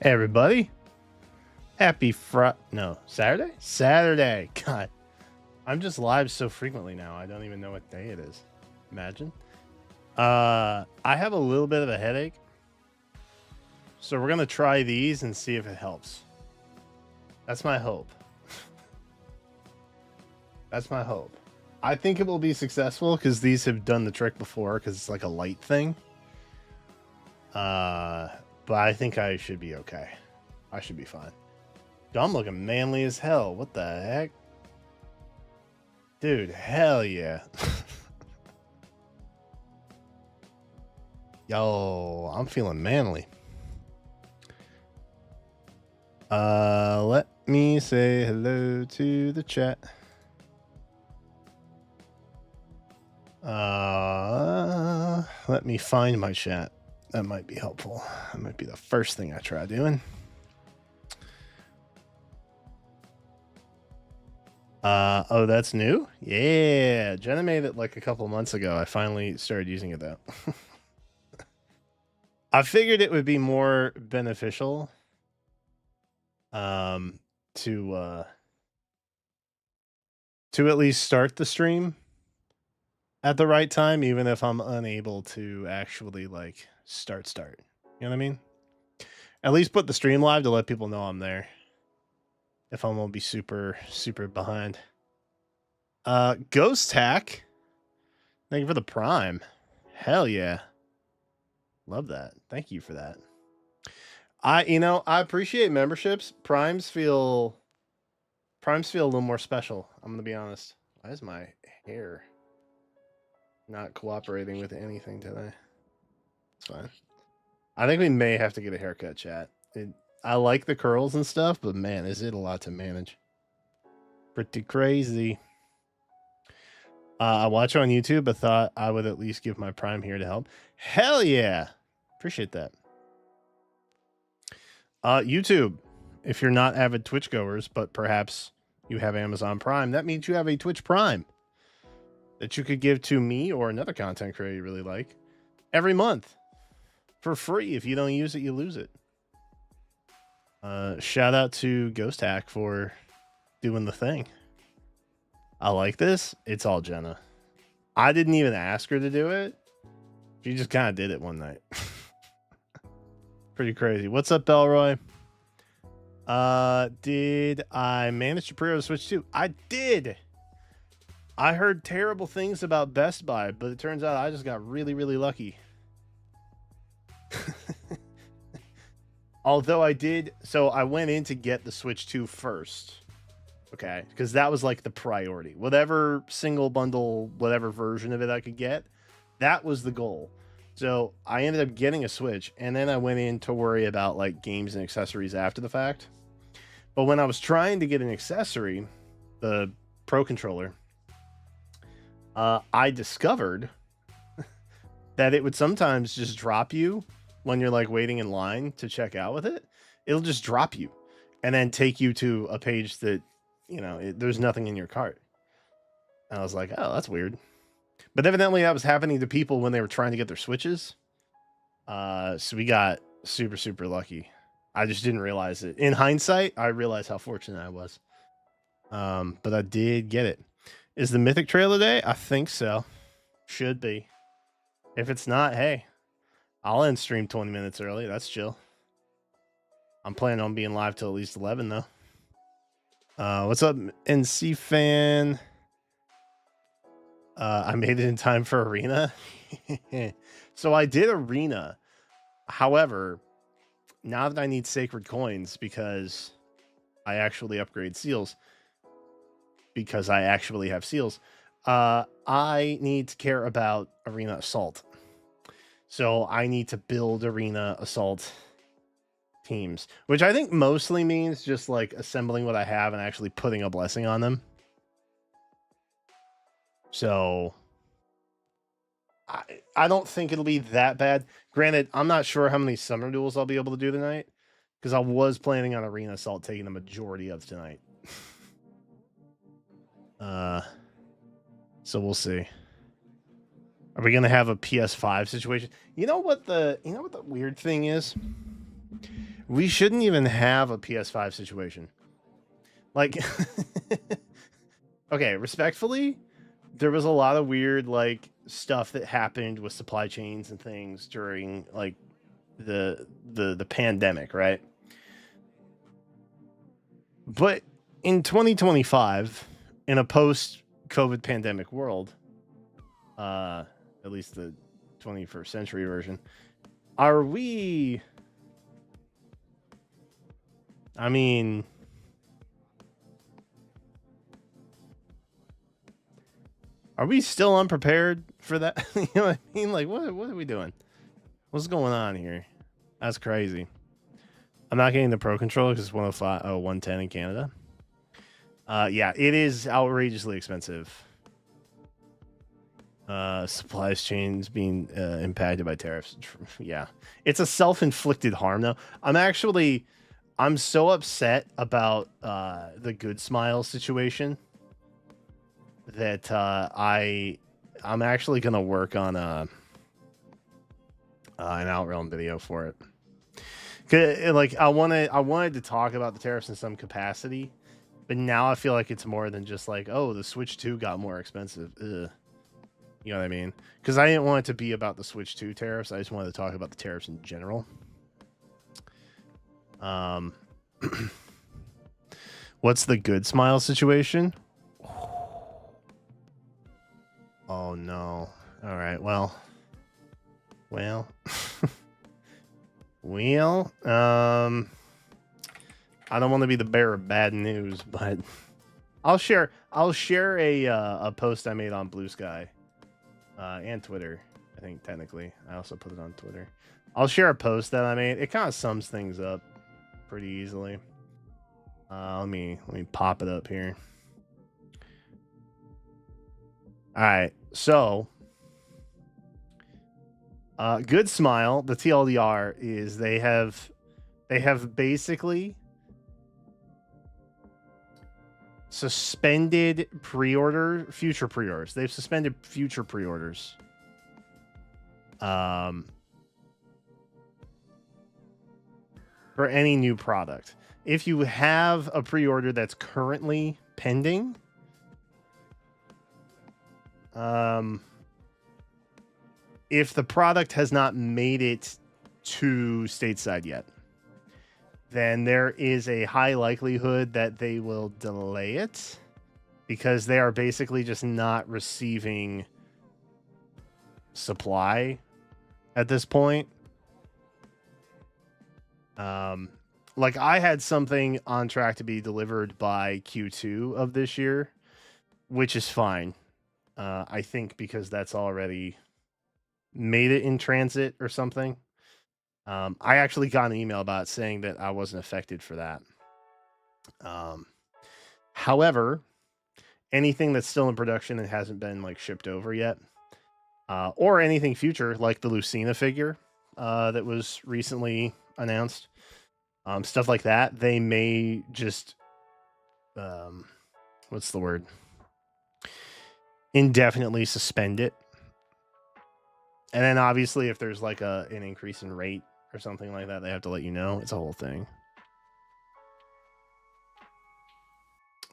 Hey everybody. Happy Saturday? Saturday. God. I'm just live so frequently now. I don't even know what day it is. Imagine. I have a little bit of a headache. So we're going to try these and see if it helps. That's my hope. That's my hope. I think it will be successful because these have done the trick before because it's like a light thing. But I think I should be okay. I should be fine. I'm looking manly as hell. What the heck? Dude, hell yeah. Yo, I'm feeling manly. Let me say hello to the chat. Let me find my chat. That might be helpful. That might be the first thing I try doing. Oh, that's new? Yeah, Jenna made it like a couple months ago. I finally started using it though. I figured it would be more beneficial to at least start the stream at the right time, even if I'm unable to actually like start. You know what I mean? At least put the stream live to let people know I'm there. If I'm gonna be super behind. Ghost Tack. Thank you for the Prime. Hell yeah. Love that. Thank you for that. I appreciate memberships. Primes feel a little more special. I'm gonna be honest. Why is my hair not cooperating with anything today? It's fine. I think we may have to get a haircut, chat. I like the curls and stuff, but man, is it a lot to manage. Pretty crazy. I watch on YouTube, but thought I would at least give my Prime here to help. Hell yeah. Appreciate that. YouTube, if you're not avid Twitch goers, but perhaps you have Amazon Prime, that means you have a Twitch Prime that you could give to me or another content creator you really like every month for free. If you don't use it, you lose it. Shout out to Ghost Hack for doing the thing. I like this. It's all Jenna. I didn't even ask her to do it. She just kind of did it one night. Pretty crazy. What's up, Belroy? Did I manage to pre-order the Switch 2? I did. I heard terrible things about Best Buy, but it turns out I just got really lucky. Although I did, so I went in to get the Switch 2 first. Okay, because that was like the priority. Whatever single bundle, whatever version of it I could get, that was the goal. So I ended up getting a Switch, and then I went in to worry about like games and accessories after the fact. But when I was trying to get an accessory, the Pro Controller, I discovered that it would sometimes just drop you when you're like waiting in line to check out with it. It'll just drop you and then take you to a page that, there's nothing in your cart. And I was like, oh, that's weird. But evidently that was happening to people when they were trying to get their Switches. So we got super lucky. I just didn't realize it. In hindsight, I realized how fortunate I was. But I did get it. Is the Mythic Trail today? I think so. Should be. If it's not, hey, I'll end stream 20 minutes early. That's chill. I'm planning on being live till at least 11 though. What's up, NC fan? I made it in time for Arena. So I did Arena. However, now that I need sacred coins because I actually upgrade seals, because I actually have seals, I need to care about Arena Assault. So I need to build Arena Assault teams, which I think mostly means just like assembling what I have and actually putting a blessing on them. So I don't think it'll be that bad. Granted, I'm not sure how many summer duels I'll be able to do tonight, because I was planning on Arena Assault taking the majority of tonight. So we'll see. Are we gonna have a PS5 situation? You know what the weird thing is? We shouldn't even have a PS5 situation. Like, okay, respectfully, there was a lot of weird like stuff that happened with supply chains and things during like the pandemic, right? But in 2025, in a post-COVID pandemic world, at least the 21st century version, are we? I mean, are we still unprepared for that? You know what I mean? Like, what are we doing? What's going on here? That's crazy. I'm not getting the Pro controller because it's 105, 110 in Canada. Yeah, it is outrageously expensive. Supplies chains being impacted by tariffs. Yeah, it's a self-inflicted harm. Though I'm so upset about the Good Smile situation that I'm actually gonna work on an Outrealm video for it. Like I wanted to talk about the tariffs in some capacity, but now I feel like it's more than just like, oh, the Switch 2 got more expensive. Ugh. You know what I mean? Because I didn't want it to be about the Switch 2 tariffs. I just wanted to talk about the tariffs in general. What's the Good Smile situation? Oh no. All right. Well. Well. I don't want to be the bearer of bad news, but I'll share a post I made on Blue Sky and Twitter. I think technically I also put it on Twitter. I'll share a post that I made. It kind of sums things up pretty easily. Let me pop it up here. All right, so Good Smile, the TLDR is they have basically suspended future pre-orders. They've suspended future pre-orders. For any new product. If you have a pre-order that's currently pending, if the product has not made it to stateside yet, then there is a high likelihood that they will delay it because they are basically just not receiving supply at this point. Like I had something on track to be delivered by Q2 of this year, which is fine. I think because that's already made it in transit or something. I actually got an email about saying that I wasn't affected for that. However, anything that's still in production and hasn't been like shipped over yet, or anything future like the Lucina figure that was recently announced, stuff like that, they may just what's the word? Indefinitely suspend it. And then obviously if there's like an increase in rate or something like that, they have to let you know. It's a whole thing.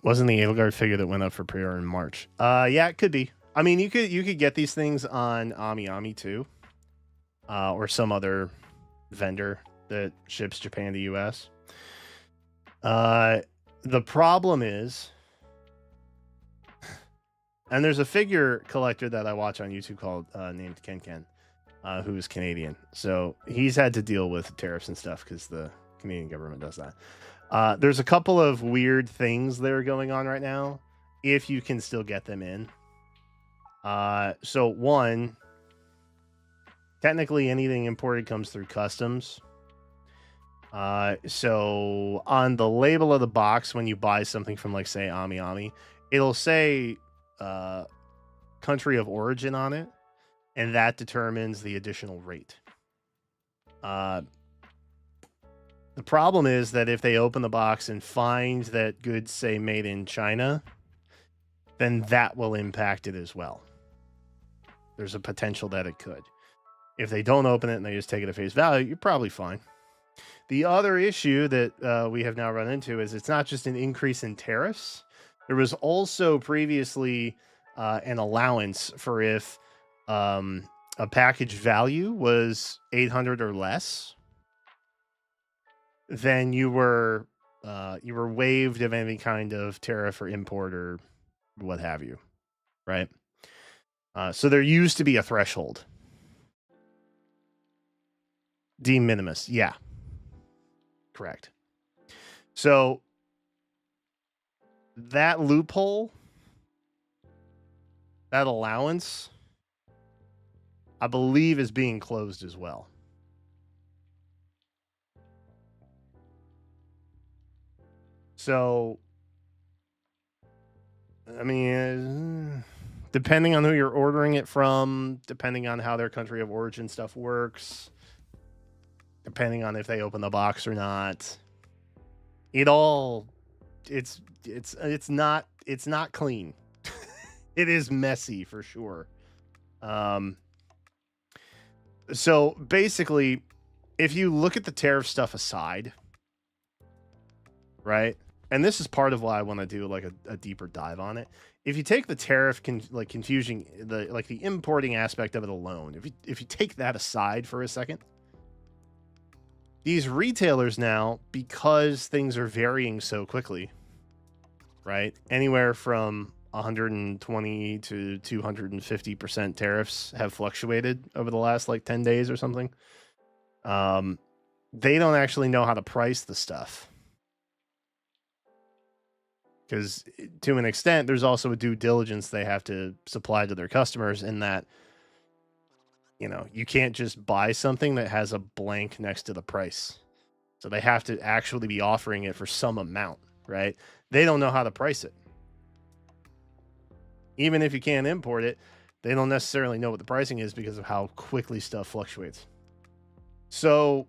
Wasn't the Edelgard figure that went up for pre-order in March? Yeah, it could be. I mean, you could get these things on Ami too, or some other vendor that ships Japan to US. The problem is, and there's a figure collector that I watch on YouTube called named Ken, who is Canadian. So he's had to deal with tariffs and stuff because the Canadian government does that. There's a couple of weird things that are going on right now, if you can still get them in. So one, technically anything imported comes through customs. So on the label of the box, when you buy something from like say Ami, it'll say country of origin on it, and that determines the additional rate. The problem is that if they open the box and find that goods say made in China, then that will impact it as well. There's a potential that it could. If they don't open it and they just take it at face value, you're probably fine. The other issue that we have now run into is it's not just an increase in tariffs. There was also previously an allowance for if a package value was 800 or less, then you were waived of any kind of tariff or import or what have you, right? So there used to be a threshold. De minimis, yeah. Correct. So that loophole, that allowance, I believe is being closed as well. So, I mean, depending on who you're ordering it from, depending on how their country of origin stuff works, depending on if they open the box or not, it's not clean. It is messy for sure. So basically, if you look at the tariff stuff aside, right? And this is part of why I want to do like a deeper dive on it. If you take the tariff confusion, the importing aspect of it alone, if you take that aside for a second, these retailers now, because things are varying so quickly, right? Anywhere from 120 to 250% tariffs have fluctuated over the last like 10 days or something. They don't actually know how to price the stuff. Because to an extent, there's also a due diligence they have to supply to their customers in that, you can't just buy something that has a blank next to the price. So they have to actually be offering it for some amount, right? They don't know how to price it. Even if you can't import it, they don't necessarily know what the pricing is because of how quickly stuff fluctuates. So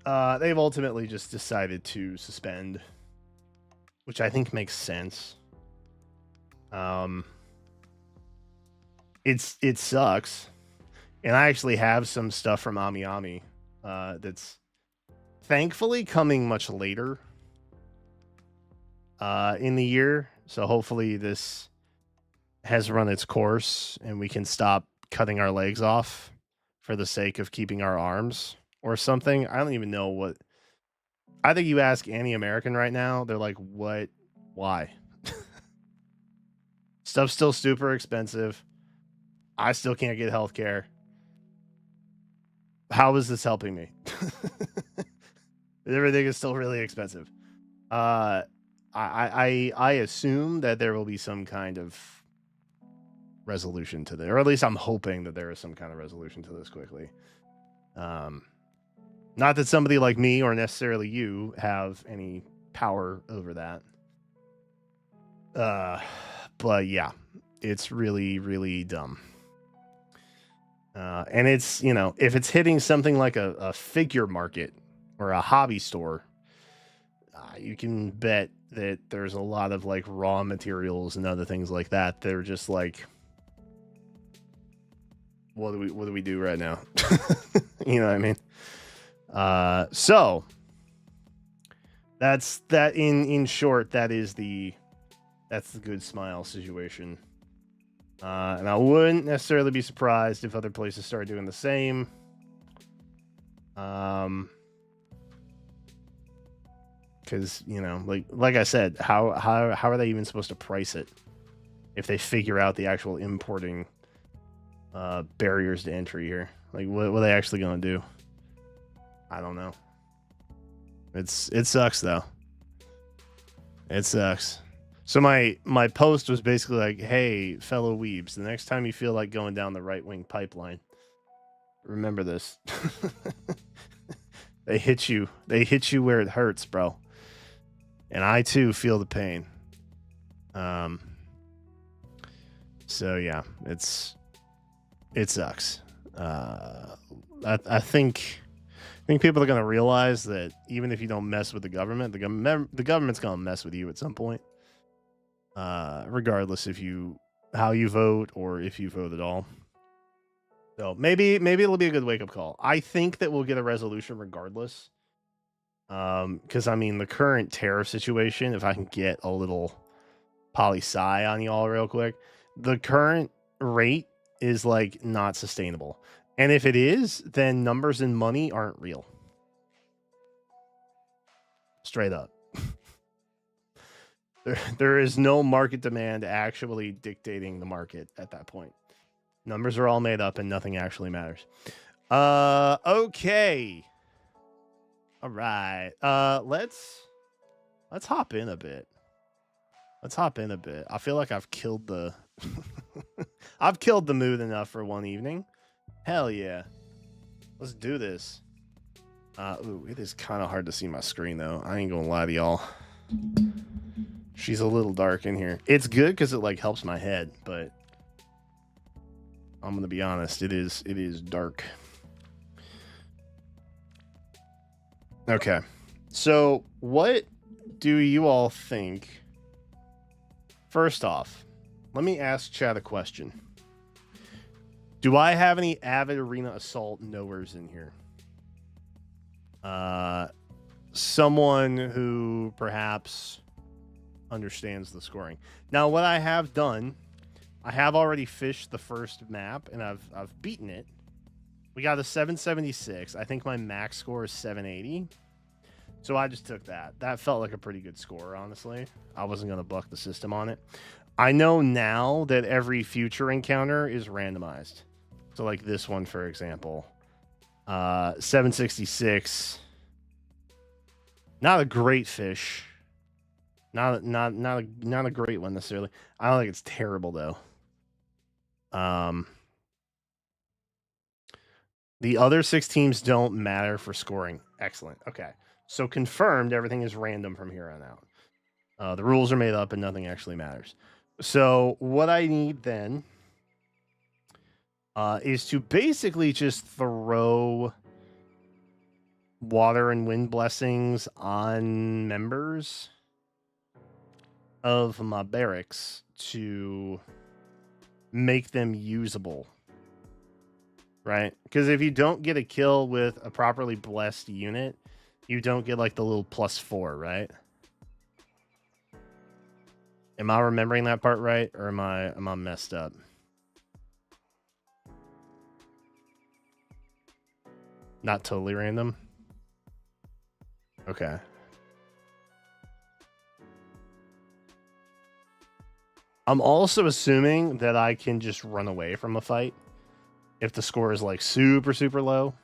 they've ultimately just decided to suspend, which I think makes sense. It sucks, and I actually have some stuff from Ami that's thankfully coming much later in the year. So hopefully this has run its course and we can stop cutting our legs off for the sake of keeping our arms or something. I don't even know what. I think you ask any American right now, they're like, what? Why? Stuff's still super expensive. I still can't get healthcare. How is this helping me? Everything is still really expensive. I assume that there will be some kind of resolution to this, or at least I'm hoping that there is some kind of resolution to this quickly. Not that somebody like me or necessarily you have any power over that. But yeah, it's really, really dumb. And it's, if it's hitting something like a figure market or a hobby store, you can bet that there's a lot of like raw materials and other things like that. They're just like, what do we do right now? You know what I mean? So that's that in short, that's the Good Smile situation. And I wouldn't necessarily be surprised if other places start doing the same. Because like I said, how are they even supposed to price it if they figure out the actual importing barriers to entry here? Like, what are they actually going to do? I don't know. It sucks though. It sucks. So my post was basically like, hey, fellow weebs, the next time you feel like going down the right-wing pipeline, remember this. They hit you where it hurts, bro. And I too feel the pain. So yeah, it sucks. I think people are going to realize that even if you don't mess with the government, the government's going to mess with you at some point. Regardless how you vote or if you vote at all. So maybe it'll be a good wake up call. I think that we'll get a resolution regardless. Because I mean the current tariff situation, if I can get a little poli-sci on y'all real quick, the current rate is like not sustainable. And if it is, then numbers and money aren't real. Straight up. There is no market demand actually dictating the market at that point. Numbers are all made up and nothing actually matters. Okay. All right. Let's hop in a bit. I feel like I've killed the I've killed the mood enough for one evening. Hell yeah. Let's do this. Ooh, it is kind of hard to see my screen though. I ain't gonna lie to y'all. She's a little dark in here. It's good because it like helps my head, but I'm gonna be honest, it is dark. Okay. So what do you all think? First off, let me ask Chad a question. Do I have any avid arena assault knowers in here? Someone who perhaps understands the scoring. Now, what I have done, I have already fished the first map and I've beaten it. We got a 776. I think my max score is 780. So I just took that. That felt like a pretty good score, honestly. I wasn't going to buck the system on it. I know now that every future encounter is randomized. So like this one, for example, 766. Not a great fish. Not a great one necessarily. I don't think it's terrible though. The other 6 teams don't matter for scoring. Excellent. Okay. So confirmed, everything is random from here on out. The rules are made up and nothing actually matters. So what I need then is to basically just throw water and wind blessings on members of my barracks to make them usable. Right? Because if you don't get a kill with a properly blessed unit, you don't get like the little +4, right? Am I remembering that part right, or am I messed up? Not totally random. Okay. I'm also assuming that I can just run away from a fight if the score is like super, super low.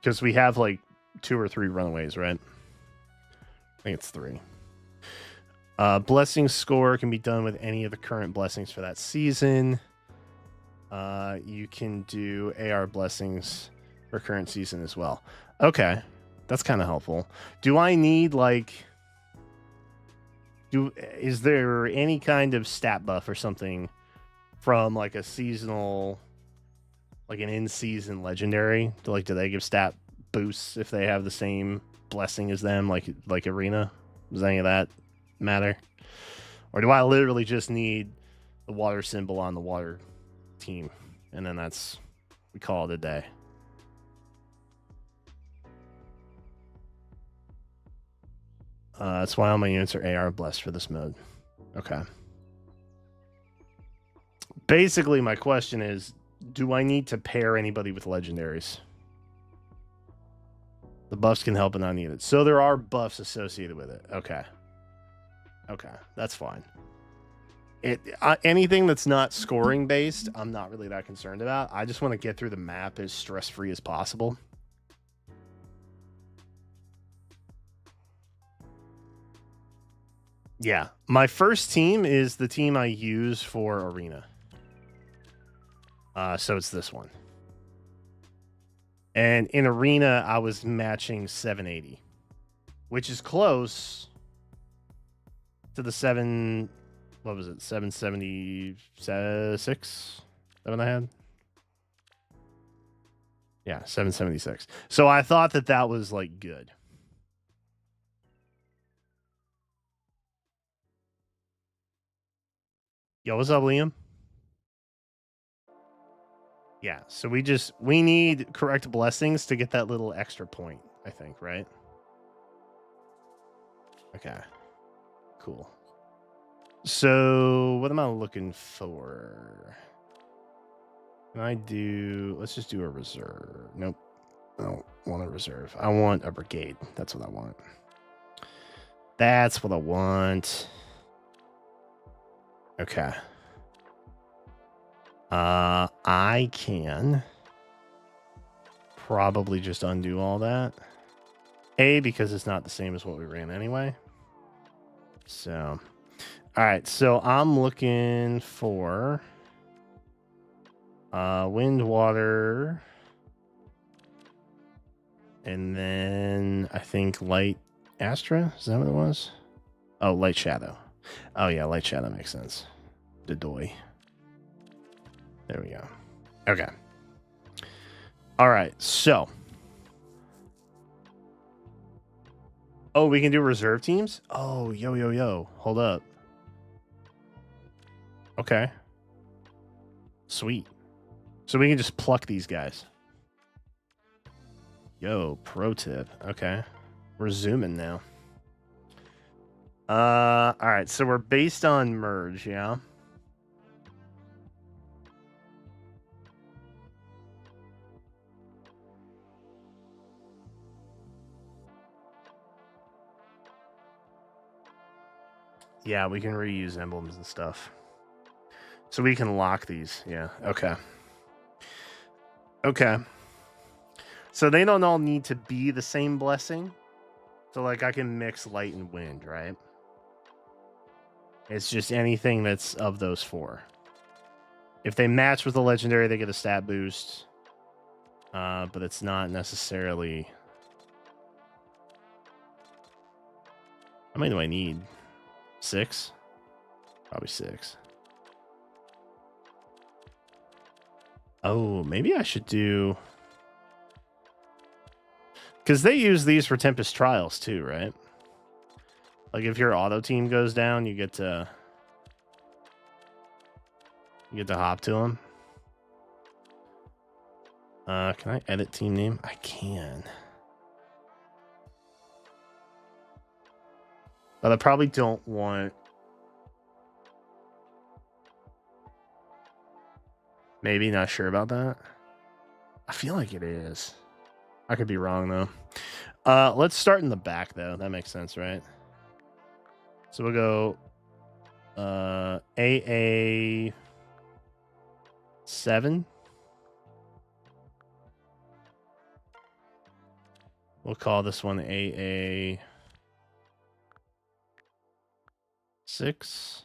Because we have like 2 or 3 runaways, right? I think it's 3. Blessing score can be done with any of the current blessings for that season. You can do AR blessings for current season as well. Okay, that's kind of helpful. Do I need like... Is there any kind of stat buff or something from like a seasonal, like an in-season legendary? Do they give stat boosts if they have the same blessing as them, like arena? Does any of that matter? Or do I literally just need the water symbol on the water team, and then we call it a day? That's why all my units are AR blessed for this mode. Okay. Basically, my question is, do I need to pair anybody with legendaries? The buffs can help and not need it. So there are buffs associated with it. Okay. Okay, that's fine. Anything that's not scoring based, I'm not really that concerned about. I just want to get through the map as stress-free as possible. Yeah, my first team is the team I use for arena. So it's this one. And in arena, I was matching 780, which is close to the 776 that I had. Yeah, 776. So I thought that was like good. Yo, what's up, Liam? Yeah, so we need correct blessings to get that little extra point, I think, right? Okay. Cool. So what am I looking for? Can I do, let's just do a reserve. Nope. I don't want a reserve. I want a brigade. That's what I want. That's what I want. Okay. I can probably just undo all that. A, because it's not the same as what we ran anyway. So, all right. So I'm looking for wind, water, and then I think light Astra. Is that what it was? Oh, light shadow. Oh yeah, light shadow makes sense. Dedoy. There we go. Okay. All right. So. Oh, we can do reserve teams? Oh, yo. Hold up. Okay. Sweet. So we can just pluck these guys. Yo, pro tip. Okay. We're zooming now. All right. So we're based on merge, yeah? Yeah, we can reuse emblems and stuff. So we can lock these. Yeah. Okay. Okay. So they don't all need to be the same blessing. So like I can mix light and wind, right? It's just anything that's of those four. If they match with the legendary, they get a stat boost. But it's not necessarily. How many do I need? 6? Probably 6. Oh, maybe I should do. Because they use these for Tempest Trials too, right? Like if your auto team goes down, you get to hop to them. Can I edit team name? I can. But I probably don't want. Maybe not sure about that. I feel like it is. I could be wrong though. Let's start in the back though. That makes sense, right? So we'll go AA 7. We'll call this one AA 6.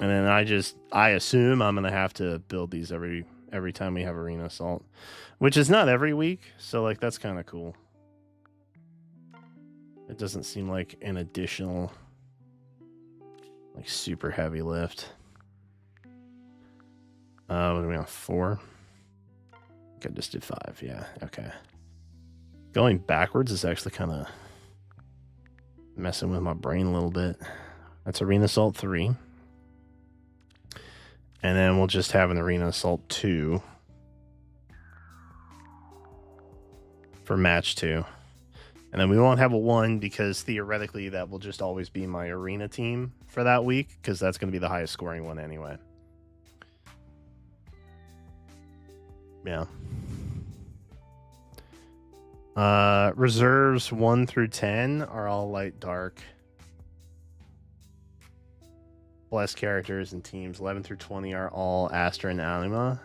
And then I assume I'm gonna have to build these every time we have arena assault, which is not every week. So like that's kind of cool. It doesn't seem like an additional like super heavy lift. What are we on 4? Okay, I just did 5. Yeah. Okay. Going backwards is actually kind of messing with my brain a little bit. That's Arena Assault 3. And then we'll just have an Arena Assault 2 for match 2. And then we won't have a 1 because theoretically that will just always be my arena team for that week because that's going to be the highest scoring one anyway. Yeah. Reserves 1 through 10 are all light dark. Blessed characters and teams 11 through 20 are all Astra and Anima.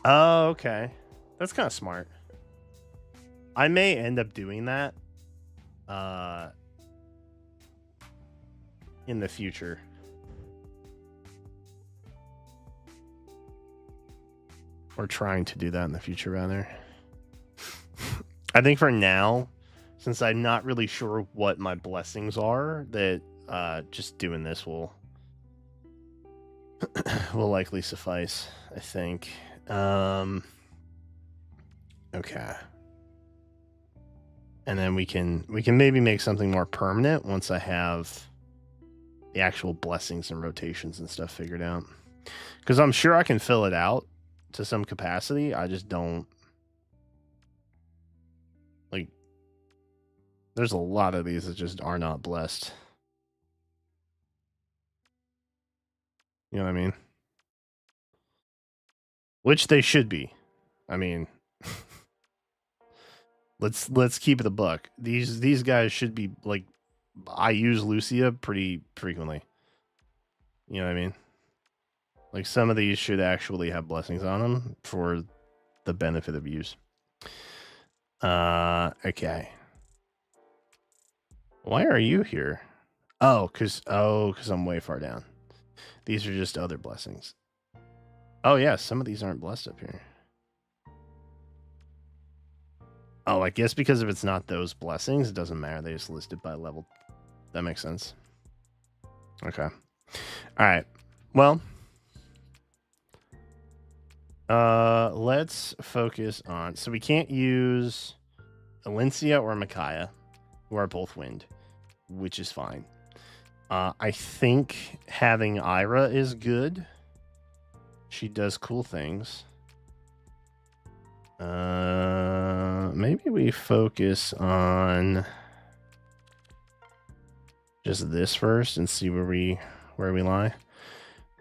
Oh, okay. That's kind of smart. I may end up doing that in the future. Or trying to do that in the future, rather. I think for now, since I'm not really sure what my blessings are, that just doing this will likely suffice, I think. Okay. And then we can maybe make something more permanent once I have the actual blessings and rotations and stuff figured out. Because I'm sure I can fill it out to some capacity. I just don't like. There's a lot of these that just are not blessed. You know what I mean? Which they should be. I mean, let's keep it a buck. These guys should be like. I use Lucia pretty frequently. You know what I mean? Like some of these should actually have blessings on them for the benefit of use. Okay. Why are you here? Oh, cause I'm way far down. These are just other blessings. Oh yeah, some of these aren't blessed up here. Oh, I guess because if it's not those blessings, it doesn't matter. They just list it by level. That makes sense. Okay. All right. Well, let's focus on. So we can't use Alencia or Micaiah, who are both wind, which is fine. I think having Ira is good. She does cool things. Maybe we focus on just this first and see where we lie.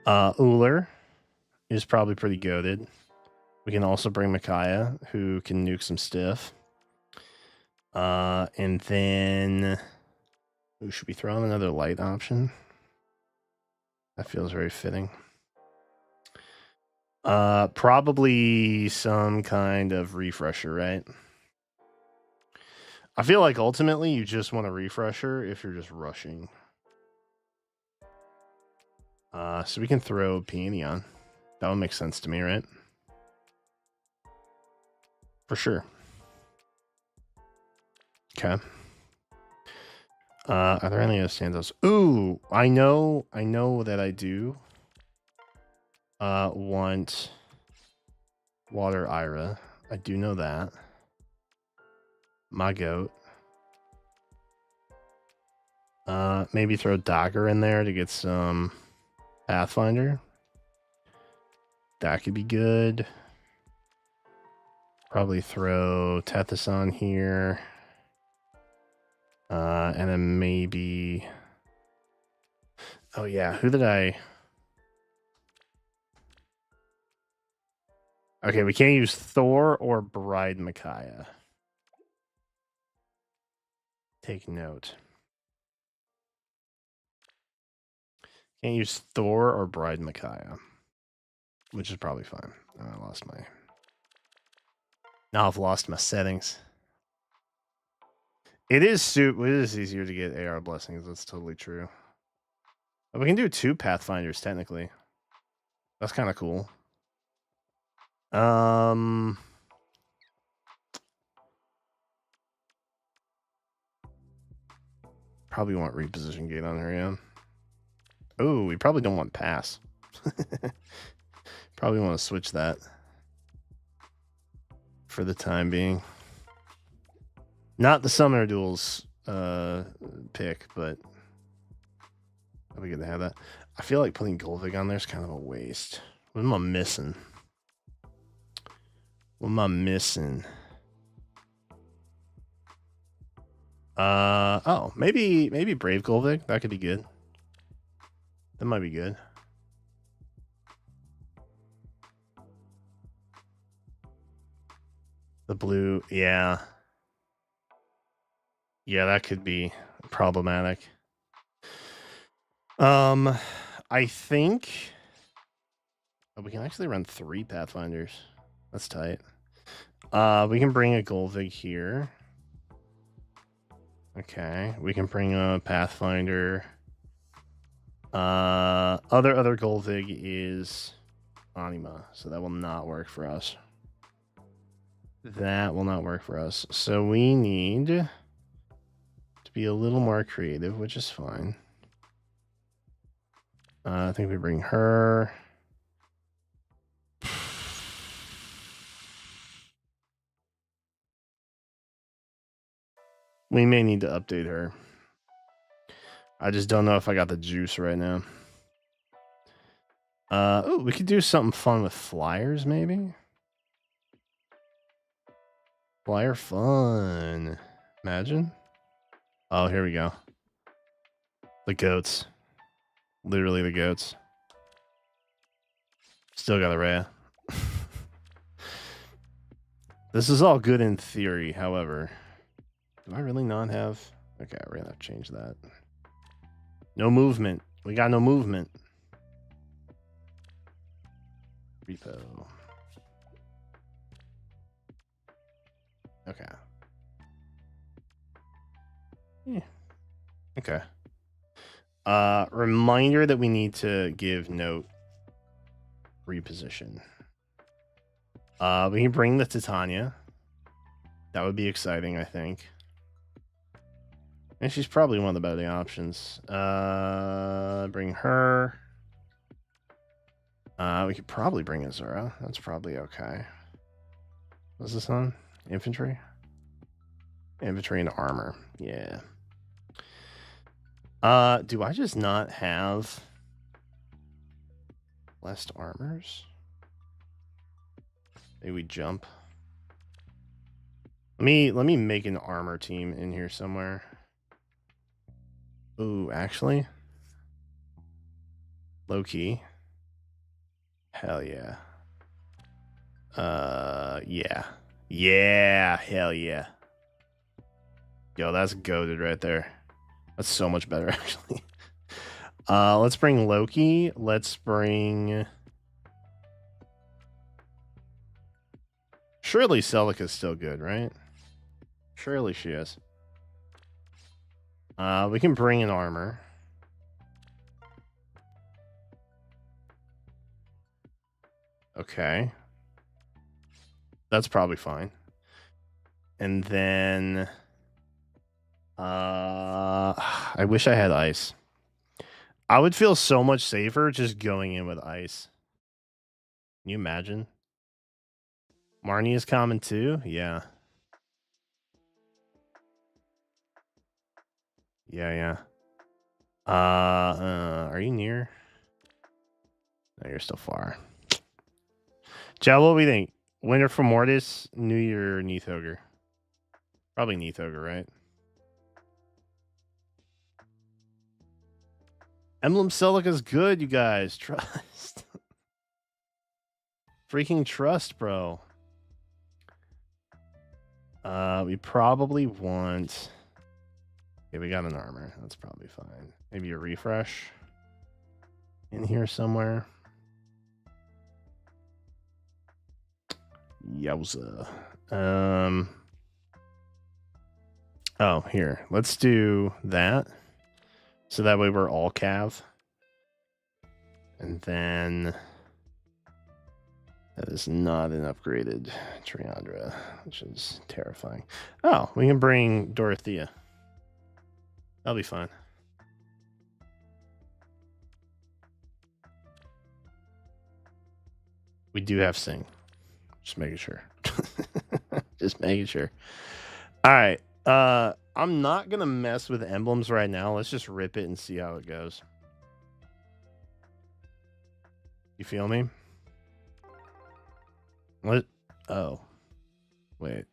Uller is probably pretty goated. We can also bring Micaiah, who can nuke some stiff. And then should we throw in another light option? That feels very fitting. Probably some kind of refresher, right? I feel like ultimately you just want a refresher if you're just rushing. So we can throw Peony on. That would make sense to me, right? For sure. Okay. Are there any other standouts? Ooh, I know that I do. Want Water Ira. I do know that. My goat. Maybe throw Dagger in there to get some Pathfinder. That could be good. Probably throw Tethys on here. And then maybe. Oh yeah, who did I? Okay, we can't use Thor or Bride Micaiah. Take note. Can't use Thor or Bride Micaiah, which is probably fine. I lost my. Now I've lost my settings. It is easier to get AR blessings. That's totally true. But we can do 2 Pathfinders technically. That's kind of cool. Probably want reposition gate on her, yeah. Oh, we probably don't want pass. Probably want to switch that for the time being. Not the Summoner Duels pick, but I'll be good to have that. I feel like putting Golvig on there is kind of a waste. What am I missing? What am I missing? Oh, maybe Brave Golvig. That could be good. That might be good. The blue, yeah. Yeah, that could be problematic. I think we can actually run 3 Pathfinders. That's tight. We can bring a Golvig here. Okay, we can bring a Pathfinder. Other Golvig is Anima, so that will not work for us. That will not work for us. So we need to be a little more creative, which is fine. I think we bring her. We may need to update her. I just don't know if I got the juice right now. Oh, we could do something fun with flyers, maybe? Flyer fun. Imagine. Oh, here we go. The goats. Literally the goats. Still got a Rhea. This is all good in theory, however. Do I really not have... Okay, we're gonna have to change that. No movement. We got no movement. Repo. Okay. Yeah. Okay. Reminder that we need to give note reposition. We can bring the Titania. That would be exciting, I think. And she's probably one of the better options. Bring her. We could probably bring Azura. That's probably okay. What's this on? Infantry? Infantry and armor. Yeah. Do I just not have less armors? Maybe we jump. Let me make an armor team in here somewhere. Ooh, actually. Low key. Hell yeah. Yeah. Yeah, hell yeah. Yo, that's goated right there. That's so much better, actually. Let's bring Loki. Let's bring... Surely Celica's still good, right? Surely she is. We can bring in armor. Okay. That's probably fine. And then... I wish I had ice. I would feel so much safer just going in with ice. Can you imagine? Marnie is common too? Yeah. Yeah. Are you near? No, you're still far. Chad, what do we think? Winter for Mortis, New Year, Neathogre. Probably Neathogre, right? Emblem Celica's good, you guys. Trust. Freaking trust, bro. We probably want... Okay, we got an armor. That's probably fine. Maybe a refresh in here somewhere. Yowza. Oh, here. Let's do that. So that way we're all Cav. And then... That is not an upgraded Triandra, which is terrifying. Oh, we can bring Dorothea. That'll be fine. We do have Sing. Just making sure. Just making sure. All right. I'm not going to mess with emblems right now. Let's just rip it and see how it goes. You feel me? What? Oh. Wait.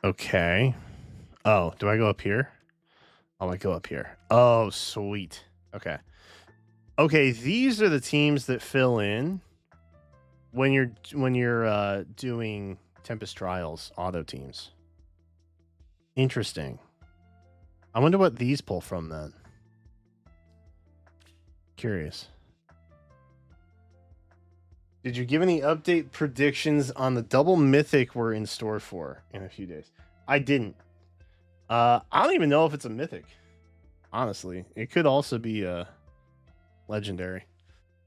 Okay. Oh, do I go up here? Oh, I go up here. Oh, sweet. Okay. Okay, these are the teams that fill in when you're doing Tempest Trials auto teams. Interesting. I wonder what these pull from then. Curious. Did you give any update predictions on the double mythic we're in store for in a few days? I didn't. I don't even know if it's a mythic. Honestly, it could also be a legendary.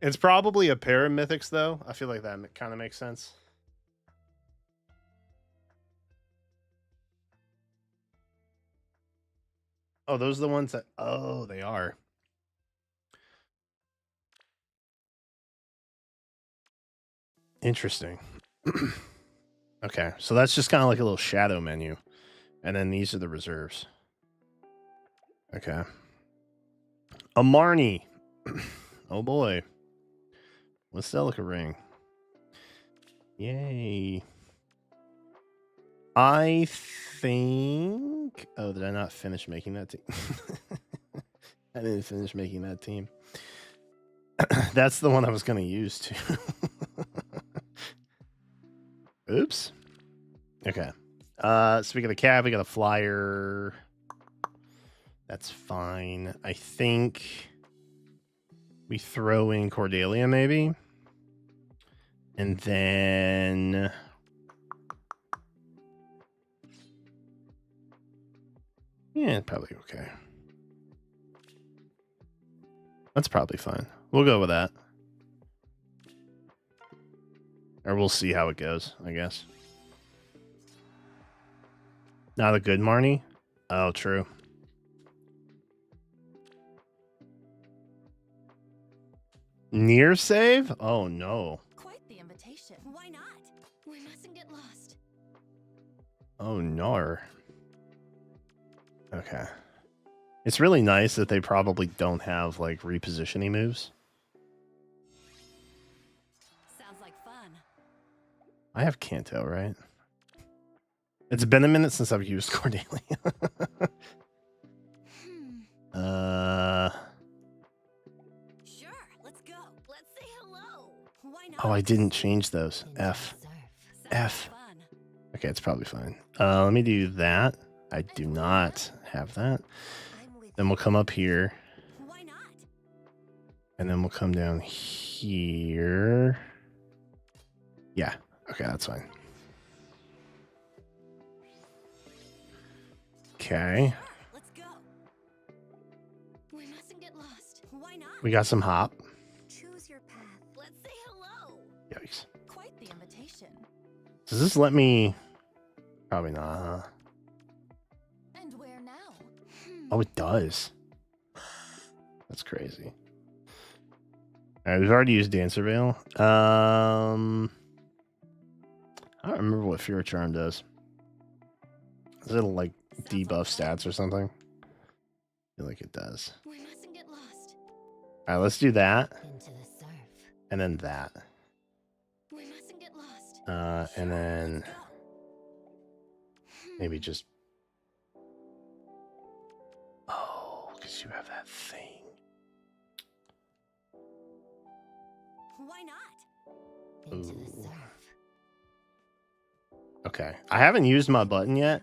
It's probably a pair of mythics, though. I feel like that kind of makes sense. Oh, those are the ones that... Oh, they are. Interesting. Okay, so that's just kind of like a little shadow menu. And then these are the reserves. Okay. A Marnie. Oh boy. Let's Celica ring. Yay. I think... Oh, did I not finish making that team? I didn't finish making that team. That's the one I was going to use too. Oops. Okay. So we got a cab, we got a flyer. That's fine. I think we throw in Cordelia maybe. And then... Yeah, probably okay. That's probably fine. We'll go with that. Or we'll see how it goes, I guess. Not a good Marnie? Oh, true. Near save? Oh, no. Quite the invitation. Why not? We mustn't get lost. Oh, no. Okay. It's really nice that they probably don't have, like, repositioning moves. Sounds like fun. I have Kanto, right? It's been a minute since I've used Cordelia. Sure, let's go. Let's say hello. Why not? Oh, I didn't change those. F. F. Okay, it's probably fine. Let me do that. I do not have that. Then we'll come up here. Why not? And then we'll come down here. Yeah. Okay, that's fine. Okay. Let's go. We mustn't get lost. Why not? We got some hop. Choose your path. Let's say hello. Yikes. Quite the invitation. Does this let me? Probably not, huh? And where now? Oh, it does. That's crazy. All right, we've already used Dancer Veil. I don't remember what Fear Charm does. Is it like debuff stats or something? I feel like it does. We mustn't get lost. All right, let's do that. Into the surf. And then that. We mustn't get lost. And then maybe just... Oh, because you have that thing. Why not? Into the surf. Okay. I haven't used my button yet.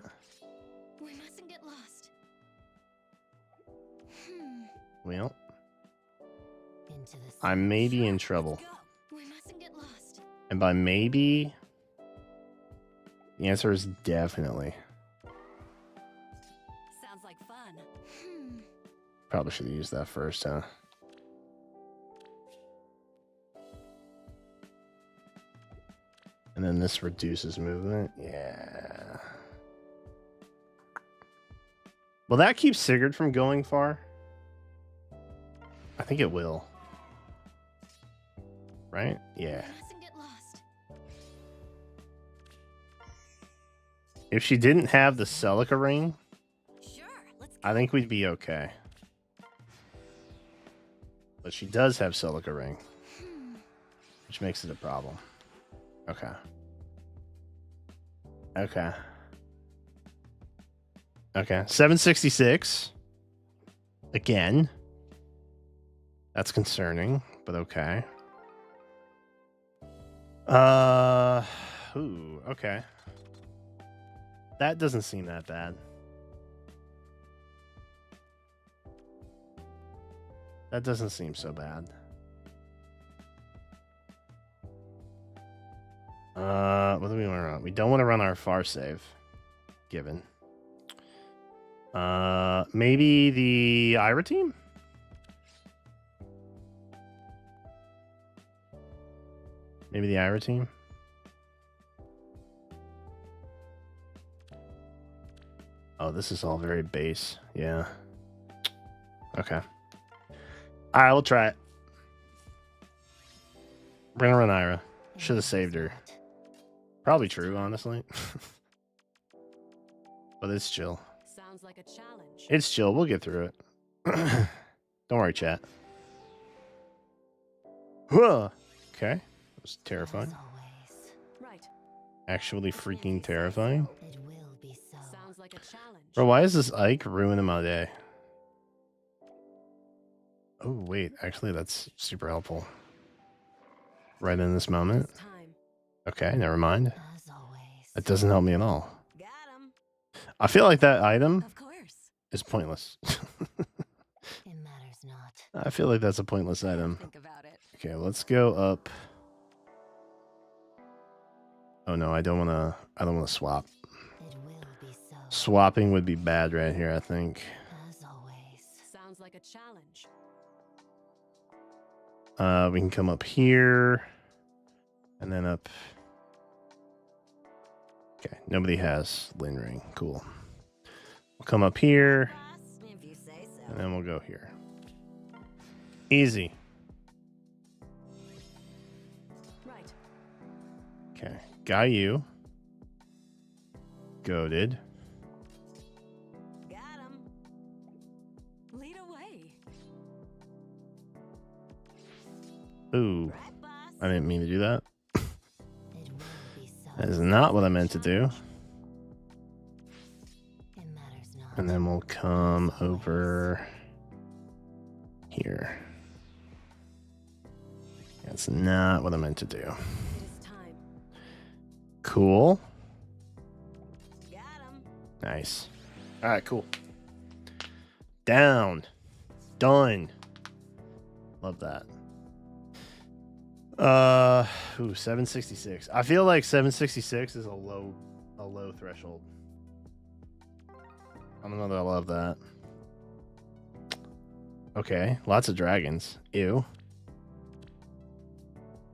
We mustn't get lost. Well, Into the surf. I may be in trouble. We mustn't get lost. And by maybe, the answer is definitely. Sounds like fun. Probably should have used that first, huh? And then this reduces movement. Yeah. Will that keep Sigurd from going far? I think it will. Right? Yeah. We mustn't get lost. If she didn't have the Celica ring, Sure, let's go. I think we'd be okay. But she does have Celica ring, which makes it a problem. Okay. Okay. Okay. 766. Again. That's concerning, but okay. Ooh, okay. That doesn't seem that bad. That doesn't seem so bad. What do we want to run? We don't want to run our far save. Given. Maybe the Ira team? Maybe the Ira team? Oh, this is all very base. Yeah. Okay. Alright, we'll try it. We're gonna run Ira. Should have saved her. Probably true, honestly. But it's chill. Sounds like a challenge. It's chill. We'll get through it. Don't worry, chat. Huh. Okay. That was terrifying. Right. Actually freaking terrifying. It will be so. Sounds like a challenge. Bro, why is this Ike ruining my day? Oh, wait. Actually, that's super helpful. Right in this moment. It's time. Okay, never mind. As always. That doesn't help me at all. Got him. I feel like that item Of course. is pointless. It matters not. I feel like that's a pointless item. Think about it. Okay, let's go up. Oh no, I don't wanna swap. It will be so. Swapping would be bad right here, I think. As always. Sounds like a challenge. We can come up here. And then up. Okay, nobody has Lin Ring. Cool. We'll come up here. Boss, if you say so. And then we'll go here. Easy. Right. Okay. Got you. Goated. Got him. Lead away. Ooh. Right, boss. I didn't mean to do that. It will be so. That is not what I meant to do. It matters not. And then we'll come over here. That's not what I meant to do. It is time. Cool. Got him. Nice. All right, cool. Down. Done. Love that. 766. I feel like 766 is a low threshold. I don't know that I love that. Okay, lots of dragons. Ew.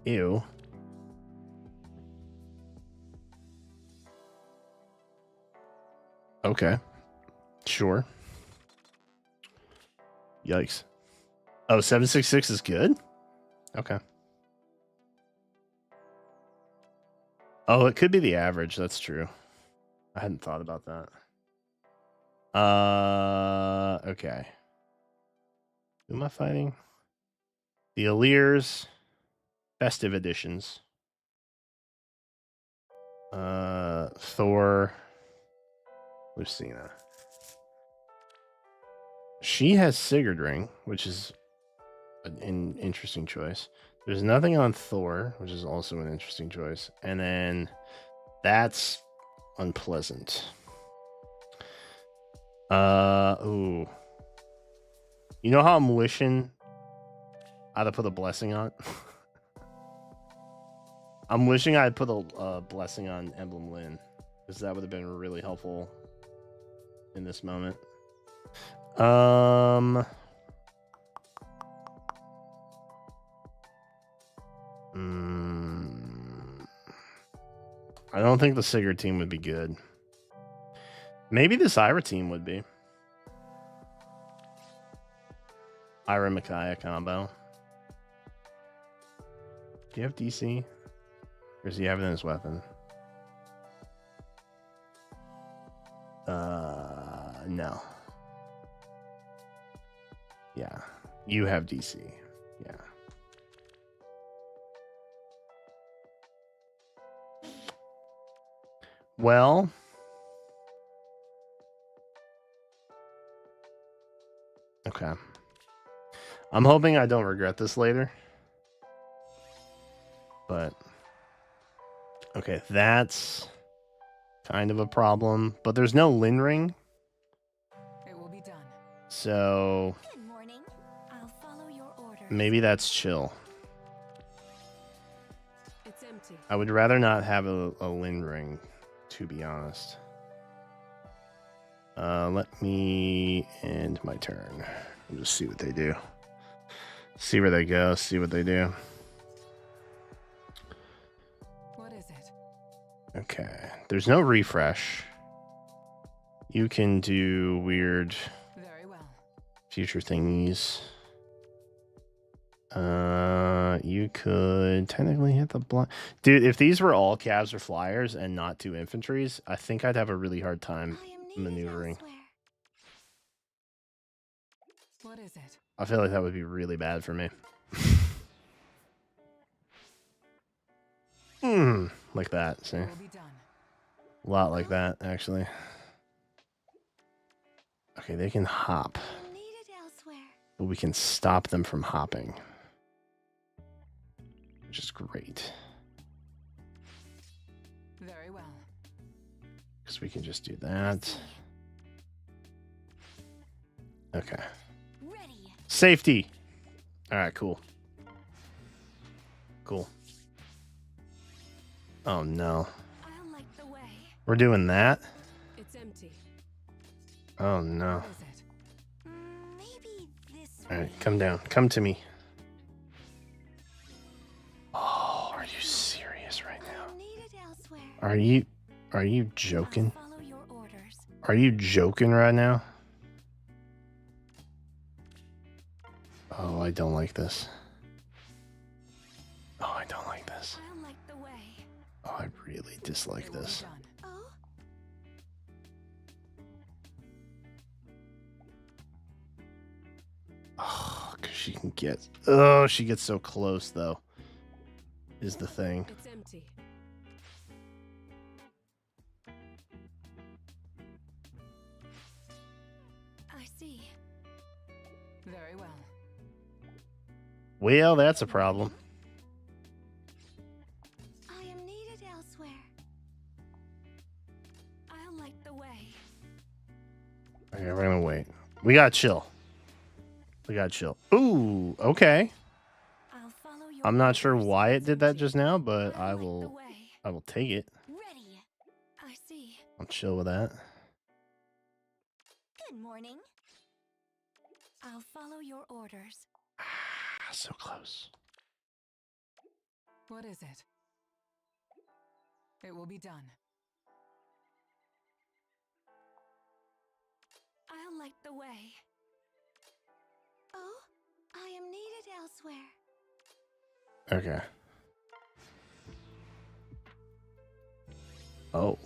Ew. Okay. Sure. Yikes. Oh, 766 is good? Okay. Oh, it could be the average. That's true. I hadn't thought about that. Okay. Who am I fighting? The Alliers Festive Editions. Thor. Lucina. She has Sigurd Ring, which is an interesting choice. There's nothing on Thor, which is also an interesting choice. And then that's unpleasant. Ooh. You know how I'm wishing I'd have put a blessing on? I'm wishing I'd put a blessing on Emblem Lin, because that would have been really helpful in this moment. I don't think the Sigurd team would be good. Maybe this Ira team would be. Ira Micaiah combo. Do you have DC? Or does he have it in his weapon? No. Yeah. You have DC. Yeah. Well. Okay. I'm hoping I don't regret this later. But okay, that's kind of a problem. But there's no Lin Ring. It will be done. So Good morning. I'll follow your orders. maybe that's chill. It's empty. I would rather not have a Lin Ring, to be honest. Let me end my turn. We'll just see what they do. See where they go, see what they do. What is it? Okay. There's no refresh. You can do weird Very well. future thingies. You could technically hit the block. Dude, if these were all cabs or flyers and not two infantries, I think I'd have a really hard time I am needed maneuvering. elsewhere. What is it? I feel like that would be really bad for me. Like that, see? It will be done. A lot like that, actually. Okay, they can hop, I am needed elsewhere. but we can stop them from hopping, which is great. Very well. Because we can just do I that. see. Okay. Ready. Safety. All right, cool. Cool. Oh, no. I'll light the way. We're doing that? It's empty. Oh, no. What is it? Maybe this All way. right, come down. Come to me. Oh, are you serious right I now? am needed elsewhere. Are you I'll joking? follow your orders. Are you joking right now? Oh, I don't like this. Oh, I don't like this. I'll light the way. Oh, I really dislike It will be this. done. Oh, Oh, because she can get... Oh, she gets so close, though, is the thing. It's empty. I see. Very well. Well, that's a problem. I am needed elsewhere. I'll light the way. Okay, we're gonna wait. We gotta chill. We gotta chill. Ooh, okay. I'll follow your I'm not sure orders. why it did that just now, but I'll I light the will way. take it. Ready. I see. I'll chill with that. Good morning. I'll follow your orders. Ah, so close. What is it? It will be done. I'll light the way. Oh, I am needed elsewhere. Okay. Oh,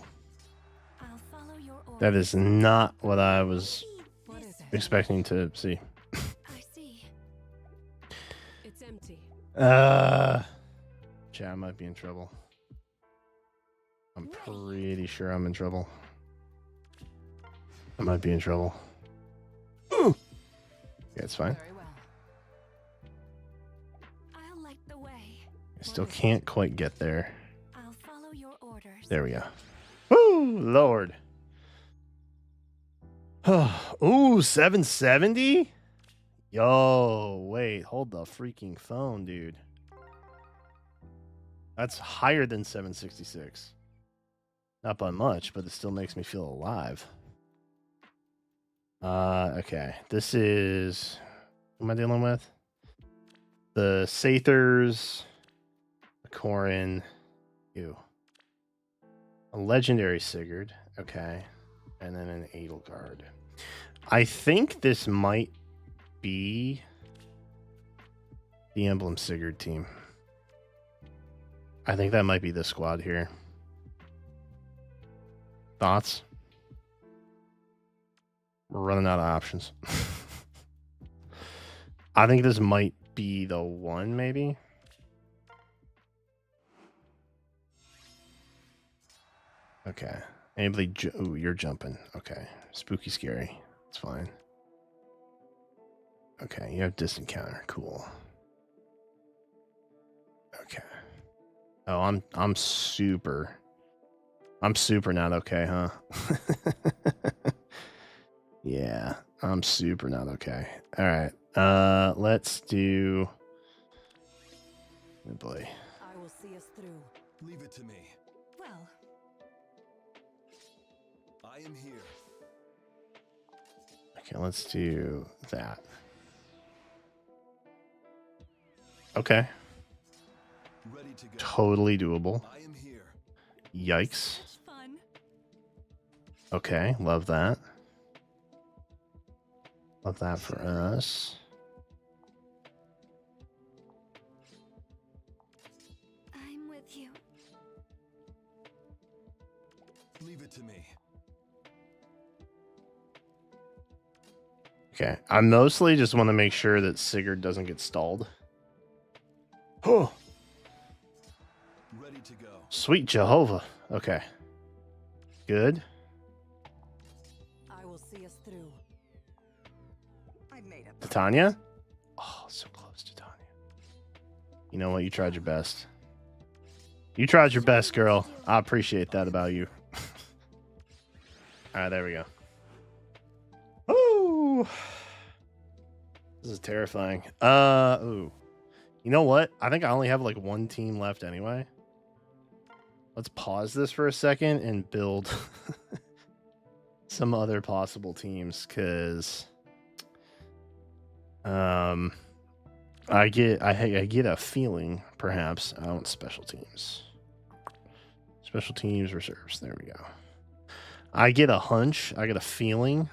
I'll follow your orders. that is not what I was Maybe What this is it? way. expecting to see. I see. It's empty. Chat, I might be in trouble. I'm Ready. pretty sure I'm in trouble. I might be in trouble. Ooh. Yeah, it's fine. Very well. I'll light the way. I still can't quite get there. I'll follow your orders. There we go. Woo, Lord. Ooh, 770? Yo, wait, hold the freaking phone, dude. That's higher than 766. Not by much, but it still makes me feel alive. Okay. This is... What am I dealing with? The Sathers, the Corin, ew. A legendary Sigurd, okay. And then an Edelgard. I think this might be the Emblem Sigurd team. I think that might be this squad here. Thoughts? We're running out of options. I think this might be the one, maybe. Okay. Anybody? Ooh, you're jumping. Okay. Spooky, scary. It's fine. Okay, you have distant counter. Cool. Okay. Oh, I'm super not okay, huh? Yeah, I'm super not okay. All right. Let's do. Oh boy. I will see us through. Leave it to me. Well, I am here. Okay, let's do that. Okay. Ready to go. Totally doable. I am here. Yikes. Such fun. Okay, love that. Love that for us. to me. Okay. I mostly just want to make sure that Sigurd doesn't get stalled. Oh, Ready to go. sweet Jehovah. Okay. Good. I will see us through. I made up. Titania? Oh, so close to Titania. You know what? You tried your best. You tried your best, girl. I appreciate that about you. All right, there we go. Oh, this is terrifying. Ooh. You know what? I think I only have like one team left anyway. Let's pause this for a second and build some other possible teams, because I get a feeling perhaps I want special teams. Special teams reserves. There we go. I get a hunch. I get a feeling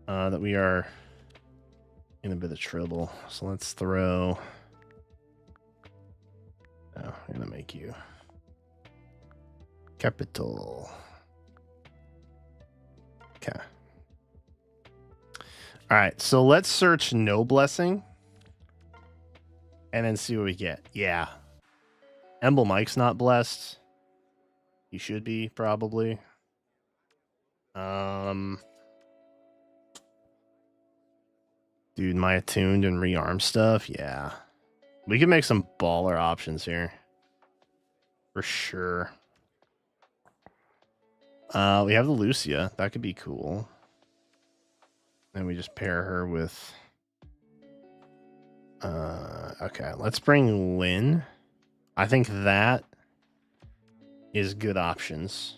that we are in a bit of trouble. So let's throw. Oh, I'm gonna make you capital. Okay. All right. So let's search no blessing, and then see what we get. Yeah. Emble Mike's not blessed. He should be, probably. Dude, my attuned and rearm stuff, yeah. We can make some baller options here. For sure. We have the Lucia. That could be cool. And we just pair her with... okay, let's bring Lynn. I think that is good options.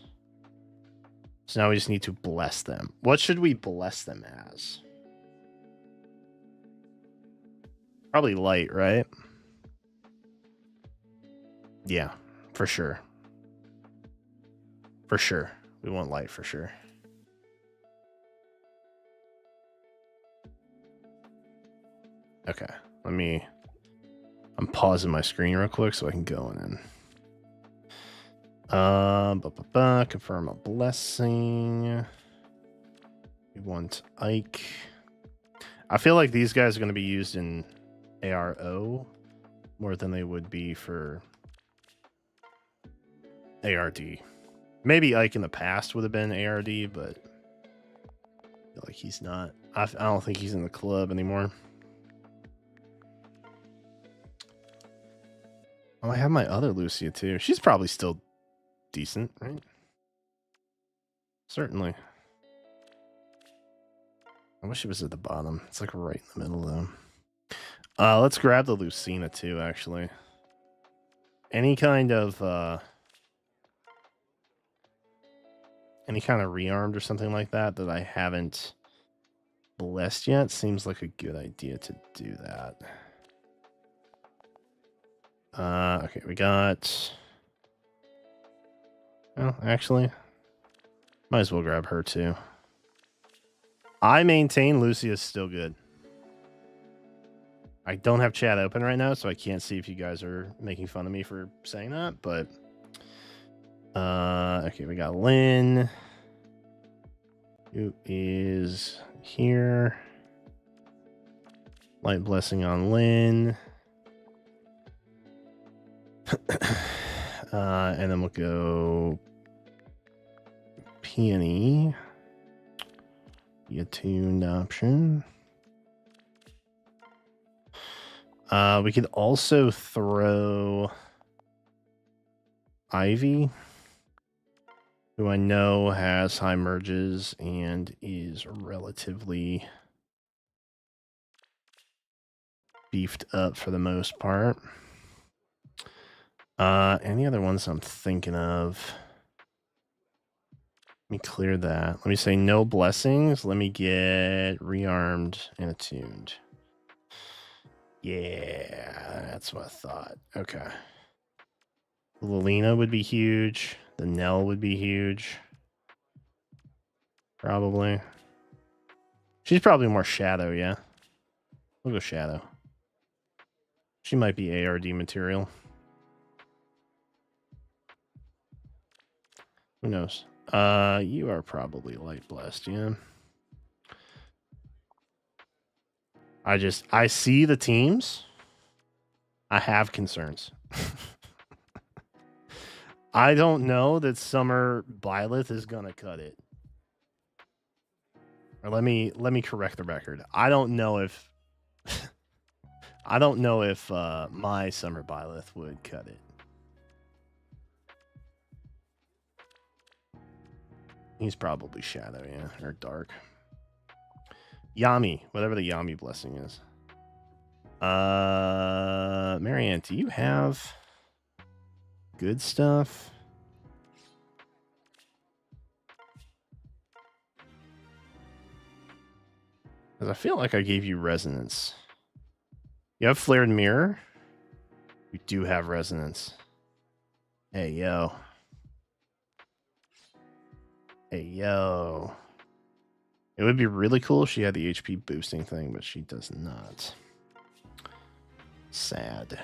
So now we just need to bless them. What should we bless them as? Probably light, right? Yeah, for sure. For sure. We want light for sure. Okay, I'm pausing my screen real quick so I can go in. Confirm a blessing. We want Ike. I feel like these guys are going to be used in ARO more than they would be for ARD. Maybe Ike in the past would have been ARD, but I feel like he's not. I don't think he's in the club anymore. Oh, I have my other Lucia too. She's probably still decent, right? Certainly. I wish it was at the bottom. It's like right in the middle though. Let's grab the Lucina too, actually. Any kind of rearmed or something like that I haven't blessed yet seems like a good idea to do that. Okay, we got... Well, actually, might as well grab her too. I maintain Lucia is still good. I don't have chat open right now, so I can't see if you guys are making fun of me for saying that, but... okay, we got Lynn, who is here. Light blessing on Lynn. And then we'll go Peony. The attuned option. We could also throw Ivy, who I know has high merges and is relatively beefed up for the most part. Any other ones I'm thinking of? Let me clear that. Let me say no blessings. Let me get rearmed and attuned. Yeah, that's what I thought. Okay. Lilina would be huge. The Nell would be huge. Probably. She's probably more Shadow, yeah. We'll go Shadow. She might be ARD material. Who knows? You are probably light blessed, yeah. I see the teams. I have concerns. I don't know that Summer Byleth is gonna cut it. Or let me correct the record. I don't know if my Summer Byleth would cut it. He's probably Shadow, yeah, or Dark. Yami, whatever the Yami blessing is. Marianne, do you have good stuff? Because I feel like I gave you resonance. You have flared mirror? You do have resonance. Hey, yo. Hey, yo. It would be really cool if she had the HP boosting thing, but she does not. Sad.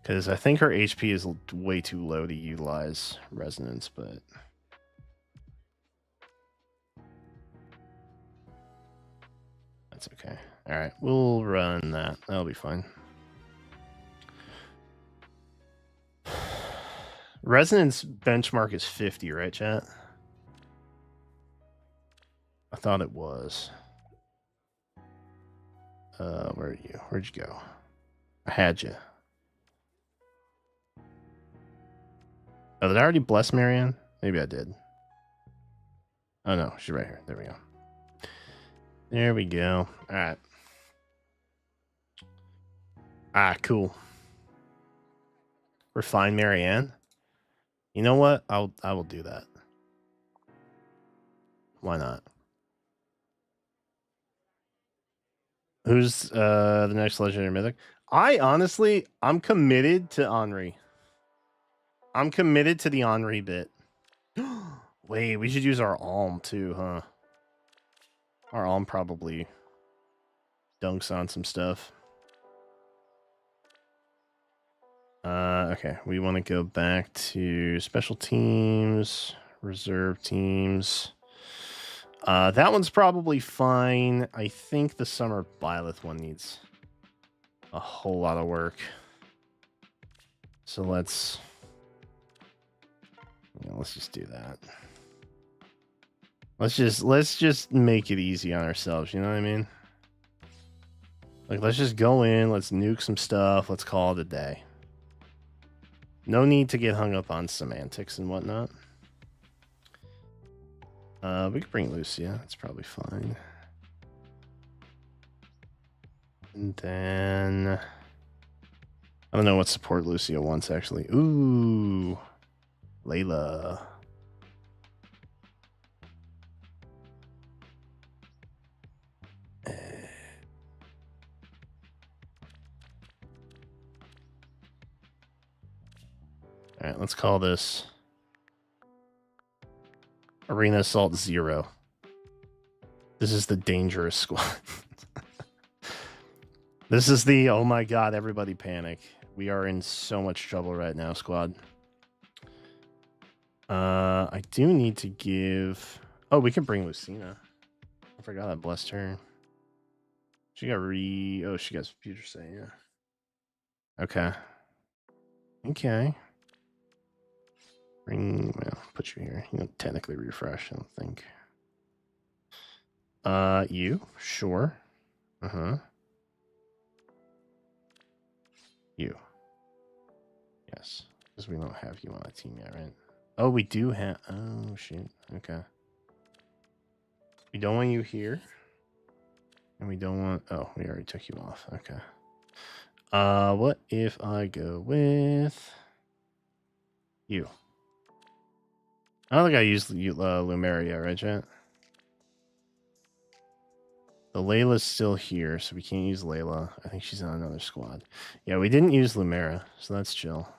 Because I think her HP is way too low to utilize resonance, but... that's okay. Alright, we'll run that. That'll be fine. Resonance benchmark is 50, right, chat? I thought it was. Where are you? Where'd you go? I had you. Oh, did I already bless Marianne? Maybe I did. Oh no, she's right here. There we go. There we go. All right. Ah, cool. Refine Marianne. You know what? I will do that. Why not? Who's the next legendary mythic? I'm committed to Henri. I'm committed to the Henri bit. Wait, we should use our Alm too, huh? Our Alm probably dunks on some stuff. Okay, we want to go back to special teams, reserve teams. That one's probably fine. I think the Summer Byleth one needs a whole lot of work. So let's just do that. Let's just make it easy on ourselves, you know what I mean? Like, let's just go in, let's nuke some stuff, let's call it a day. No need to get hung up on semantics and whatnot. We could bring Lucia. That's probably fine. And then... I don't know what support Lucia wants, actually. Ooh. Layla. All right, let's call this Arena Assault 0. This is the dangerous squad. This is the, oh my god, everybody panic. We are in so much trouble right now, squad. I do need to give... oh, we can bring Lucina. I forgot I blessed her. She got oh, she got future say, yeah. Okay. Okay. Well, put you here. You don't technically refresh, I don't think. You? Sure. Uh-huh. You. Yes. Because we don't have you on a team yet, right? Oh, we do have... oh, shoot. Okay. We don't want you here. And we don't want... oh, we already took you off. Okay. What if I go with... you? I don't think I used Lumeria, right, chat? The Layla's still here, so we can't use Layla. I think she's on another squad. Yeah, we didn't use Lumera, so that's chill.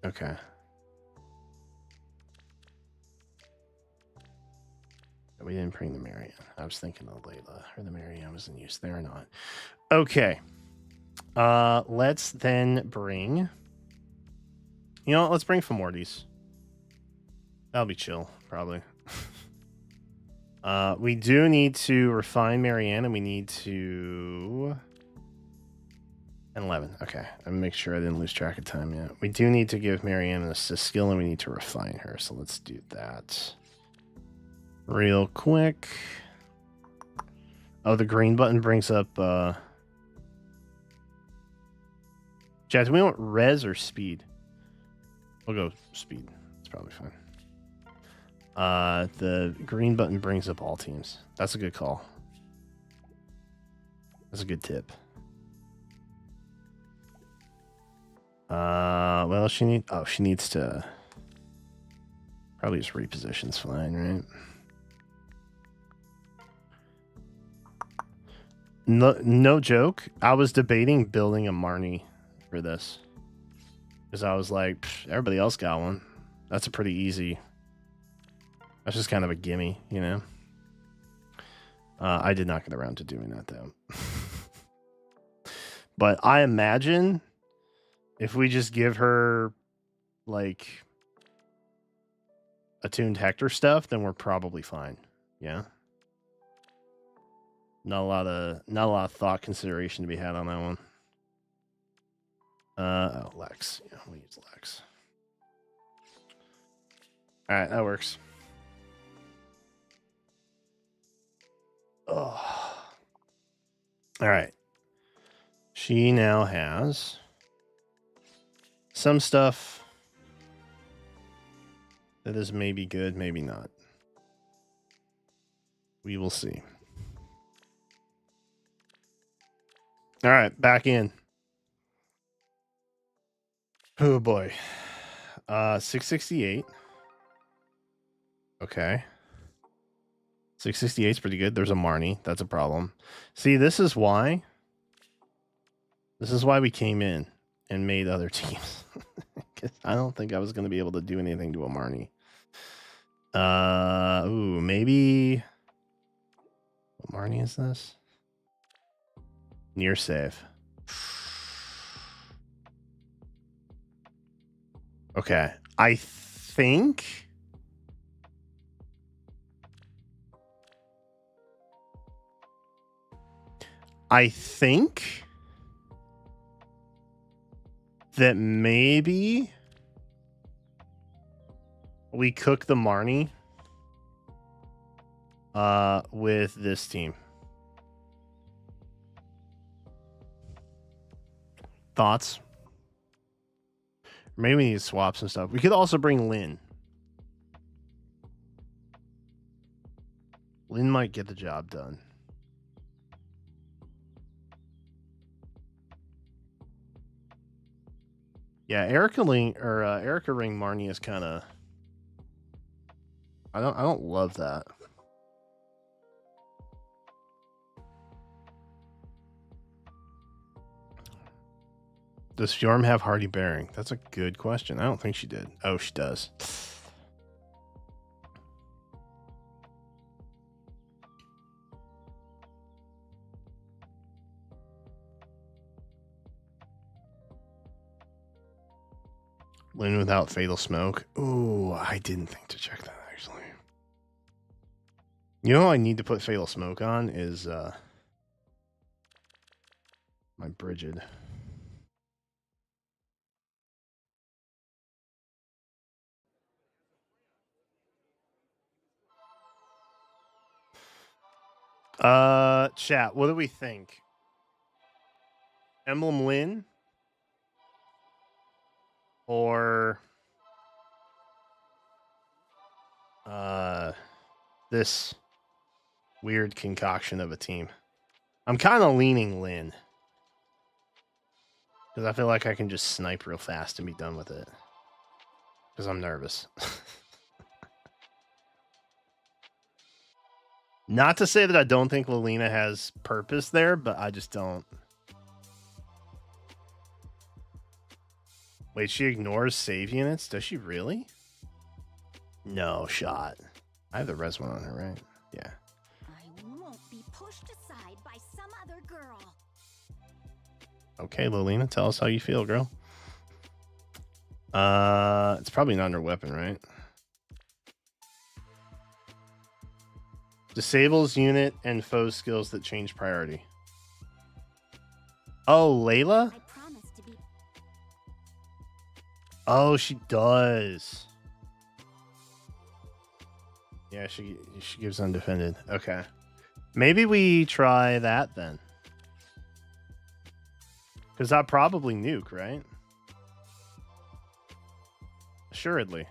Okay. We didn't bring the Marianne. I was thinking of Layla, or the Marianne was in use. They're not. Okay. Let's then bring You know what? Let's bring Fomortis. That'll be chill, probably. We do need to refine Marianne, and we need to... And 11. Okay. I'll make sure I didn't lose track of time yet. We do need to give Marianne an assist skill, and we need to refine her. So let's do that real quick. Oh, the green button brings up... Chat, do we want res or speed? We'll go speed. It's probably fine. The green button brings up all teams. That's a good call. That's a good tip. Well, she needs to probably just reposition's fine, right? No joke. I was debating building a Marnie for this because I was like, everybody else got one. That's a pretty easy. That's just kind of a gimme, you know. I did not get around to doing that though. But I imagine if we just give her like attuned Hector stuff, then we're probably fine. Yeah. Not a lot of thought consideration to be had on that one. Oh, Lex. Yeah, we'll use Lex. All right, that works. Oh. All right. She now has some stuff that is maybe good, maybe not. We will see. All right, back in. Oh boy. 668. Okay. 668 is pretty good. There's a Marnie. That's a problem. See, this is why we came in and made other teams. I don't think I was going to be able to do anything to a Marnie. Ooh, maybe. What Marnie is this? Near save. Okay. I think that maybe we cook the Marnie with this team. Thoughts? Maybe we need to swap some stuff. We could also bring Lynn. Lynn might get the job done. Yeah, Erica Ring Marnie is kind of. I don't love that. Does Fjorm have Hardy Bearing? That's a good question. I don't think she did. Oh, she does. Lynn without Fatal Smoke. Ooh, I didn't think to check that, actually. You know what I need to put Fatal Smoke on is my Brigid. Chat, what do we think? Emblem Lynn or this weird concoction of a team? I'm kind of leaning Lynn because I feel like I can just snipe real fast and be done with it because I'm nervous. Not to say that I don't think Lilina has purpose there, but I just don't. Wait, she ignores save units? Does she really? No shot. I have the res one on her, right? Yeah. I won't be pushed aside by some other girl. Okay, Lilina, tell us how you feel, girl. It's probably not under weapon, right? Disables unit and foe skills that change priority. Oh, Layla? I promise to be. Oh, she does. Yeah, she gives undefended. Okay. Maybe we try that then. Because that probably nuke, right? Assuredly.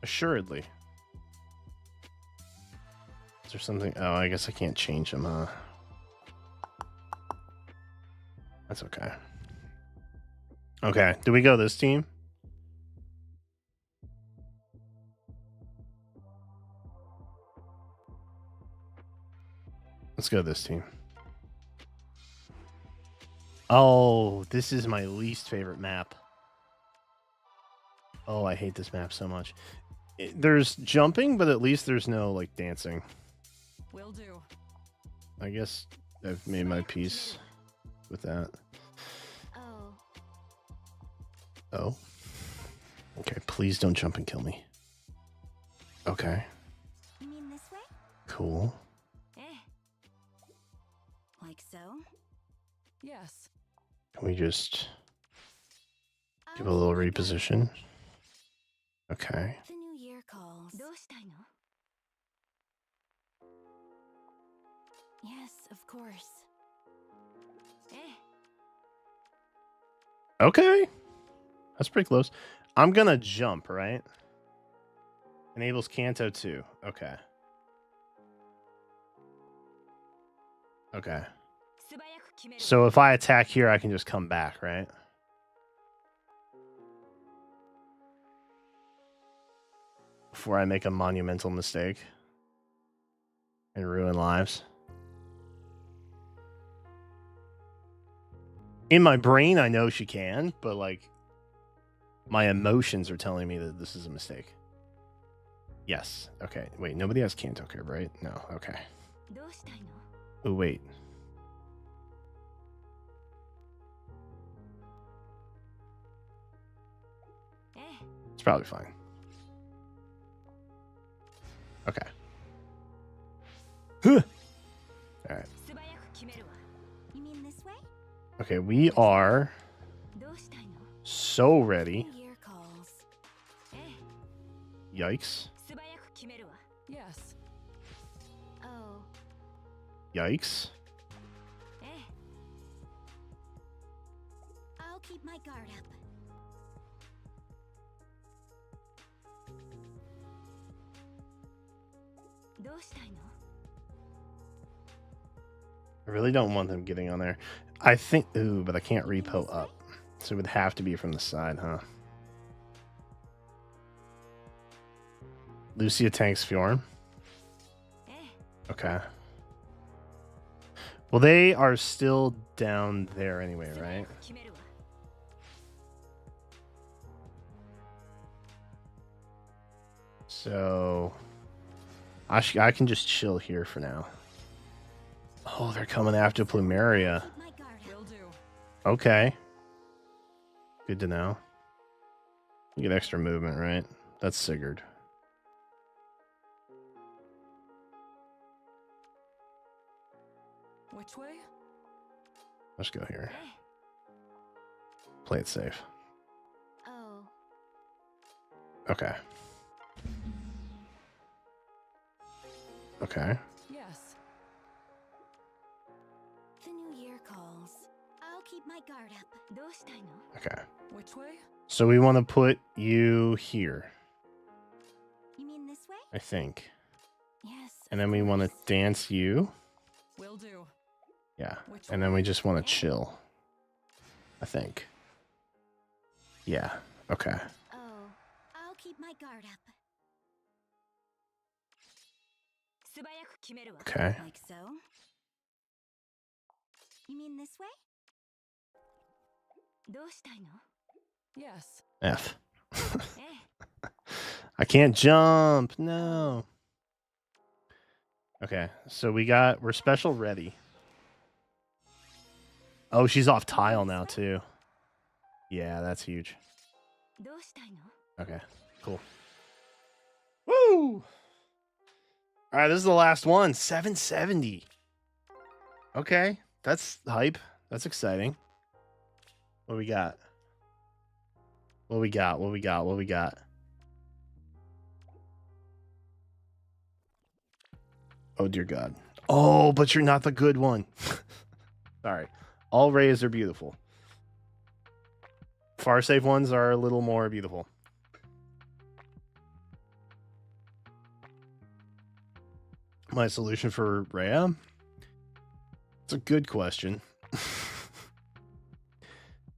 Assuredly. Is there something? Oh, I guess I can't change them, huh? That's okay. Okay. Do we go this team? Let's go this team. Oh, this is my least favorite map. Oh, I hate this map so much. There's jumping, but at least there's no, like, dancing. Will do. I guess I've made my peace with that. Oh, Oh. Okay, please don't jump and kill me. Okay, you mean this way? cool. Eh. Like so? Yes. Can we just give a I'll little keep my guard reposition? up. Okay. The new year calls. どうしたいの? Yes, of course. Eh. Okay. That's pretty close. I'm gonna jump, right? Enables Canto 2. Okay. Okay. 素早く決める。 So if I attack here, I can just come back, right? Before I make a monumental mistake and ruin lives. In my brain, I know she can, but like my emotions are telling me that this is a mistake. Yes. Okay. Wait, nobody has Canto Curve, right? No. Okay. どうしたいの? Oh, wait. Eh. It's probably fine. Okay. All right. 素早く決めるわ. You mean this way? Okay, we are どうしたいの? so ready. New year calls. Eh. Yikes. 素早く決めるわ. Yes. Oh. Yikes. Eh. I'll keep my guard up. I really don't want them getting on there. I think... Ooh, but I can't repo up. So it would have to be from the side, huh? Lucia tanks Fjorm. Eh. Okay. Well, they are still down there anyway, right? So... I can just chill here for now. Oh, they're coming after Plumeria. Will do. Okay. Good to know. You get extra movement, right? That's Sigurd. Which way? Let's go here. Play it safe. Oh. Okay. Okay. Yes. The new year calls. I'll keep my guard up. どうしたいの? Okay. Which way? So we want to put you here, You mean this way? I think. Yes. And then we want to dance you. Will do. Yeah. Which And then we way? just want to chill. I think. Yeah. Okay. Oh. I'll keep my guard up. 素早く決めるわ. Okay. Like so? You mean this way? どうしたいの? Yes. F. Eh. I can't jump. No. Okay. So we're special ready. Oh, she's off tile now too. Yeah, that's huge. どうしたいの? Okay, cool. Woo! All right, this is the last one. 770. Okay, that's hype. That's exciting. What we got? What we got? What we got? What we got? Oh, dear God. Oh, but you're not the good one. Sorry. All rays are beautiful. Far safe ones are a little more beautiful. My solution for Rhea? It's a good question.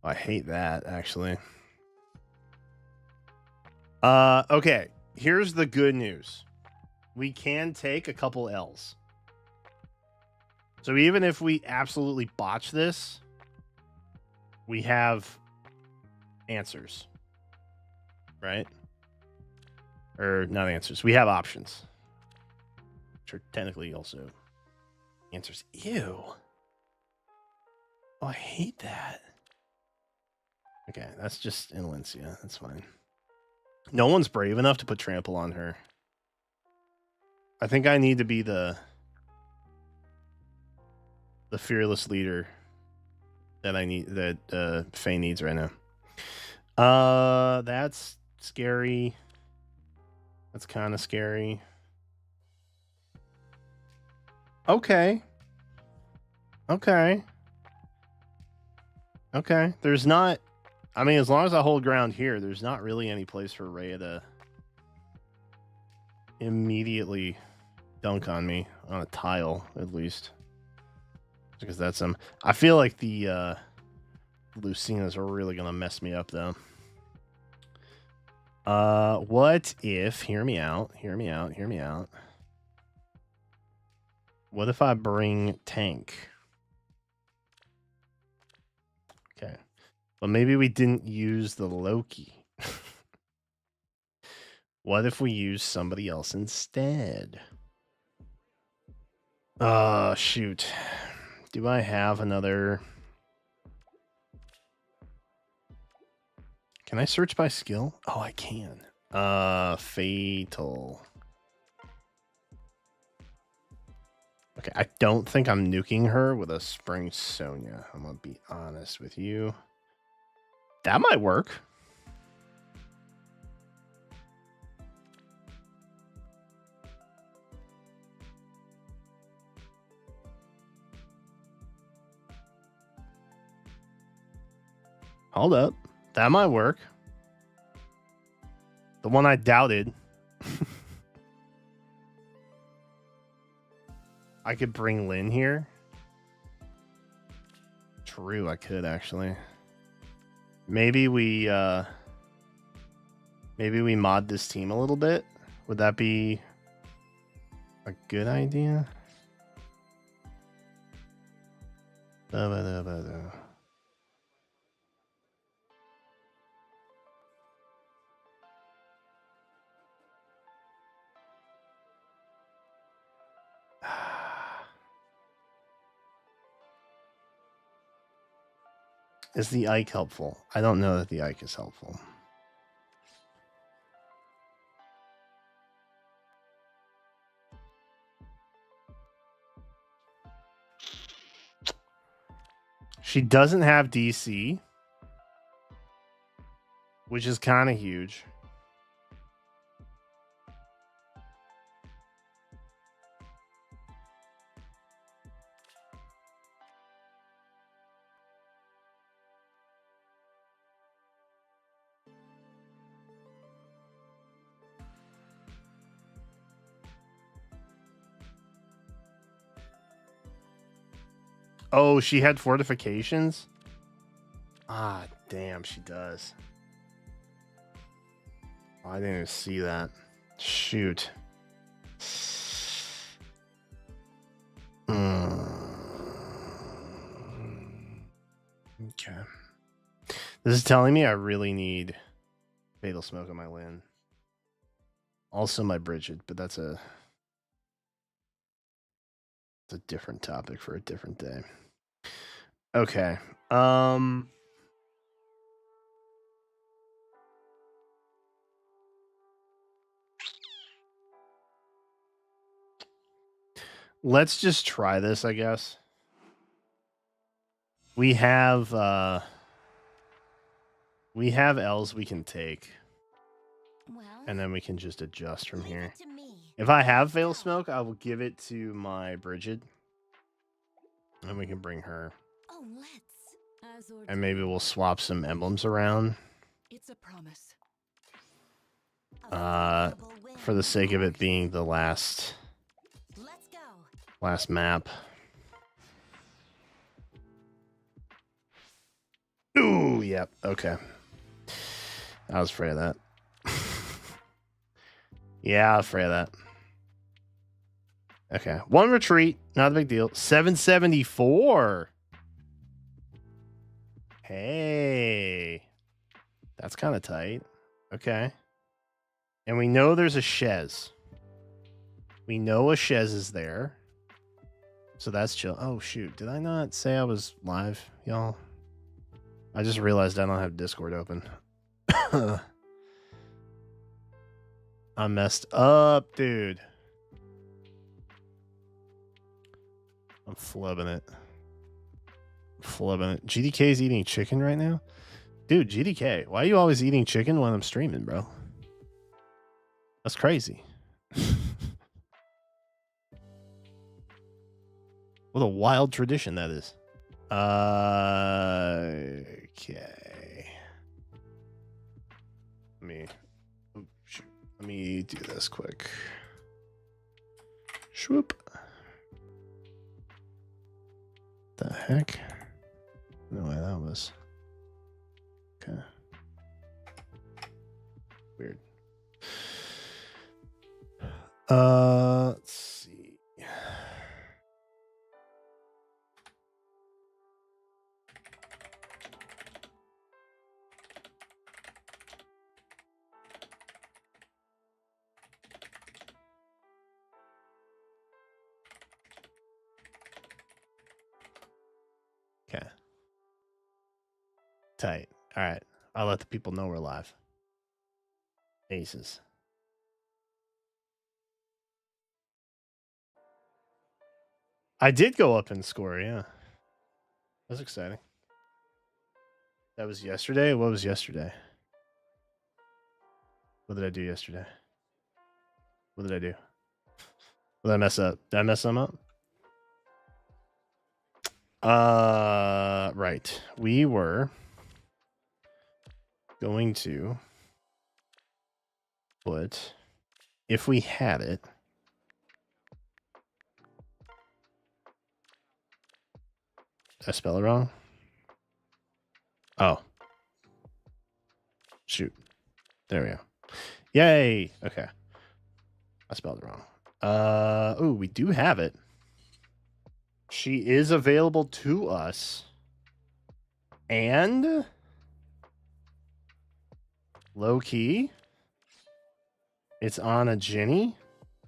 I hate that, actually. Okay. Here's the good news. We can take a couple L's. So even if we absolutely botch this, we have answers. Right? Or not answers. We have options. Which are technically also answers. Ew. Oh, I hate that. Okay, that's just Inlencia. That's fine. No one's brave enough to put trample on her. I think I need to be the fearless leader that I need, that Faye needs right now. That's scary. That's kind of scary. Okay. Okay. Okay. There's not, I mean, as long as I hold ground here, there's not really any place for Rhea to immediately dunk on me on a tile, at least. Because that's I feel like the Lucinas are really gonna mess me up though. What if, hear me out. What if I bring tank? Okay. But maybe we didn't use the Loki. What if we use somebody else instead? Shoot. Do I have another? Can I search by skill? Oh, I can. Fatal. Okay, I don't think I'm nuking her with a Spring Sonia. I'm gonna be honest with you. That might work. Hold up. That might work. The one I doubted. I could bring Lynn here. True, I could actually. Maybe we mod this team a little bit. Would that be a good idea? Is the Ike helpful? I don't know that the Ike is helpful. She doesn't have DC, which is kind of huge. Oh, she had fortifications? Ah, damn, she does. Oh, I didn't even see that. Shoot. Okay. This is telling me I really need Fatal Smoke on my Lynn. Also my Bridget, but that's a different topic for a different day. Okay. Let's just try this, I guess. We have L's we can take, Well, and then we can just adjust from leave here. it to me. If I have Veil Let's go. Smoke, I will give it to my Bridget. And we can bring her. Oh, let's. As ordained. And maybe we'll swap some emblems around. It's a promise. A favorable For the wind. sake of it being the last Let's go. map. Ooh, yep, okay. I was afraid of that. Yeah, I was afraid of that. Okay, 1 retreat, not a big deal. 774. Hey, that's kind of tight. Okay. And we know there's a Shez. We know a Shez is there. So that's chill. Oh, shoot. Did I not say I was live, y'all? I just realized I don't have Discord open. I messed up, dude. I'm flubbing it. GDK's eating chicken right now? Dude, GDK, why are you always eating chicken when I'm streaming, bro? That's crazy. What a wild tradition that is. Okay. Let me do this quick. Swoop. The heck? No way that was. Okay. Weird. Let's see. Okay. Tight. All right. I'll let the people know we're live. Aces. I did go up in score, yeah. That's exciting. That was yesterday? What was yesterday? What did I do yesterday? What did I do? What did I mess up? Did I mess them up? Right. We were going to put, if we had it, did I spell it wrong? Oh. Shoot. There we go. Yay. Okay. I spelled it wrong. Oh, we do have it. She is available to us. And low key, it's on a Jenny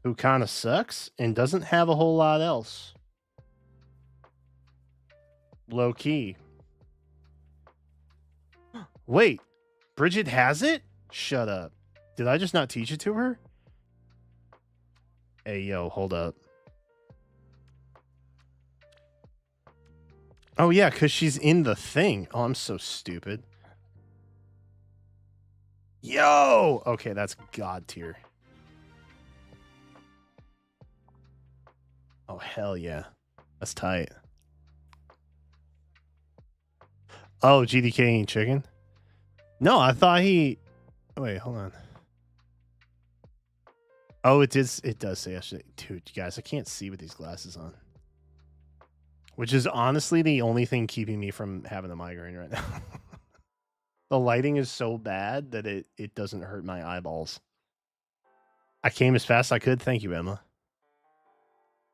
who kind of sucks and doesn't have a whole lot else. Low key. Wait, Bridget has it? Shut up. Did I just not teach it to her? Hey, yo, hold up. Oh, yeah, because she's in the thing. Oh, I'm so stupid. Yo! Okay, that's God tier. Oh, hell yeah. That's tight. Oh, GDK ain't chicken? No, I thought he... Wait, hold on. Oh, it does say yesterday. Dude, you guys, I can't see with these glasses on. Which is honestly the only thing keeping me from having a migraine right now. The lighting is so bad that it doesn't hurt my eyeballs. I came as fast as I could. Thank you, Emma.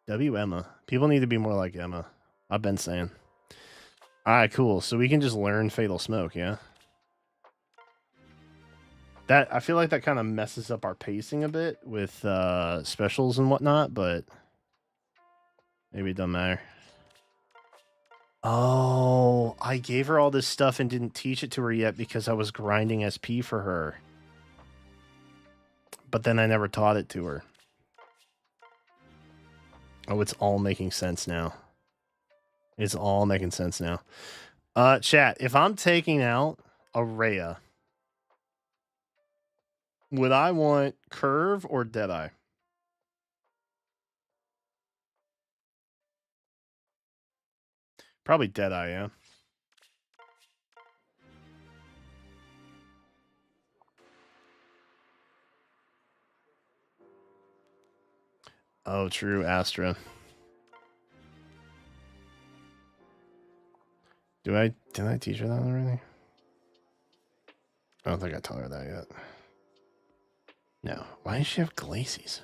Emma. People need to be more like Emma. I've been saying. All right, cool. So we can just learn Fatal Smoke, yeah? That I feel like that kind of messes up our pacing a bit with specials and whatnot, but maybe it doesn't matter. Oh, I gave her all this stuff and didn't teach it to her yet because I was grinding SP for her. But then I never taught it to her. Oh, it's all making sense now. It's all making sense now. Chat, if I'm taking out a Rhea, would I want Curve or Deadeye? Probably Deadeye, yeah. Oh, true, Astra. Did I teach her that already? I don't think I told her that yet. No. Why does she have Glacies?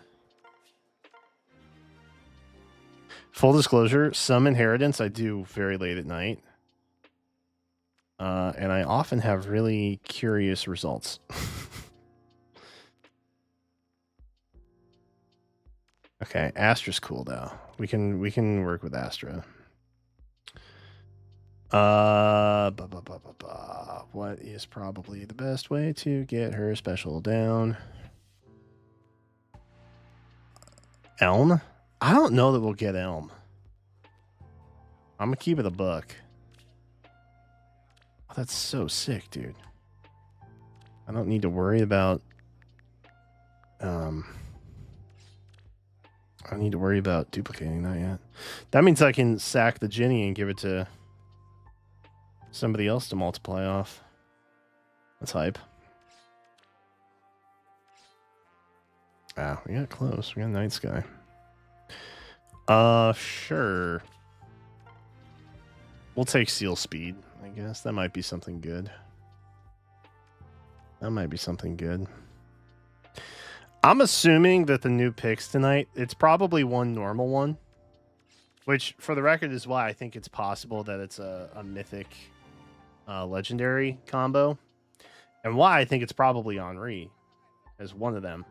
Full disclosure, some inheritance I do very late at night. And I often have really curious results. Okay, Astra's cool though. We can work with Astra. What is probably the best way to get her special down? Elm? I don't know that we'll get Elm. I'm gonna keep it a buck. Oh, that's so sick, dude. I don't need to worry about I don't need to worry about duplicating that yet. That means I can sack the Ginny and give it to somebody else to multiply off. That's hype. Ah, we got close. We got Night Sky. Sure. We'll take Seal Speed, I guess. That might be something good. That might be something good. I'm assuming that the new picks tonight, it's probably one normal one. Which, for the record, is why I think it's possible that it's a mythic legendary combo. And why I think it's probably Henri as one of them.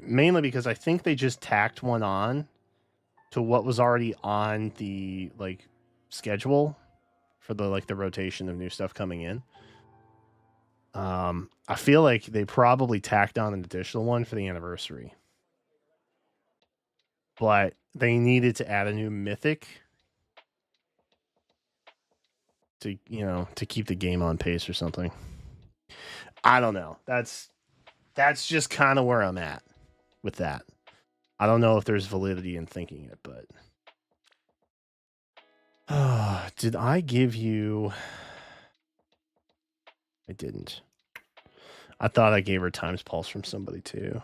Mainly because I think they just tacked one on to what was already on the schedule for the rotation of new stuff coming in. I feel like they probably tacked on an additional one for the anniversary. But they needed to add a new mythic to, to keep the game on pace or something. I don't know. That's just kind of where I'm at with that. I don't know if there's validity in thinking it, but did I give you? I didn't. I thought I gave her Times Pulse from somebody too.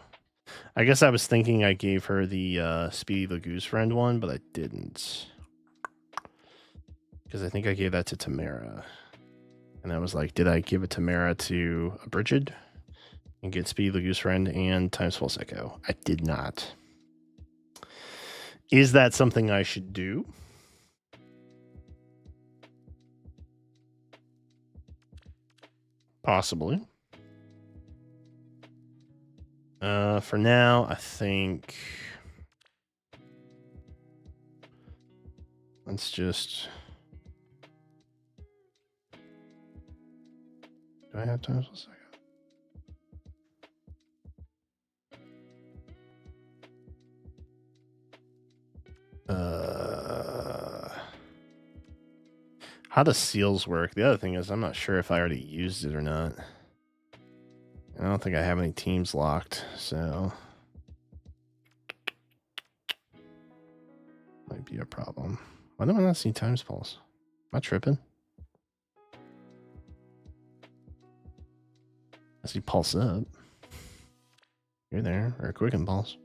I guess I was thinking I gave her the Speedy the Goose Friend one, but I didn't. Because I think I gave that to Tamara. And I was like, did I give it Tamara to Abridged and get Speedy the Goose Friend and Times Pulse Echo? I did not. Is that something I should do? Possibly. For now, I think let's just. Do I have time for a second? How does seals work? The other thing is I'm not sure if I already used it or not. I don't think I have any teams locked, so might be a problem. Why do I not see Times Pulse? Am I tripping? I see Pulse Up. You're there, or Quicken Pulse.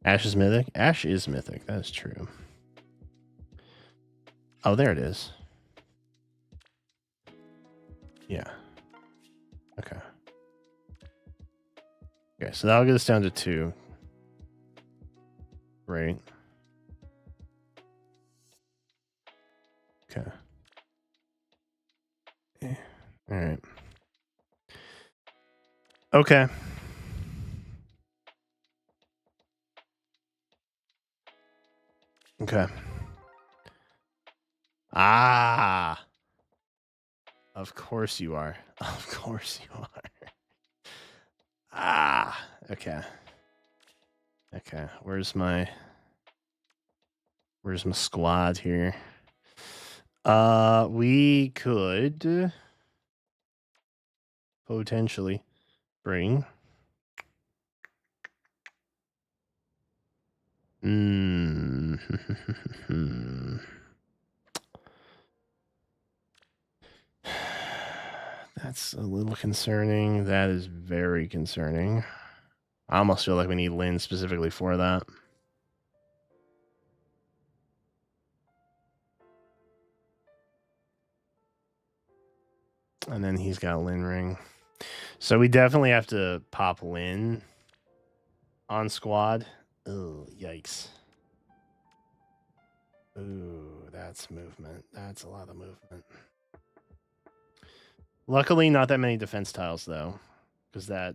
Ash is mythic? Ash is mythic, that is true. Oh, there it is. Yeah. Okay. Okay, so that'll get us down to 2. Right. Okay. Yeah. All right. Okay. Okay. Ah. Of course you are. Of course you are. Ah. Okay. Okay. Where's my squad here? We could potentially bring That's a little concerning. That is very concerning. I almost feel like we need Lynn specifically for that. And then he's got Lynn ring. So we definitely have to pop Lynn on squad. Oh, yikes. Ooh, that's movement. That's a lot of movement. Luckily, not that many defense tiles, though, because that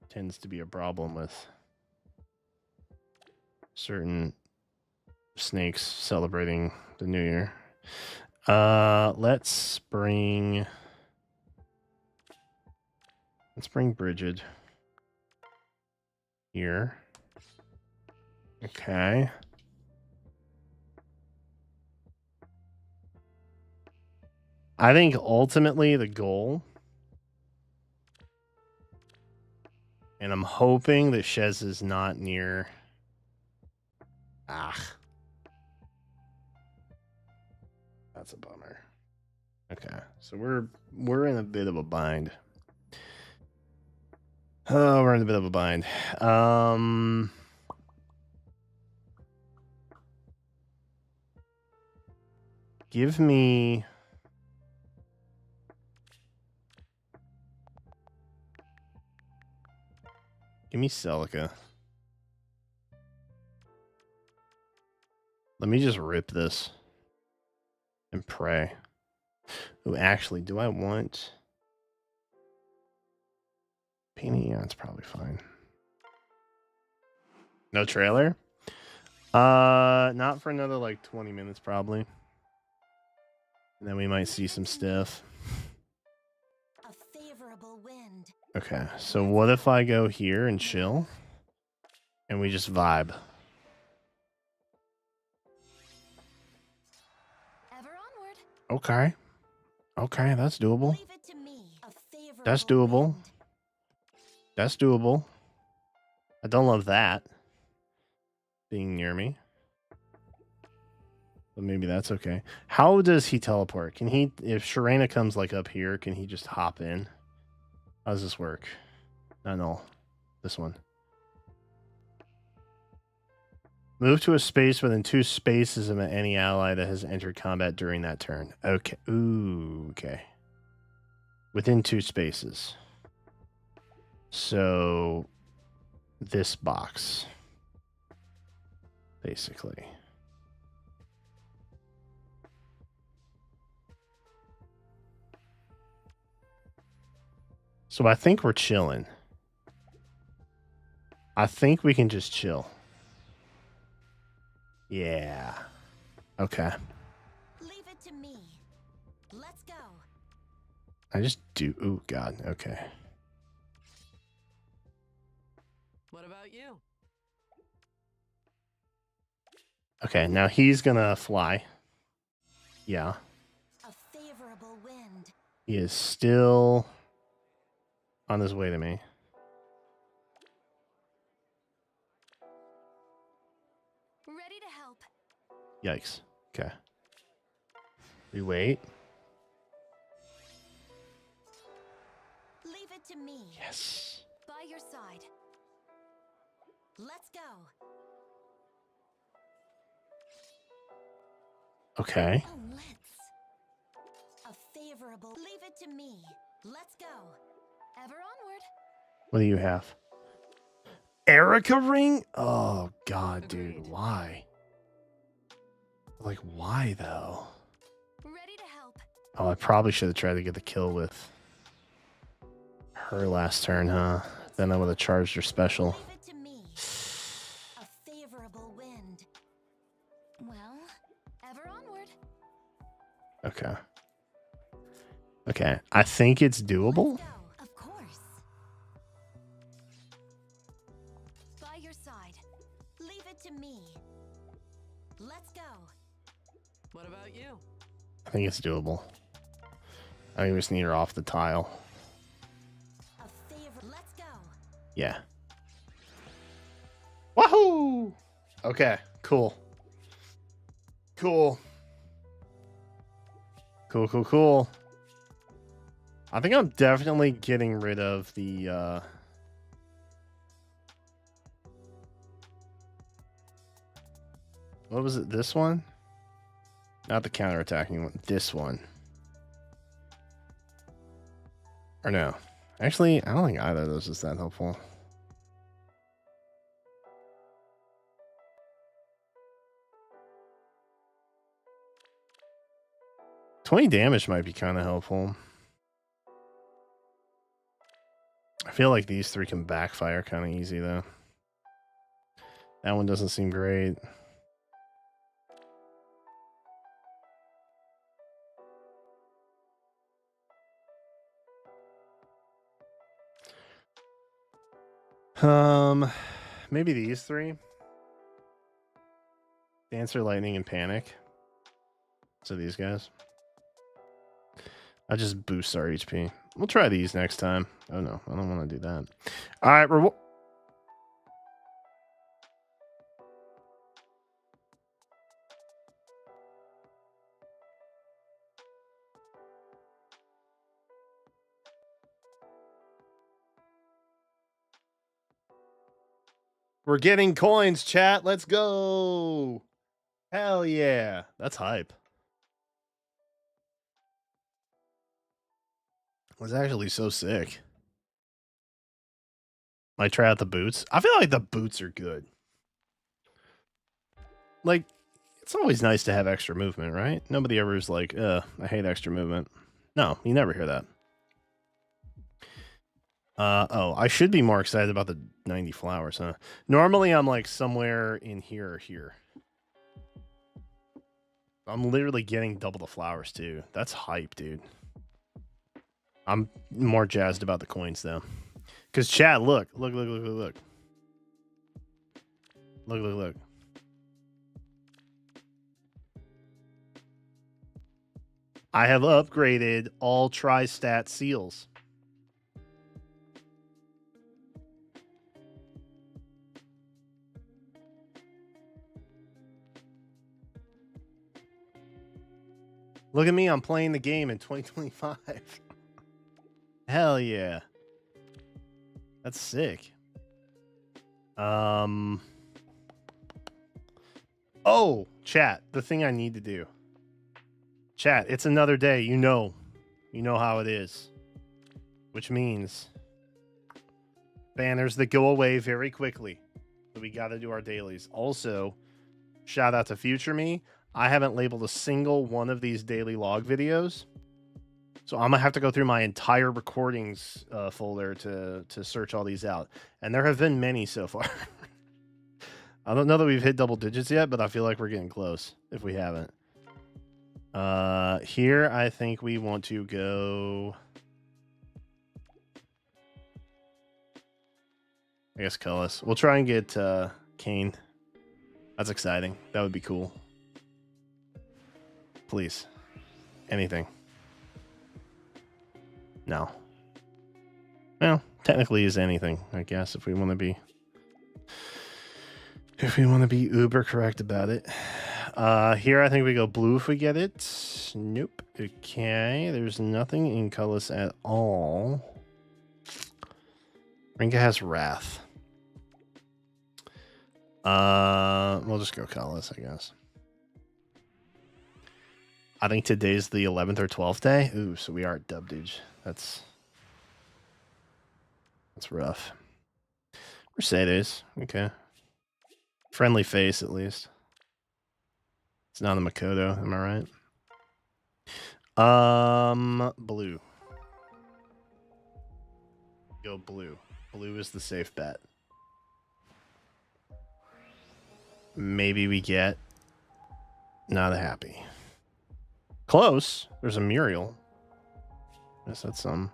tends to be a problem with certain snakes celebrating the new year. Let's bring Bridget here. Okay. I think ultimately the goal, and I'm hoping that Shez is not near. That's a bummer. Okay, so we're in a bit of a bind. Oh, we're in a bit of a bind. Give me Celica. Let me just rip this and pray. Oh, actually, do I want Penny? Yeah, it's probably fine. No trailer? Not for another like 20 minutes probably. And then we might see some stuff. A favorable wind. Okay, so what if I go here and chill? And we just vibe. Ever onward. Okay. Okay, that's doable. Leave it to me. A favorable That's doable. wind. That's doable. I don't love that being near me. But maybe that's okay. How does he teleport? Can he, if Sharena comes like up here, can he just hop in? How does this work? No. This one. Move to a space within 2 spaces of any ally that has entered combat during that turn. Okay. Ooh, okay. Within 2 spaces. So, this box. Basically. So I think we're chilling. I think we can just chill. Yeah. Okay. Leave it to me. Let's go. I just do. Oh, God. Okay. What about you? Okay, now he's gonna fly. Yeah. A favorable wind. He is still on his way to me. Ready to help. Yikes. Okay. We wait. Leave it to me. Yes. By your side. Let's go. Okay. Oh, let's. A favorable. Leave it to me. Let's go. Ever onward. What do you have? Erica ring? Oh, God, dude. Agreed. Why? Like, why, though? Ready to help. Oh, I probably should have tried to get the kill with her last turn, huh? Then I would have charged her special. Leave it to me. A favorable wind. Well, ever onward. Okay. Okay. I think it's doable. Let's go. Of course. think it's doable. I think we just need her off the tile. A favor. Let's go. Yeah. Wahoo! Okay, cool. Cool. Cool, cool, cool. I think I'm definitely getting rid of the what was it? This one? Not the counterattacking one. This one. Or no. Actually, I don't think either of those is that helpful. $20 damage might be kind of helpful. I feel like these three can backfire kind of easy, though. That one doesn't seem great. Maybe these three. Dancer, Lightning, and Panic. So these guys. I just boost our HP. We'll try these next time. Oh no, I don't want to do that. All right, we're getting coins, chat. Let's go. Hell yeah. That's hype. It was actually so sick. Might try out the boots. I feel like the boots are good. Like, it's always nice to have extra movement, right? Nobody ever is like, I hate extra movement. No, you never hear that. Oh, I should be more excited about the 90 flowers, huh? Normally I'm like somewhere in here or here. I'm literally getting double the flowers too. That's hype, dude. I'm more jazzed about the coins though. Cause chat, look. Look. Look. I have upgraded all tri-stat seals. Look at me, I'm playing the game in 2025. Hell yeah. That's sick. Oh, chat, the thing I need to do. Chat, it's another day, you know how it is. Which means banners that go away very quickly. So we got to do our dailies. Also, shout out to Future Me. I haven't labeled a single one of these daily log videos. So I'm going to have to go through my entire recordings folder to search all these out. And there have been many so far. I don't know that we've hit double digits yet, but I feel like we're getting close if we haven't. Here, I think we want to go... I guess Cullis. We'll try and get Kane. That's exciting. That would be cool. Please. Anything. No. Well, technically is anything, I guess, if we want to be uber correct about it. Here I think we go blue if we get it. Nope. Okay, there's nothing in Cullis at all. Rinka has Wrath. We'll just go Cullis, I guess. I think today's the 11th or 12th day. Ooh, so we are at Dubdage. That's rough. Mercedes. Okay. Friendly face, at least. It's not a Makoto, am I right? Blue. Go blue. Blue is the safe bet. Maybe we get not a happy. Close. There's a Muriel. Guess that's some.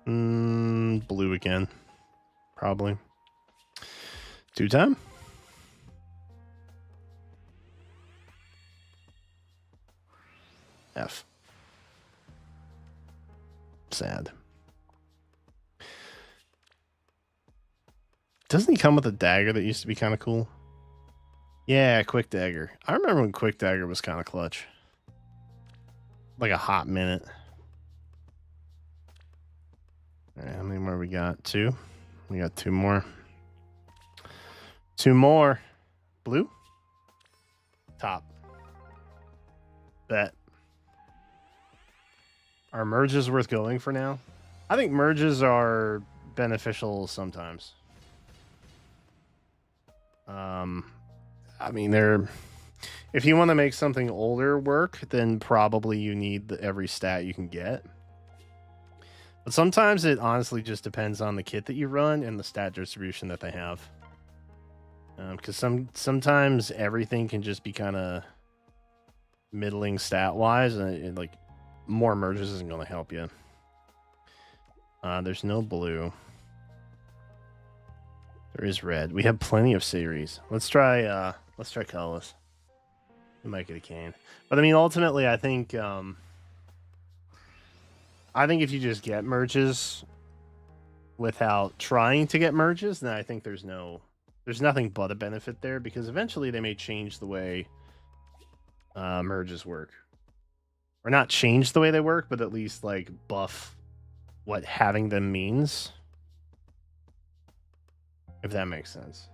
Blue again. Probably. 2-time. F. Sad. Doesn't he come with a dagger that used to be kind of cool? Yeah, quick dagger. I remember when quick dagger was kind of clutch. Like a hot minute. All right, how many more we got? 2? We got 2 more. 2 more. Blue? Top. Bet. Are merges worth going for now? I think merges are beneficial sometimes. I mean, they're... If you want to make something older work, then probably you need every stat you can get. But sometimes it honestly just depends on the kit that you run and the stat distribution that they have. Because sometimes everything can just be kind of middling stat-wise, and like more merges isn't going to help you. There's no blue. There is red. We have plenty of series. Let's try colorless. We might get a cane. But I mean, ultimately, I think if you just get merges without trying to get merges, then I think there's nothing but a benefit there, because eventually they may change the way merges work. Or not change the way they work, but at least like buff what having them means. If that makes sense.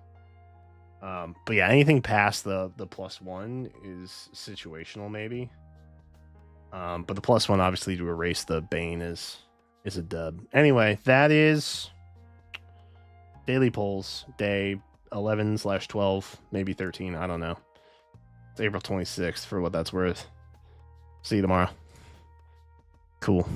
But yeah, anything past the +1 is situational, maybe. But the +1, obviously, to erase the Bane is a dub. Anyway, that is daily polls, day 11/12, maybe 13. I don't know. It's April 26th, for what that's worth. See you tomorrow. Cool.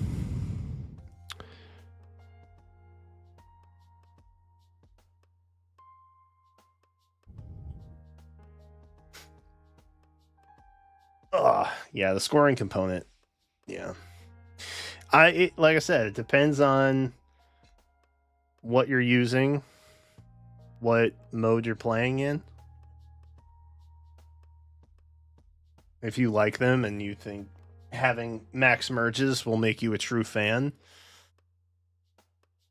Yeah, the scoring component. Yeah. Like I said, it depends on what you're using, what mode you're playing in. If you like them and you think having max merges will make you a true fan,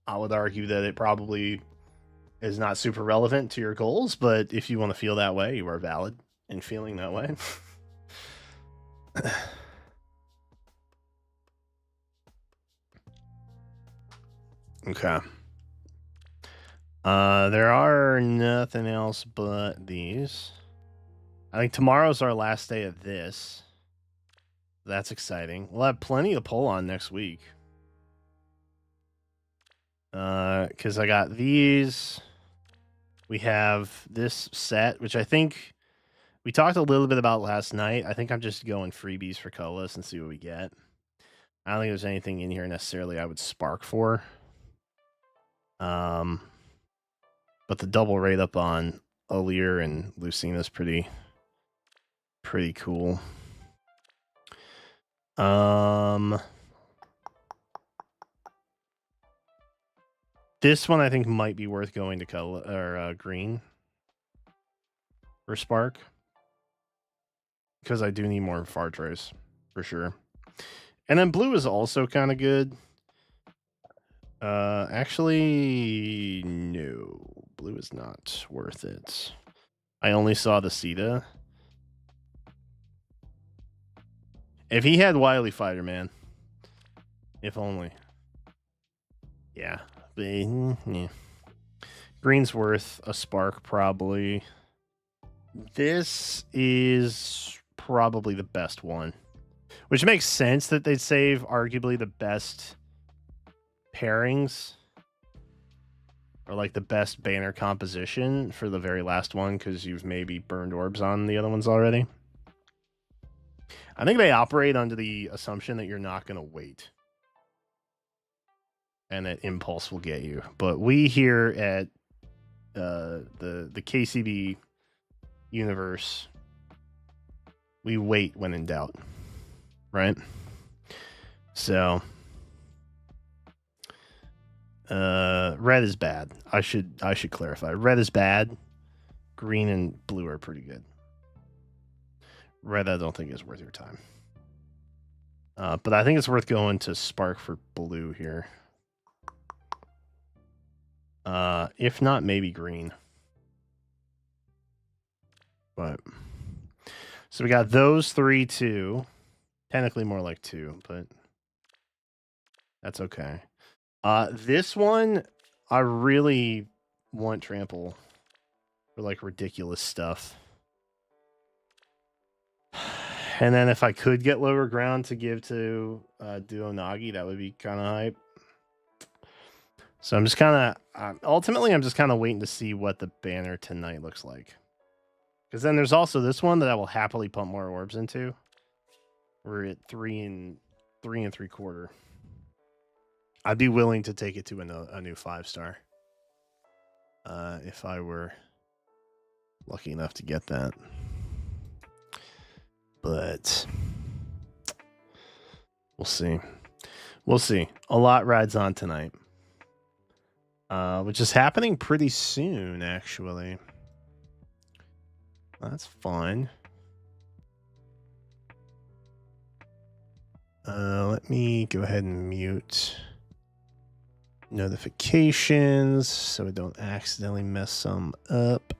I would argue that it probably is not super relevant to your goals, but if you want to feel that way, you are valid in feeling that way. Okay. There are nothing else but these. I think tomorrow's our last day of this. That's exciting. We'll have plenty to pull on next week. Because I got these. We have this set, which I think we talked a little bit about last night. I think I'm just going freebies for colorless and see what we get. I don't think there's anything in here necessarily I would spark for. But the double rate up on Alear and Lucina is pretty cool. This one I think might be worth going to color or green for spark, because I do need more far trace for sure. And then blue is also kind of good. Actually, no, blue is not worth it. I only saw the Sita. If he had Wily Fighter, man. If only. Yeah. But, yeah. Green's worth a spark, probably. This is probably the best one. Which makes sense that they'd save arguably the best pairings. Or like the best banner composition for the very last one, because you've maybe burned orbs on the other ones already. I think they operate under the assumption that you're not going to wait. And that impulse will get you. But we here at the KCB universe, we wait when in doubt. Right? So red is bad. I should clarify. Red is bad. Green and blue are pretty good. Red I don't think is worth your time. But I think it's worth going to Spark for blue here. If not, maybe green. But so we got those 3 too. Technically more like 2, but that's okay. This one, I really want trample for like ridiculous stuff. And then if I could get lower ground to give to Duo Nagi, that would be kind of hype. So I'm just kind of, ultimately, I'm just kind of waiting to see what the banner tonight looks like. Because then there's also this one that I will happily pump more orbs into. We're at 3 3/4. I'd be willing to take it to a new 5-star. If I were lucky enough to get that. But we'll see. We'll see. A lot rides on tonight. Which is happening pretty soon, actually. That's fun. Let me go ahead and mute notifications so I don't accidentally mess some up.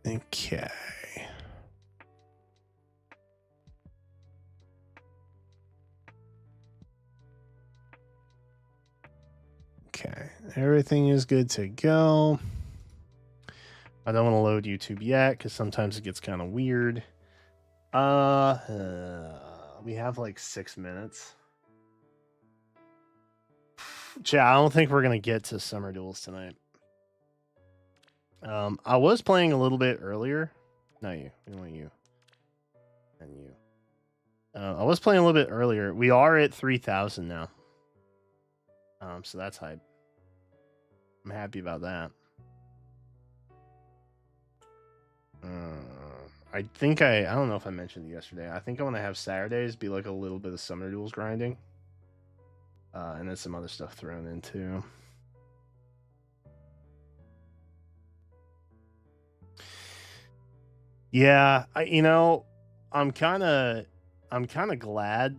Okay. Okay, everything is good to go. I don't want to load YouTube yet because sometimes it gets kind of weird. We have like 6 minutes. Chat, I don't think we're gonna get to summer duels tonight. I was playing a little bit earlier. Not you. We want you. And you. I was playing a little bit earlier. We are at 3,000 now. So that's hype. I'm happy about that. I think I don't know if I mentioned it yesterday. I think I want to have Saturdays be like a little bit of summer duels grinding. And then some other stuff thrown in too. Yeah, I'm kind of glad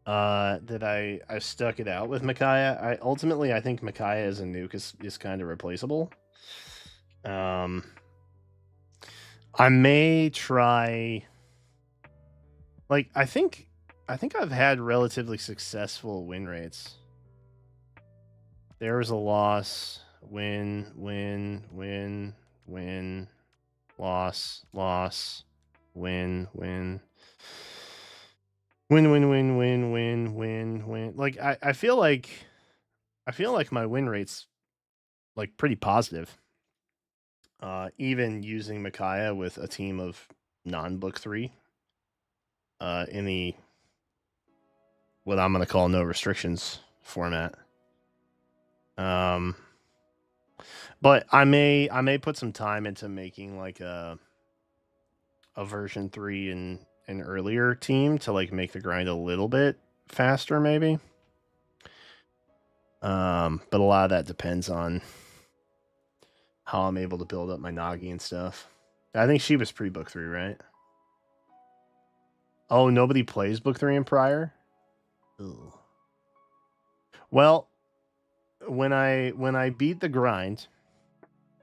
that I stuck it out with Micaiah. I think Micaiah as a nuke is kind of replaceable. I may try, like, I think I've had relatively successful win rates. There was a loss, win, loss, win. Win. Like I feel like my win rate's like pretty positive. Even using Micaiah with a team of non-book 3. In the what I'm gonna call no restrictions format. But I may put some time into making like a version 3 and an earlier team to like make the grind a little bit faster, maybe. But a lot of that depends on how I'm able to build up my Nagi and stuff. I think she was pre-book 3, right? Oh, nobody plays book 3 and prior? Ooh. Well, when I beat the grind,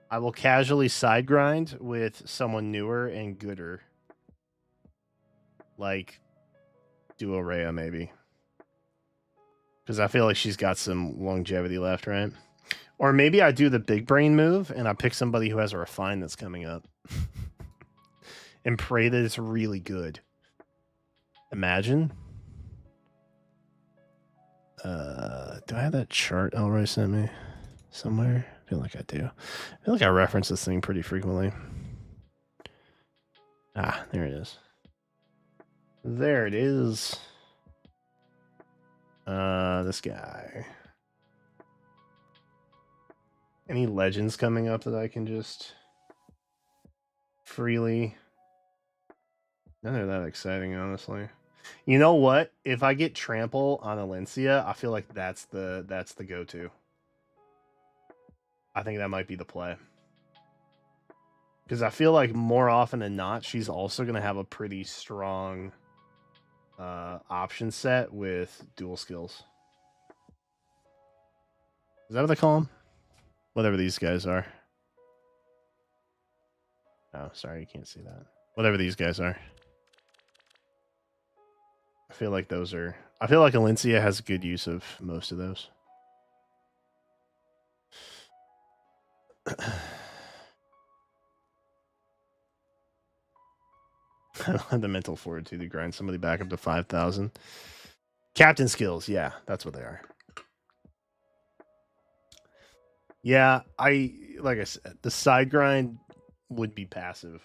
I will casually side grind with someone newer and gooder. Like Duo Rhea, maybe. Because I feel like she's got some longevity left, right? Or maybe I do the big brain move and I pick somebody who has a refine that's coming up. And pray that it's really good. Imagine. Do I have that chart Elroy sent me somewhere? I feel like I do. I feel like I reference this thing pretty frequently. Ah, there it is. There it is. This guy. Any legends coming up that I can just freely? None are that exciting, honestly. You know what? If I get trample on Alencia, I feel like that's the go-to. I think that might be the play. Because I feel like more often than not, she's also going to have a pretty strong option set with dual skills. Is that what they call them? Whatever these guys are. Oh, sorry, you can't see that. Whatever these guys are. I feel like those are... I feel like Alencia has good use of most of those. I don't have the mental fortitude to grind somebody back up to 5,000. Captain skills, yeah, that's what they are. Yeah, like I said, the side grind would be passive.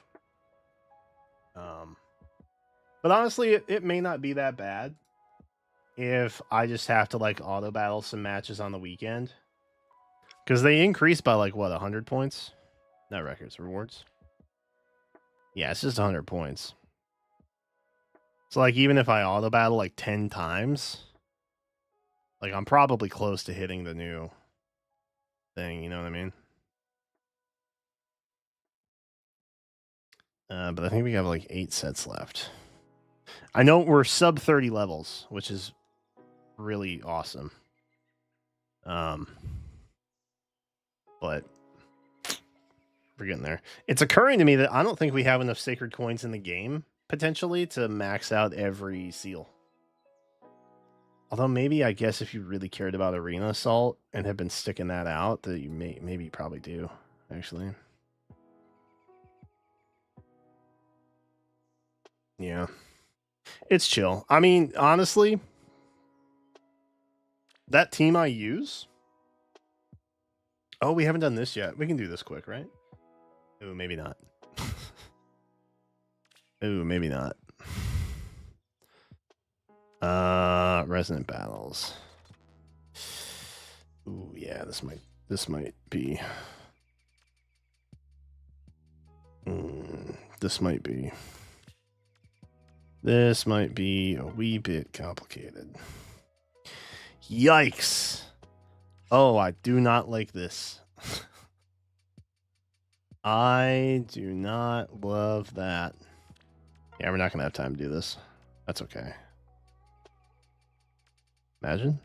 But honestly, it may not be that bad if I just have to like auto battle some matches on the weekend. Because they increase by like what, 100 points? Not records, rewards. Yeah, it's just 100 points. So like even if I auto battle like 10 times, like I'm probably close to hitting the new thing, you know what I mean? But I think we have like 8 sets left. I know we're sub 30 levels, which is really awesome. But we're getting there. It's occurring to me that I don't think we have enough sacred coins in the game potentially to max out every seal. Although maybe I guess if you really cared about arena assault and have been sticking that out, that you maybe you probably do actually. Yeah, it's chill. I mean, honestly, that team I use. Oh, we haven't done this yet. We can do this quick, right? Ooh, maybe not. Ooh, maybe not. Resonant battles. Ooh, yeah, this might be. This might be. This might be a wee bit complicated. Yikes. Oh, I do not like this. I do not love that. Yeah, we're not going to have time to do this. That's okay. Imagine.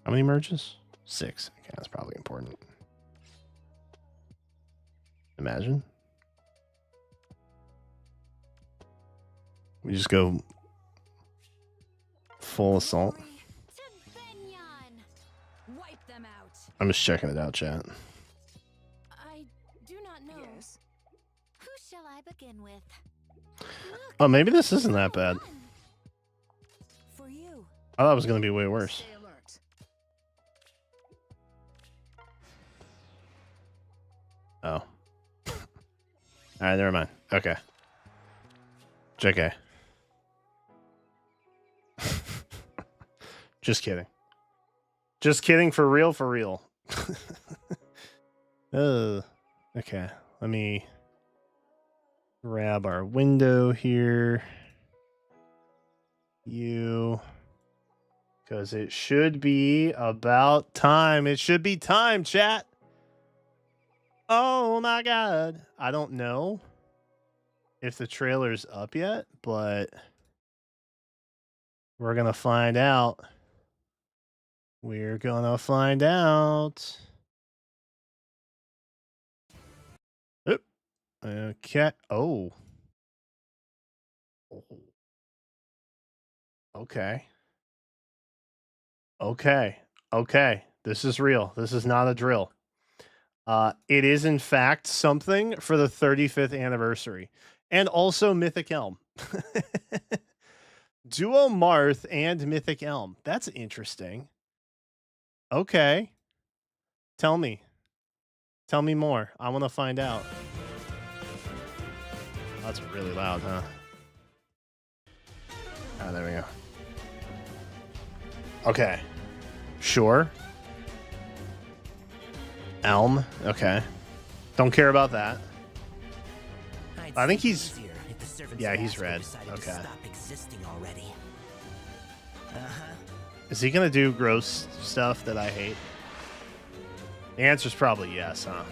How many merges? 6. Okay, that's probably important. Imagine. We just go full assault. Wipe them out. I'm just checking it out, chat. I do not know. Yes. Who shall I begin with? Oh, maybe this isn't that bad. For you. I thought it was going to be way worse. Stay alert. Oh. Alright, never mind. Okay. JK. Just kidding. Just kidding, for real, for real. Okay. Let me grab our window here. Because it should be about time. It should be time, chat. Oh my god. I don't know if the trailer's up yet, but we're going to find out. We're going to find out. Oop. Okay. Oh. Okay. Okay. Okay. This is real. This is not a drill. It is in fact something for the 35th anniversary, and also Mythic Elm. Duo Marth and Mythic Elm. That's interesting. Okay. Tell me. Tell me more. I want to find out. That's really loud, huh? Ah, there we go. Okay. Sure. Elm. Okay. Don't care about that. I think he's... Yeah, he's red. Okay. Is he gonna do gross stuff that I hate? The answer's probably yes, huh?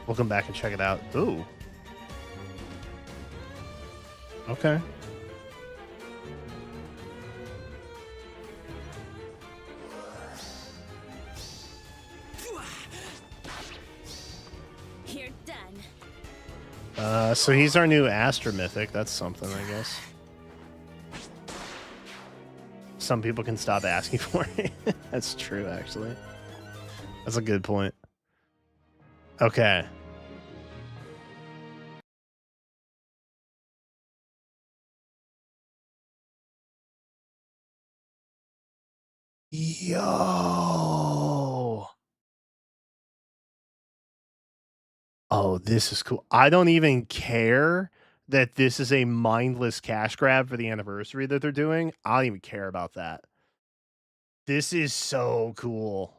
We'll come back and check it out. Ooh. Okay. You're done. So he's our new Astra Mythic. That's something, I guess. Some people can stop asking for it. That's true, actually. That's a good point. Okay. Yo. Oh, this is cool. I don't even care that this is a mindless cash grab for the anniversary that they're doing. I don't even care about that. This is so cool.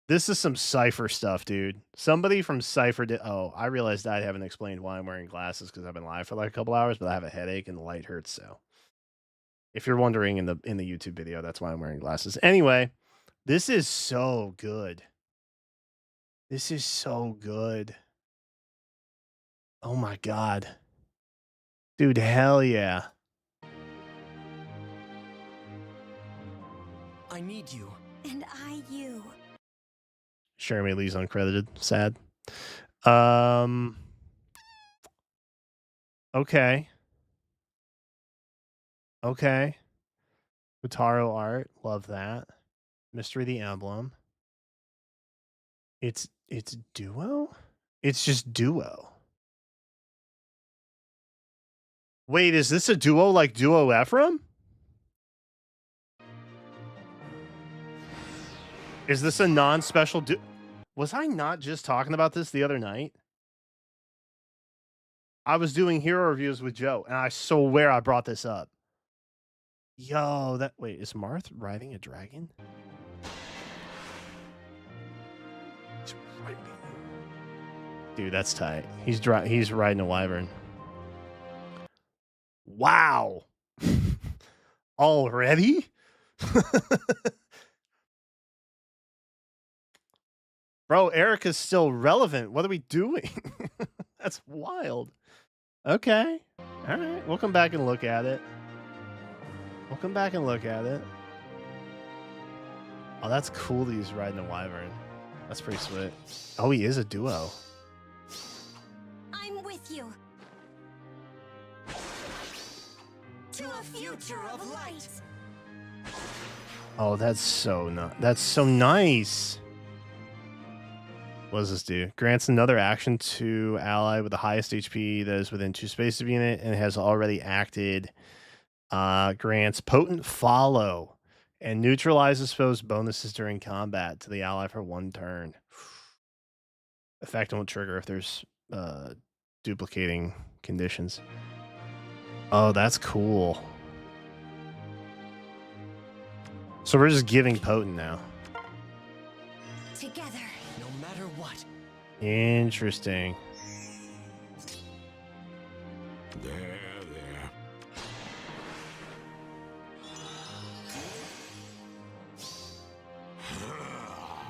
This is some Cypher stuff, dude. Somebody from Cypher did... Oh, I realized I haven't explained why I'm wearing glasses because I've been live for like a couple hours, but I have a headache and the light hurts, so... If you're wondering in the YouTube video, that's why I'm wearing glasses. Anyway, this is so good. This is so good. Oh my god. Dude, hell yeah. I need you. And I you. Jeremy Lee's uncredited. Sad. Okay. Okay. Utaro art. Love that. Mystery of the Emblem. It's duo? It's just duo. Wait, is this a duo like Duo Ephraim? Is this a non-special duo? Was I not just talking about this the other night? I was doing hero reviews with Joe, and I swear I brought this up. Yo, that... Wait, is Marth riding a dragon? Dude, that's tight. He's riding a wyvern. Wow. Already? Bro, Erica's still relevant. What are we doing? That's wild. Okay. All right. We'll come back and look at it. We'll come back and look at it. Oh, that's cool that he's riding a wyvern. That's pretty sweet. Oh, he is a duo. I'm with you. To a future of light. Oh, that's so nice. What does this do? Grants another action to ally with the highest HP that is within 2 spaces of unit and has already acted. Grants potent follow and neutralizes foes bonuses during combat to the ally for 1 turn. Effect won't trigger if there's duplicating conditions. Oh, that's cool. So we're just giving potent now. Together. No matter what. Interesting. There.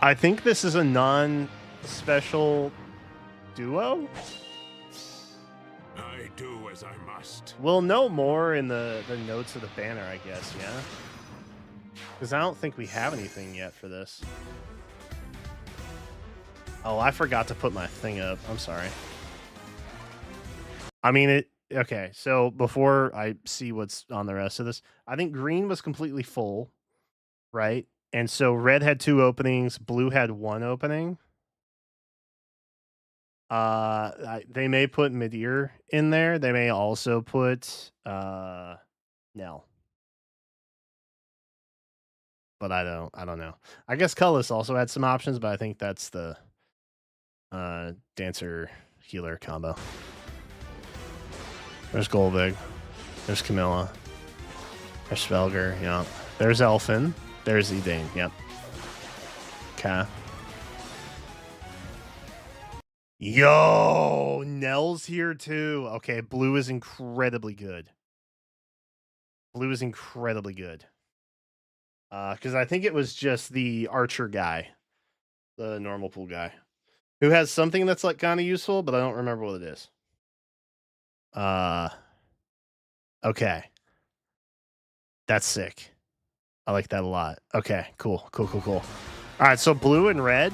I think this is a non-special duo. I do as I must. We'll know more in the notes of the banner, I guess, yeah? Because I don't think we have anything yet for this. Oh, I forgot to put my thing up. I'm sorry. I mean, okay, so before I see what's on the rest of this, I think green was completely full, right? And so red had 2 openings, blue had 1 opening. They may put Midir in there. They may also put Nell. But I don't know. I guess Cullis also had some options, but I think that's the dancer healer combo. There's Golvig. There's Camilla. There's Svelger, yeah. There's Elfin. There's Edane. Yep. Okay. Yo, Nell's here too. Okay, blue is incredibly good. Blue is incredibly good. Because I think it was just the archer guy, the normal pool guy, who has something that's like kind of useful, but I don't remember what it is. Okay. That's sick. I like that a lot. Okay, cool. All right, so blue and red.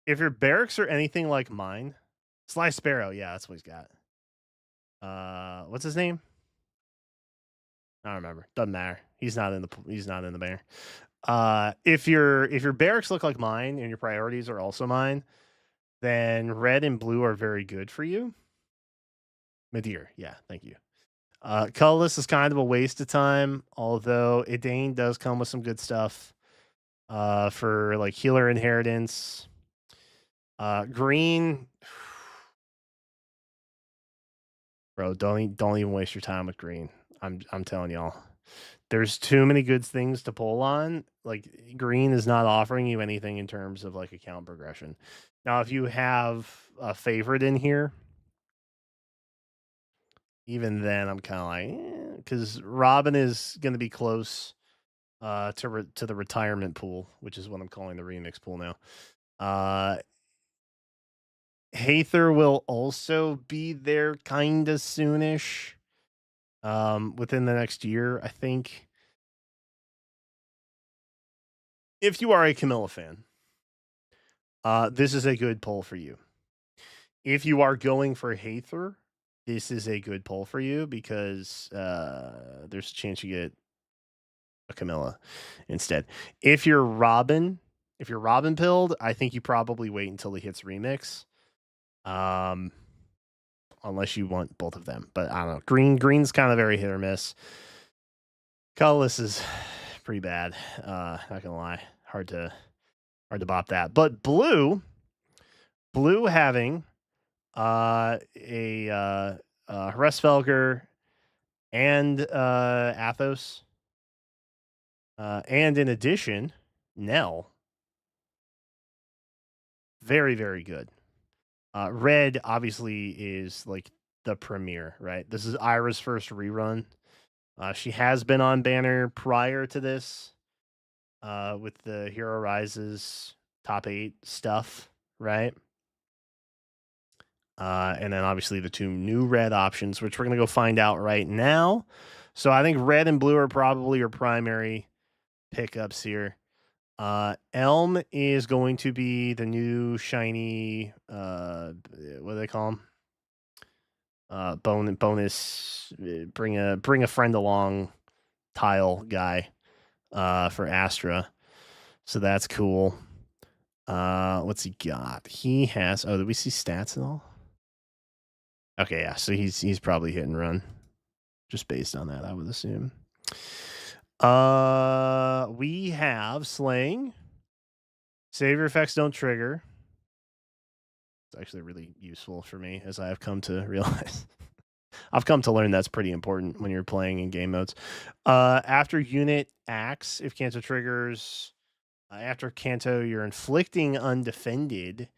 If your barracks are anything like mine, Sly Sparrow, yeah, that's what he's got. What's his name? I don't remember. Doesn't matter. He's not in the banner. If your barracks look like mine and your priorities are also mine, then red and blue are very good for you. Madeir, yeah, thank you. Colorless is kind of a waste of time, although Idane does come with some good stuff. For like healer inheritance. Green, bro, don't even waste your time with green. I'm telling y'all. There's too many good things to pull on. Like green is not offering you anything in terms of like account progression. Now, if you have a favorite in here, even then I'm kind of like, because Robin is going to be close to the retirement pool, which is what I'm calling the remix pool now. Haether will also be there kind of soonish. Within the next year, I think. If you are a Camilla fan, this is a good poll for you. If you are going for Haether, this is a good poll for you because there's a chance you get a Camilla instead. If you're Robin pilled, I think you probably wait until he hits remix. Unless you want both of them. But I don't know. Green's kind of very hit or miss. Colorless is pretty bad. Not gonna lie. Hard to bop that. But blue having a Hresvelger and Athos. And in addition, Nell. Very, very good. Red obviously is like the premiere, right? This is Ira's first rerun. She has been on banner prior to this with the Hero Rises top 8 stuff, right? And then obviously the two new red options, which we're going to go find out right now. So I think red and blue are probably your primary pickups here. Elm is going to be the new shiny, what do they call them? Bonus, bring a friend along tile guy for Astra. So that's cool. What's he got? He has, did we see stats at all? Okay, yeah, so he's probably hit and run. Just based on that, I would assume. We have slaying. Savior effects don't trigger. It's actually really useful for me, as I have come to realize. I've come to learn that's pretty important when you're playing in game modes. After unit acts, if Canto triggers, after Canto, you're inflicting undefended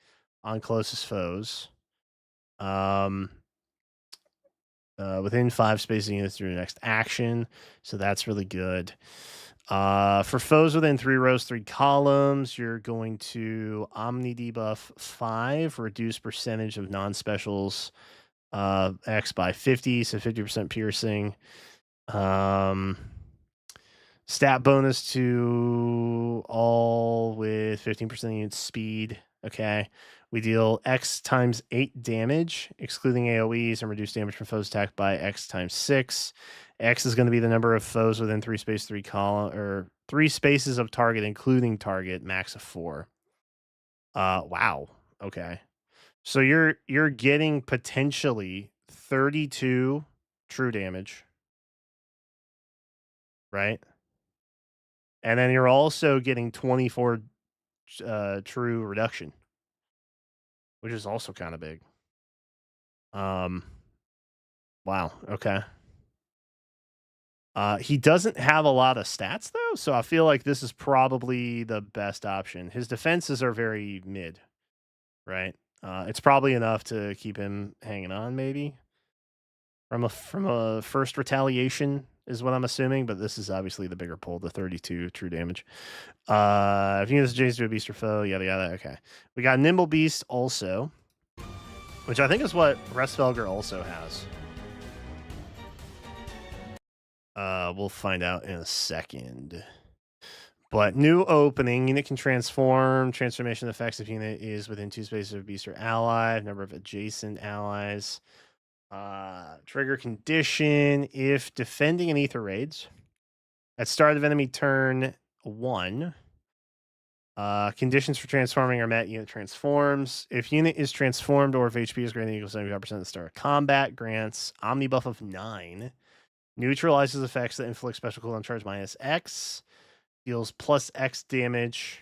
on closest foes. Within 5 spacing units through your next action. So that's really good. For foes within 3 rows, 3 columns, you're going to Omni debuff 5, reduce percentage of non-specials X by 50, so 50% piercing. Stat bonus to all with 15% unit speed. Okay. We deal X times 8 damage, excluding AoEs, and reduce damage from foes attacked by X times 6. X is going to be the number of foes within 3 spaces of target, including target, max of 4. Wow. Okay. So you're getting potentially 32 true damage, right? And then you're also getting 24 true reduction, which is also kind of big. Wow. Okay. He doesn't have a lot of stats though, so I feel like this is probably the best option. His defenses are very mid, right? It's probably enough to keep him hanging on, maybe from a first retaliation is what I'm assuming. But this is obviously the bigger pull, the 32 true damage. If you use James to a beast or foe, yada yada. Okay, we got Nimble Beast also, which I think is what Restfelger also has. We'll find out in a second. But new opening, unit can transform. Transformation effects if unit is within 2 spaces of a beast or ally. Number of adjacent allies. Trigger condition if defending an ether raids. At start of enemy turn 1. Conditions for transforming are met. Unit transforms. If unit is transformed or if HP is greater than or equal to 75% at the start of combat, grants Omni buff of 9. Neutralizes effects that inflict special cooldown charge minus X. Deals plus X damage.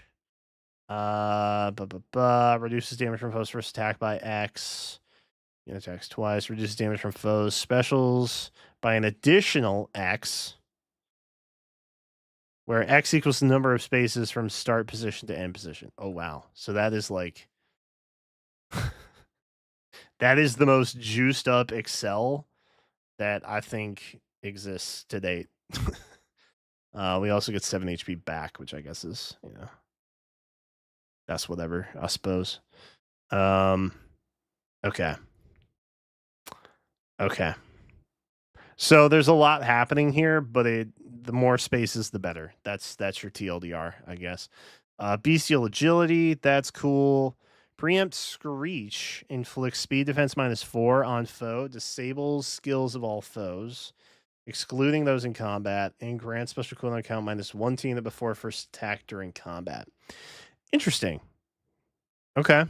Reduces damage from foes first attack by X. Unit attacks twice. Reduces damage from foes specials by an additional X. Where X equals the number of spaces from start position to end position. Oh, wow. So that is like... that is the most juiced up Excel that I think exists to date. We also get 7 HP back, which I guess is, that's whatever, I suppose. Okay. Okay. So there's a lot happening here, but the more spaces, the better. That's your TLDR, I guess. Bestial Agility, that's cool. Preempt Screech inflicts speed defense -4 on foe, disables skills of all foes, excluding those in combat, and grants special cooldown count -1 to unit before first attack during combat. Interesting. Okay.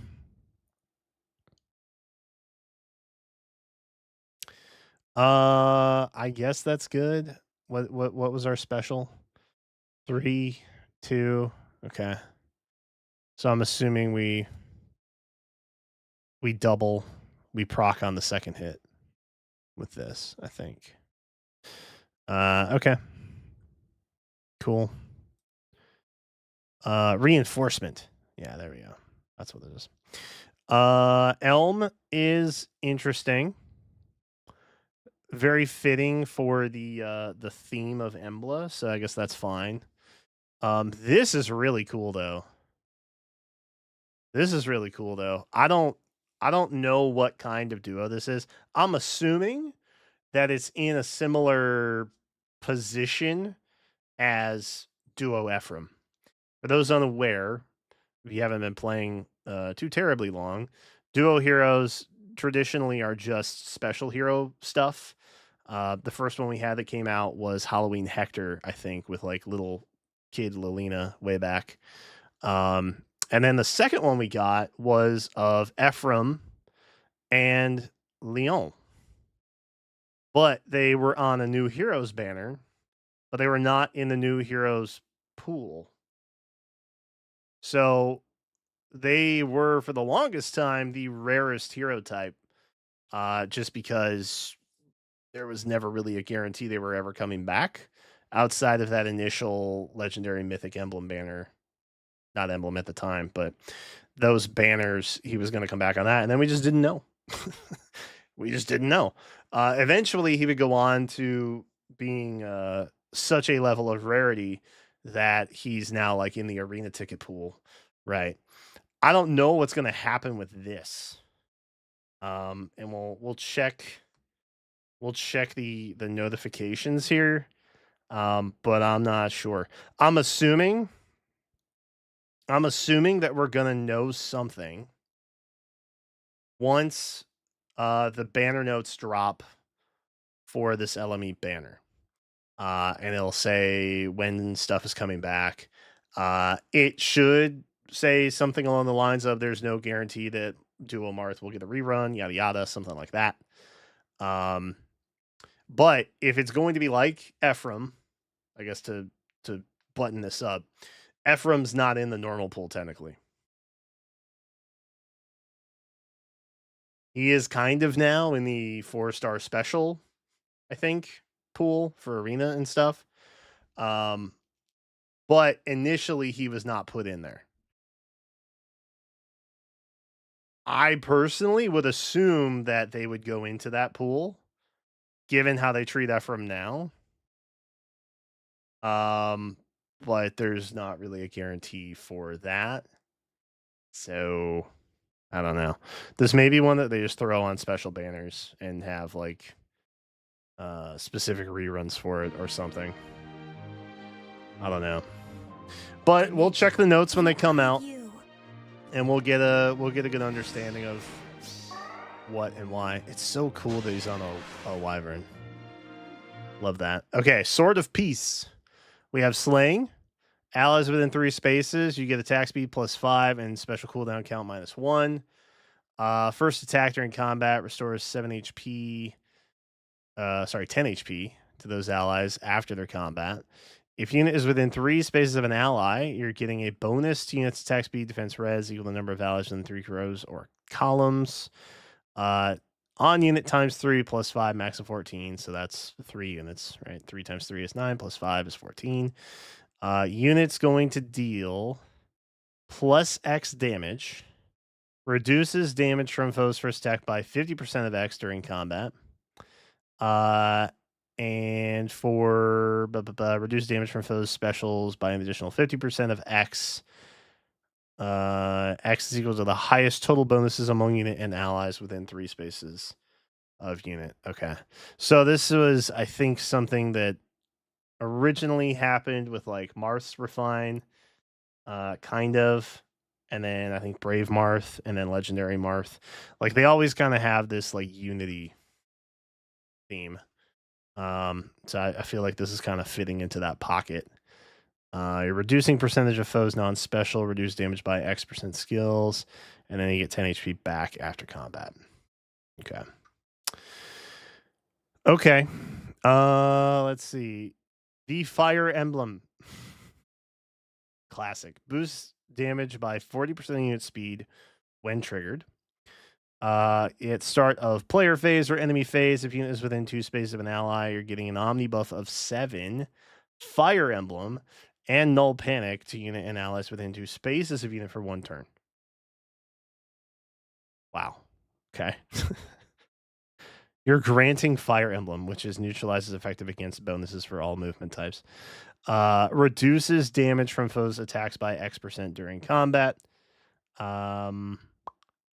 I guess that's good. What was our special? 3, 2. Okay. So I'm assuming we double, we proc on the second hit with this, I think. Okay. Cool. Reinforcement. Yeah, there we go. That's what it is. Elm is interesting. Very fitting for the theme of Embla, so I guess that's fine. This is really cool though. I don't know what kind of duo this is. I'm assuming that it's in a similar position as Duo Ephraim. For those unaware, if you haven't been playing too terribly long, Duo heroes traditionally are just special hero stuff. The first one we had that came out was Halloween Hector, I think, with like little kid Lilina way back. And then the second one we got was of Ephraim and Leon. But they were on a new heroes banner, but they were not in the new heroes pool. So they were, for the longest time, the rarest hero type, just because there was never really a guarantee they were ever coming back outside of that initial legendary mythic emblem banner. Not emblem at the time, but those banners, he was going to come back on that. And then we just didn't know. We just didn't know. Eventually, he would go on to being such a level of rarity that he's now like in the arena ticket pool, right? I don't know what's going to happen with this. And we'll check the notifications here. But I'm not sure. I'm assuming that we're going to know something once the banner notes drop for this LME banner. And it'll say when stuff is coming back. It should say something along the lines of there's no guarantee that Duo Marth will get a rerun, yada yada, something like that. But if it's going to be like Ephraim, I guess to button this up, Ephraim's not in the normal pool technically. He is kind of now in the 4-star special, I think. pool for arena and stuff. But initially he was not put in there. I personally would assume that they would go into that pool, given how they treat Ephraim now. But there's not really a guarantee for that. So I don't know. This may be one that they just throw on special banners and have like specific reruns for it or something. I don't know. But we'll check the notes when they come out, and we'll get a good understanding of what and why. It's so cool that he's on a wyvern. Love that. Okay, Sword of Peace. We have Slaying. Allies within 3 spaces, you get attack speed +5 and special cooldown count -1. First attack during combat restores 10 HP to those allies after their combat. If unit is within 3 spaces of an ally, you're getting a bonus to unit's attack speed, defense res equal to the number of allies within 3 rows or columns. On unit times 3 +5, max of 14. So that's 3 units, right? 3 times 3 is 9, +5 is 14. Unit's going to deal +X damage, reduces damage from foes first attack by 50% of X during combat. And for reduce damage from foes specials by an additional 50% of X. X is equal to the highest total bonuses among unit and allies within 3 spaces of unit. Okay. So this was, I think, something that originally happened with like Marth's Refine, kind of. And then I think Brave Marth and then Legendary Marth. Like they always kind of have this like unity theme. So I feel like this is kind of fitting into that pocket. You're reducing percentage of foes non-special, reduce damage by X% skills, and then you get 10 HP back after combat. Okay. Okay. Let's see. The Fire Emblem. Classic. Boosts damage by 40% of unit speed when triggered. At start of player phase or enemy phase, if unit is within 2 spaces of an ally, you're getting an Omni buff of 7, Fire Emblem, and Null Panic to unit and allies within 2 spaces of unit for 1 turn. Wow. Okay. You're granting Fire Emblem, which is neutralizes effective against bonuses for all movement types. Reduces damage from foes' attacks by X% during combat.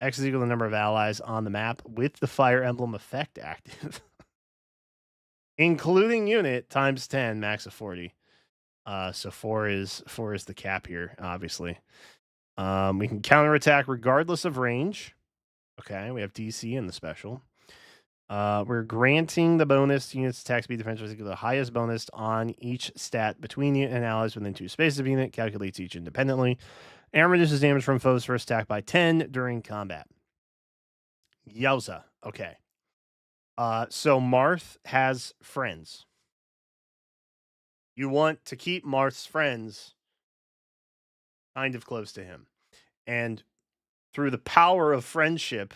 X is equal to the number of allies on the map with the Fire Emblem effect active. Including unit times 10, max of 40. So 4 is the cap here, obviously. We can counterattack regardless of range. Okay, we have DC in the special. We're granting the bonus to unit's attack speed defense equal to the highest bonus on each stat between unit and allies within 2 spaces of unit, calculates each independently, and reduces damage from foes first attack by 10 during combat. Yowza. Okay. So Marth has friends. You want to keep Marth's friends kind of close to him. And through the power of friendship,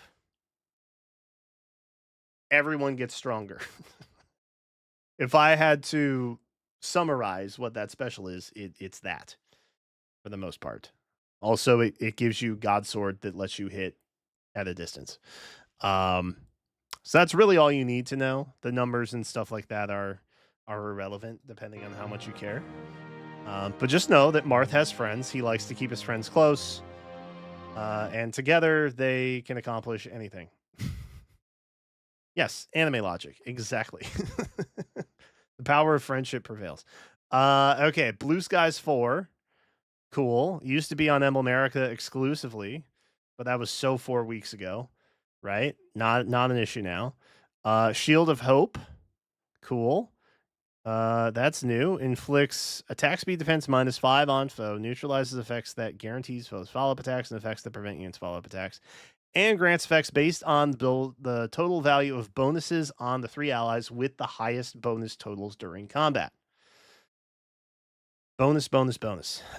everyone gets stronger. If I had to summarize what that special is, it's that for the most part. Also, it gives you God Sword that lets you hit at a distance. So that's really all you need to know. The numbers and stuff like that are irrelevant depending on how much you care. But just know that Marth has friends. He likes to keep his friends close. And together they can accomplish anything. Yes, anime logic. Exactly. The power of friendship prevails. Okay, Blue Skies 4. Cool. Used to be on Emblem-America exclusively, but that was so 4 weeks ago, right? Not an issue now. Shield of Hope. Cool. That's new. Inflicts attack speed defense -5 on foe. Neutralizes effects that guarantees foes follow-up attacks and effects that prevent units follow-up attacks. And grants effects based on the total value of bonuses on the 3 allies with the highest bonus totals during combat. Bonus.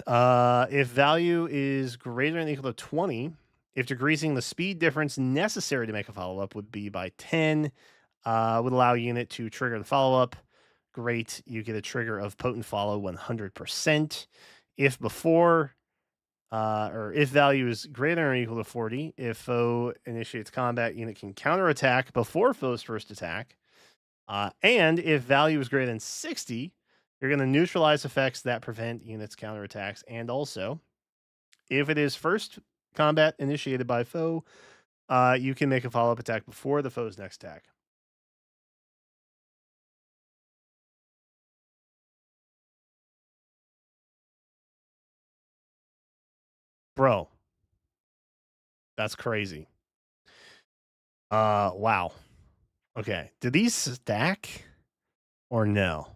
If value is greater than or equal to 20, if decreasing the speed difference necessary to make a follow-up would be by 10, would allow unit to trigger the follow-up great. You get a trigger of Potent Follow 100%. If before, or if value is greater or equal to 40, if foe initiates combat, unit can counterattack before foe's first attack. And if value is greater than 60, you're going to neutralize effects that prevent units' counterattacks. And also, if it is first combat initiated by foe, you can make a follow-up attack before the foe's next attack. Bro, that's crazy. Wow. Okay, do these stack or no?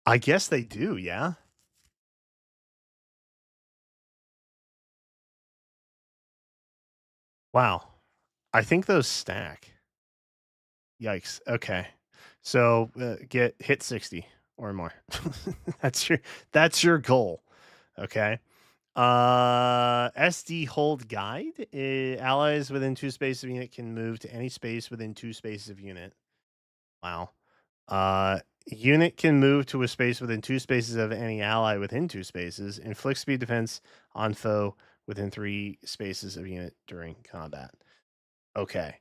I guess they do, yeah. Wow. I think those stack. Yikes. Okay. So get hit 60 or more. that's your goal. Okay. SD hold guide. Allies within 2 spaces of unit can move to any space within 2 spaces of unit. Wow. Unit can move to a space within 2 spaces of any ally within 2 spaces. Inflict speed defense on foe within 3 spaces of unit during combat. Okay.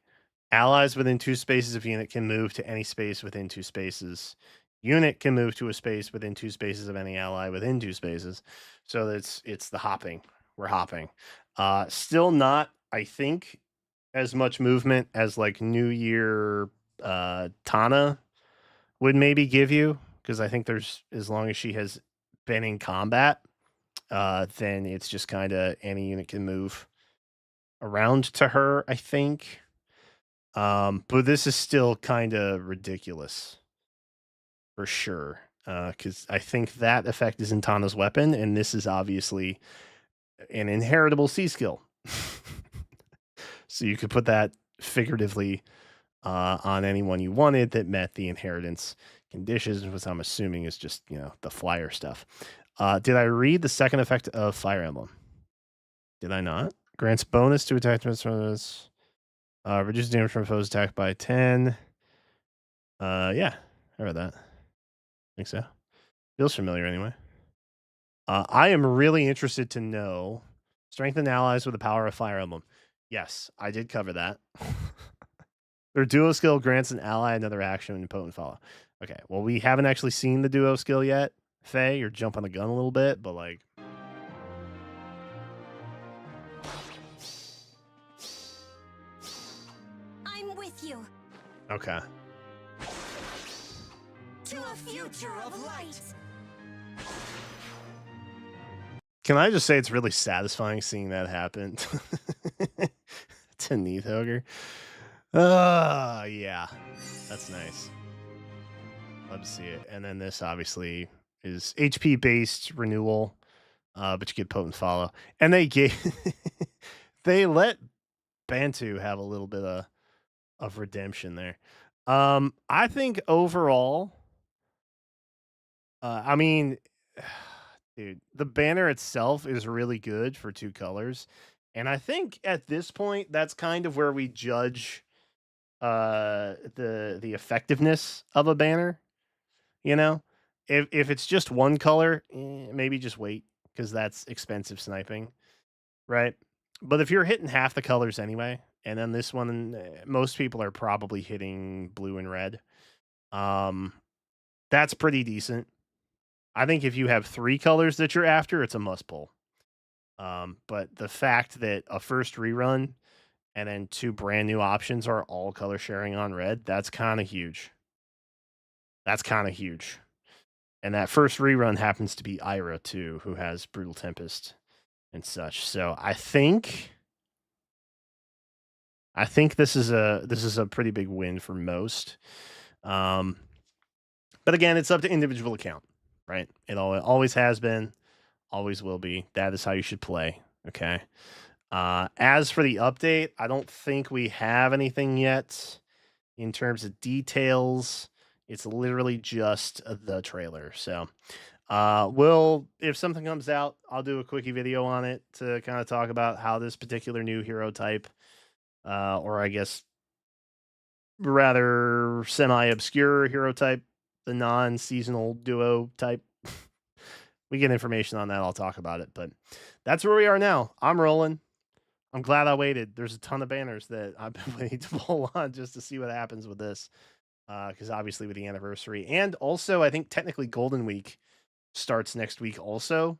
Allies within 2 spaces of unit can move to any space within 2 spaces. Unit can move to a space within 2 spaces of any ally within 2 spaces. So it's the hopping. We're hopping. Still not, I think, as much movement as like New Year Tana would maybe give you, because I think there's, as long as she has been in combat, then it's just kind of any unit can move around to her, I think. But this is still kind of ridiculous for sure. Because I think that effect is in Tana's weapon, and this is obviously an inheritable C skill. So you could put that figuratively on anyone you wanted that met the inheritance conditions, which I'm assuming is just, the flyer stuff. Did I read the second effect of Fire Emblem? Did I not? Grants bonus to attack from reduce damage from foe's attack by 10. Yeah, I read that. Think so. Feels familiar anyway. I am really interested to know strengthen allies with the power of Fire Emblem. Yes, I did cover that. Their duo skill grants an ally another action and potent follow. Okay, well, we haven't actually seen the duo skill yet, Faye. You're jumping the gun a little bit, but like. I'm with you. Okay. To a future of light. Can I just say it's really satisfying seeing that happen to Neathogre? Yeah, that's nice. Love to see it. And then this obviously is HP based renewal, but you get potent follow. And they gave they let Bantu have a little bit of redemption there. I think overall, I mean, dude, the banner itself is really good for 2 colors. And I think at this point, that's kind of where we judge the effectiveness of a banner. If it's just 1 color, maybe just wait, because that's expensive sniping, right? But if you're hitting half the colors anyway, and then this one, most people are probably hitting blue and red. That's pretty decent. I think if you have 3 colors that you're after, it's a must pull. But the fact that a first rerun and then 2 brand new options are all color sharing on red, that's kind of huge. That's kind of huge. And that first rerun happens to be Ira too, who has Brutal Tempest and such. So I think this is a pretty big win for most. But again, it's up to individual account, right? It always has been, always will be. That is how you should play. Okay. As for the update, I don't think we have anything yet in terms of details. It's literally just the trailer. So If something comes out, I'll do a quickie video on it to kind of talk about how this particular new hero type, or I guess rather semi-obscure hero type, the non-seasonal duo type. We get information on that, I'll talk about it. But that's where we are now. I'm rolling. I'm glad I waited. There's a ton of banners that I've been waiting to pull on just to see what happens with this. Because obviously with the anniversary. And also, I think technically Golden Week starts next week also.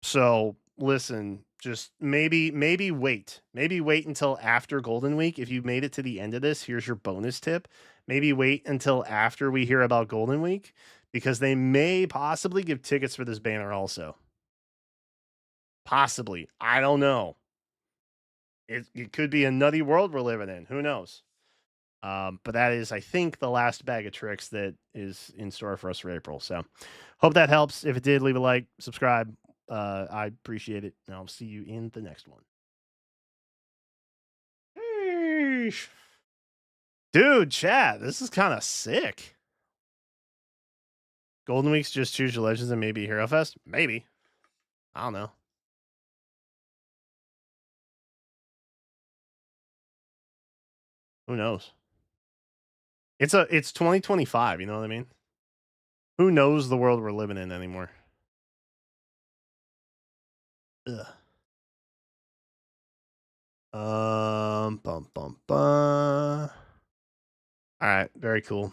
So listen, just maybe wait. Maybe wait until after Golden Week. If you made it to the end of this, here's your bonus tip. Maybe wait until after we hear about Golden Week, because they may possibly give tickets for this banner also. Possibly. I don't know. It could be a nutty world we're living in. Who knows? But that is, I think, the last bag of tricks that is in store for us for April. So hope that helps. If it did, leave a like, subscribe. I appreciate it. And I'll see you in the next one. Sheesh. Dude, chat, this is kind of sick. Golden Week's just choose your legends and maybe Hero Fest? Maybe. I don't know. Who knows? It's 2025, you know what I mean? Who knows the world we're living in anymore? Ugh. Bum bum bum. All right, very cool.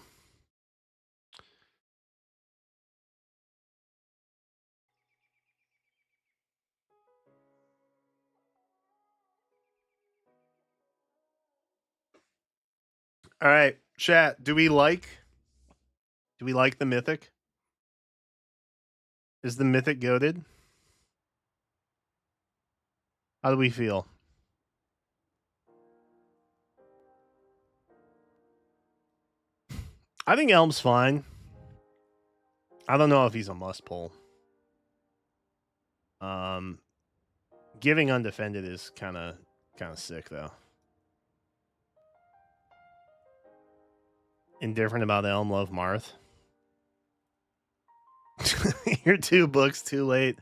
All right, chat. Do we like the mythic? Is the mythic goated? How do we feel? I think Elm's fine. I don't know if he's a must pull. Giving undefended is kind of sick though. Indifferent about Elm, love Marth. You're 2 books too late.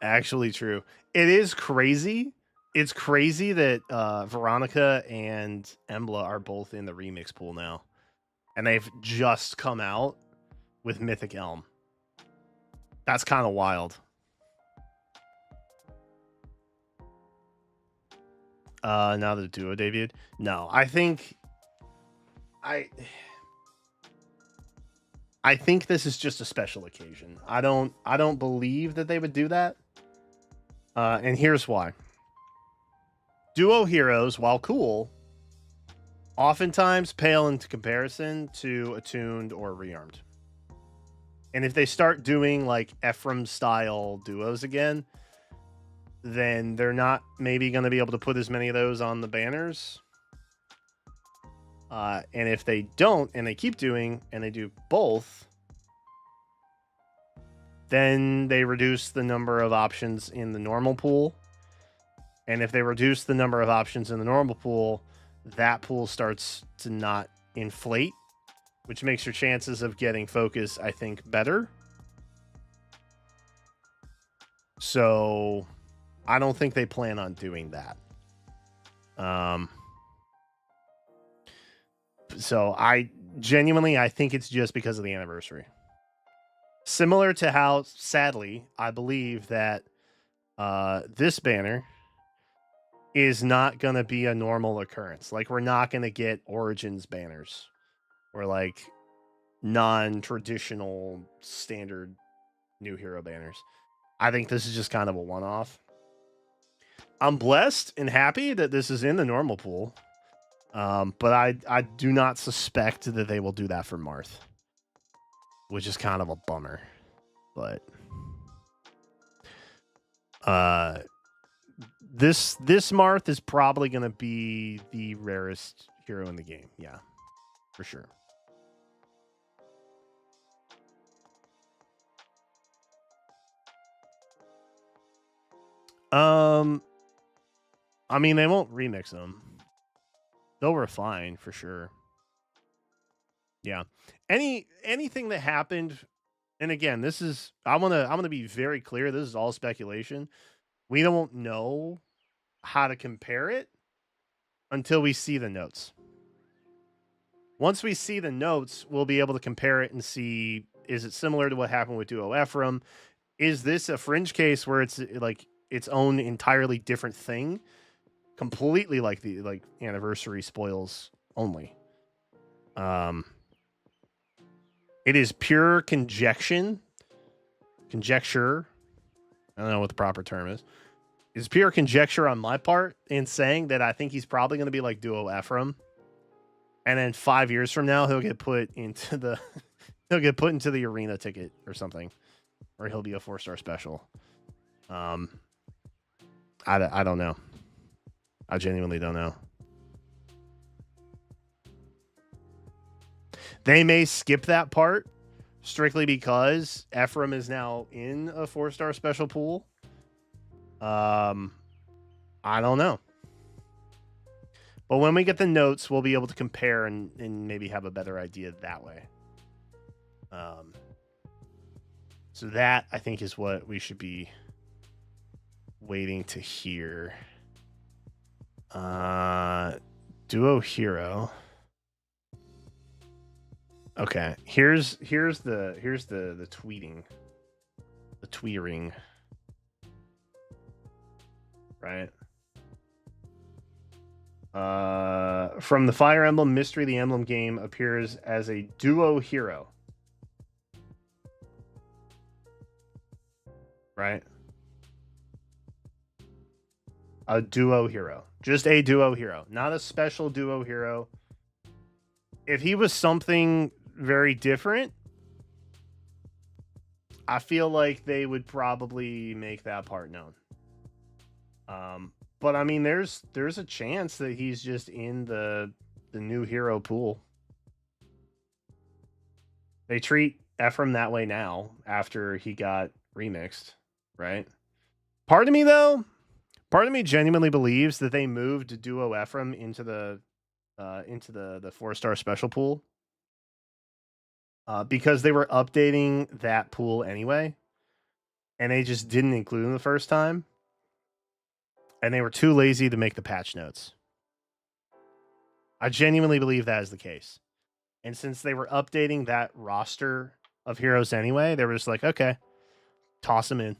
Actually true. It is crazy. It's crazy that Veronica and Embla are both in the remix pool now. And they've just come out with Mythic Elm. That's kind of wild. Now the duo debuted. No, I think this is just a special occasion. I don't believe that they would do that. And here's why. Duo heroes, while cool, oftentimes pale into comparison to attuned or rearmed. And if they start doing like Ephraim style duos again, then they're not maybe going to be able to put as many of those on the banners. And if they don't, and they keep doing, and they do both, then they reduce the number of options in the normal pool. And if they reduce the number of options in the normal pool, that pool starts to not inflate, which makes your chances of getting focus, I think, better. So I don't think they plan on doing that. So I think it's just because of the anniversary. Similar to how, sadly, I believe that this banner is not going to be a normal occurrence. Like, we're not going to get Origins banners or like non-traditional standard new hero banners. I think this is just kind of a one-off. I'm blessed and happy that this is in the normal pool. But I do not suspect that they will do that for Marth, which is kind of a bummer. But this Marth is probably going to be the rarest hero in the game. Yeah, for sure. I mean, they won't remix them. They'll refine for sure. Yeah. Anything that happened And again, this is I'm gonna be very clear. This is all speculation. We don't know how to compare it until we see the notes. Once we see the notes, we'll be able to compare it and see, is it similar to what happened with Duo Ephraim? Is this a fringe case where it's like its own entirely different thing? Completely like the anniversary spoils only. It is pure conjecture. I don't know what the proper term is. It's pure conjecture on my part in saying that I think he's probably going to be like Duo Ephraim. And then 5 years from now, he'll get put into the arena ticket or something, or he'll be a 4-star special. I don't know. I genuinely don't know. They may skip that part strictly because Ephraim is now in a 4-star special pool. I don't know. But when we get the notes, we'll be able to compare and maybe have a better idea that way. So that, I think, is what we should be waiting to hear. Duo Hero. Okay, here's the tweeting. The tweering. Right? From the Fire Emblem Mystery, the Emblem game appears as a duo hero. Right? A duo hero. Just a duo hero. Not a special duo hero. If he was something very different, I feel like they would probably make that part known. But I mean, there's a chance that he's just in the new hero pool. They treat Ephraim that way now after he got remixed, right? Part of me genuinely believes that they moved Duo Ephraim into the 4-star special pool because they were updating that pool anyway, and they just didn't include him the first time. And they were too lazy to make the patch notes. I genuinely believe that is the case. And since they were updating that roster of heroes anyway, they were just like, okay, toss them in.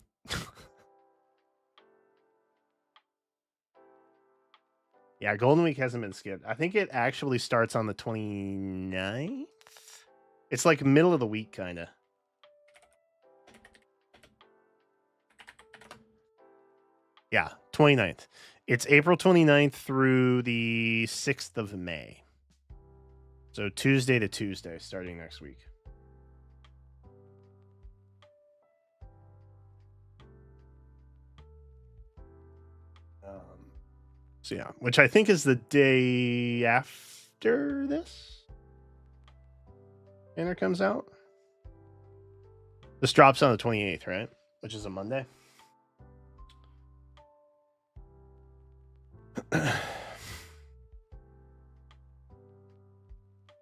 Yeah, Golden Week hasn't been skipped. I think it actually starts on the 29th. It's like middle of the week, kind of. Yeah, 29th. It's April 29th through the 6th of May. So Tuesday to Tuesday, starting next week. So yeah, which I think is the day after this. And it comes out. This drops on the 28th, right? Which is a Monday.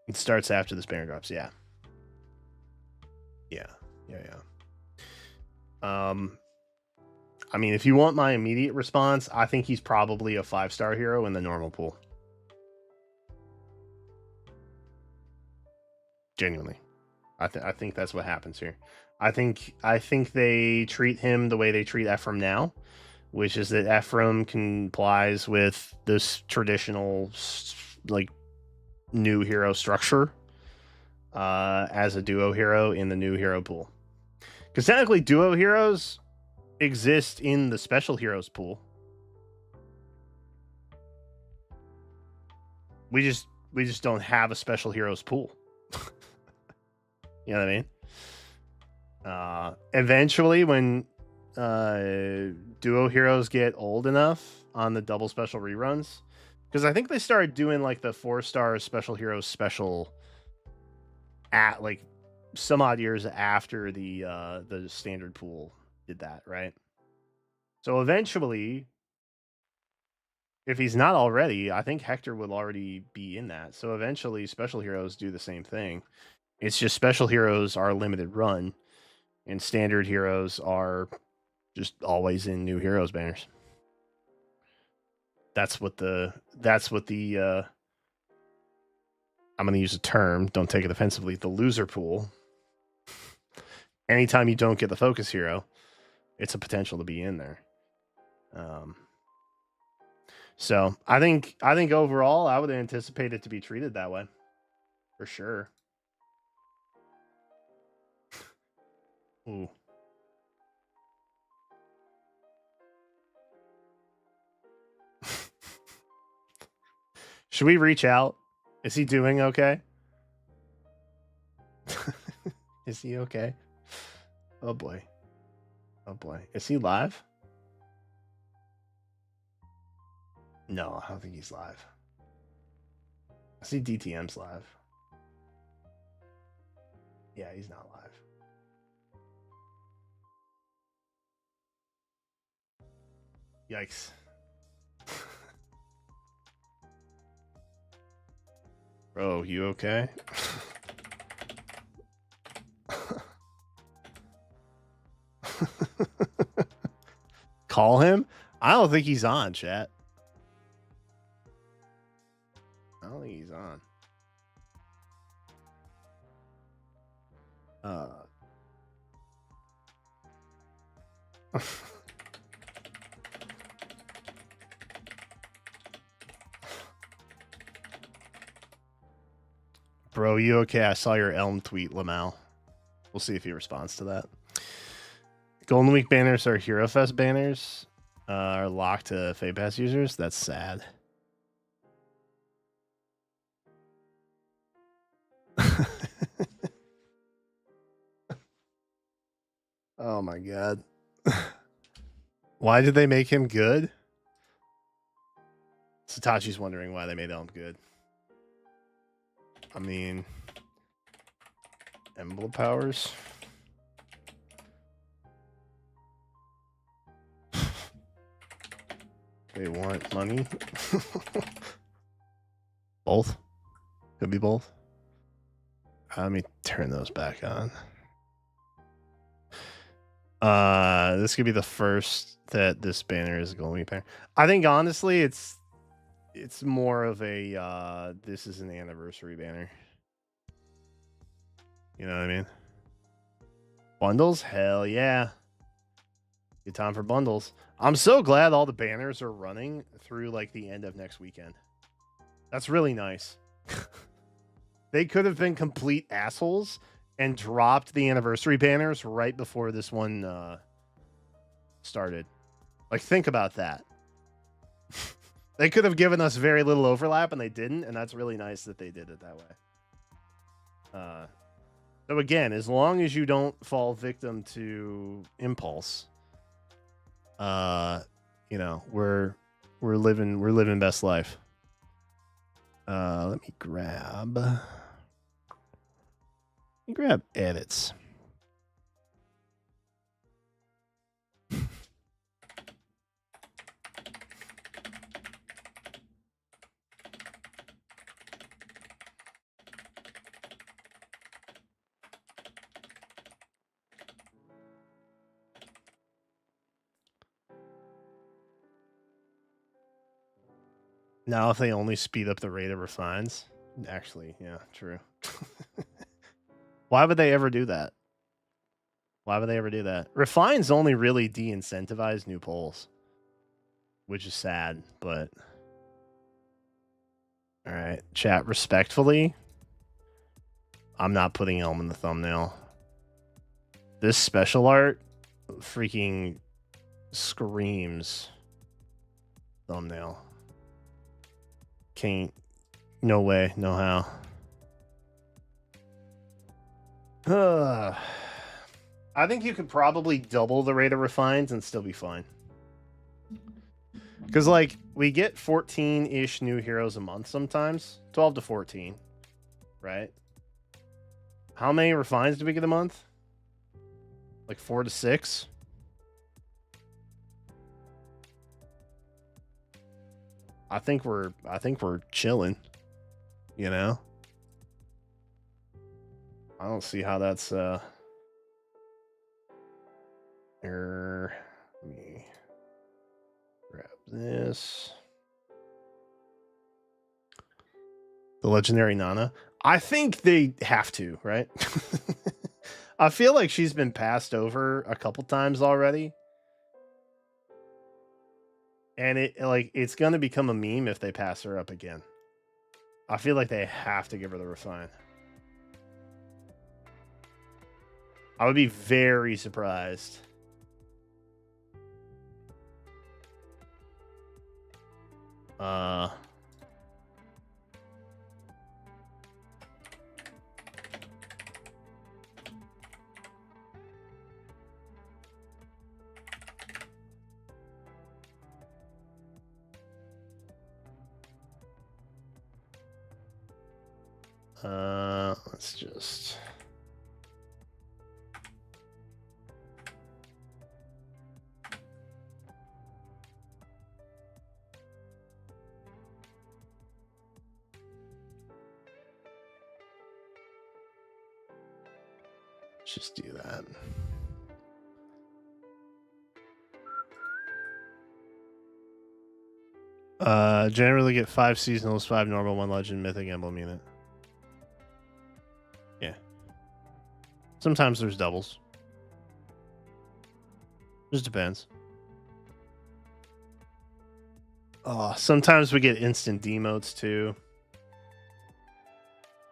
It starts after this banner drops, yeah. Yeah. I mean, if you want my immediate response, I think he's probably a 5-star hero in the normal pool. Genuinely. I think that's what happens here. I think they treat him the way they treat Ephraim now, which is that Ephraim complies with this traditional like new hero structure as a duo hero in the new hero pool. Because technically duo heroes exist in the special heroes pool. We just don't have a special heroes pool. You know what I mean? Eventually, when duo heroes get old enough on the double special reruns, because I think they started doing like the 4-star special heroes special at like some odd years after the standard pool did that, right? So eventually, if he's not already, I think Hector will already be in that. So eventually, special heroes do the same thing. It's just special heroes are a limited run. And standard heroes are just always in new heroes banners. That's what the I'm going to use a term, don't take it offensively, the loser pool. Anytime you don't get the focus hero, it's a potential to be in there. So I think overall I would anticipate it to be treated that way. For sure. Ooh. Should we reach out? Is he doing okay? Is he okay? Oh boy. Oh boy. Is he live? No, I don't think he's live. I see DTM's live. Yeah, he's not live. Yikes. Bro, you okay? Call him? I don't think he's on, chat. I don't think he's on. Bro, you okay? I saw your Elm tweet, Lamau. We'll see if he responds to that. Golden Week banners are Hero Fest banners. Are locked to Fade Pass users. That's sad. Oh my god. Why did they make him good? Satachi's wondering why they made Elm good. I mean, emblem powers. They want money. Both. Could be both. Let me turn those back on. This could be the first that this banner is going to be banner. I think honestly, it's more of a this is an anniversary banner. You know what I mean? Bundles? Hell yeah. Good time for bundles. I'm so glad all the banners are running through like the end of next weekend. That's really nice. They could have been complete assholes and dropped the anniversary banners right before this one started. Like, think about that. They could have given us very little overlap, and they didn't, and that's really nice that they did it that way. So again, as long as you don't fall victim to impulse, you know, we're living best life. Let me grab edits. Now, if they only speed up the rate of refines, actually, yeah, true. Why would they ever do that? Why would they ever do that? Refines only really de-incentivize new polls, which is sad, but all right, chat, respectfully, I'm not putting Elm in the thumbnail. This special art freaking screams thumbnail. Can't. No way. No how. I think you could probably double the rate of refines and still be fine. Because, like, we get 14-ish new heroes a month sometimes. 12 to 14. Right? How many refines do we get a month? Like 4 to 6? I think we're chilling, you know? I don't see how that's Let me grab this. The legendary Nana. I think they have to, right? I feel like she's been passed over a couple times already. And it's gonna become a meme if they pass her up again. I feel like they have to give her the refine. I would be very surprised. Let's just do that. Generally get 5 seasonals, 5 normal, 1 legend, mythic emblem unit. Yeah. Sometimes there's doubles. Just depends. Sometimes we get instant demotes too.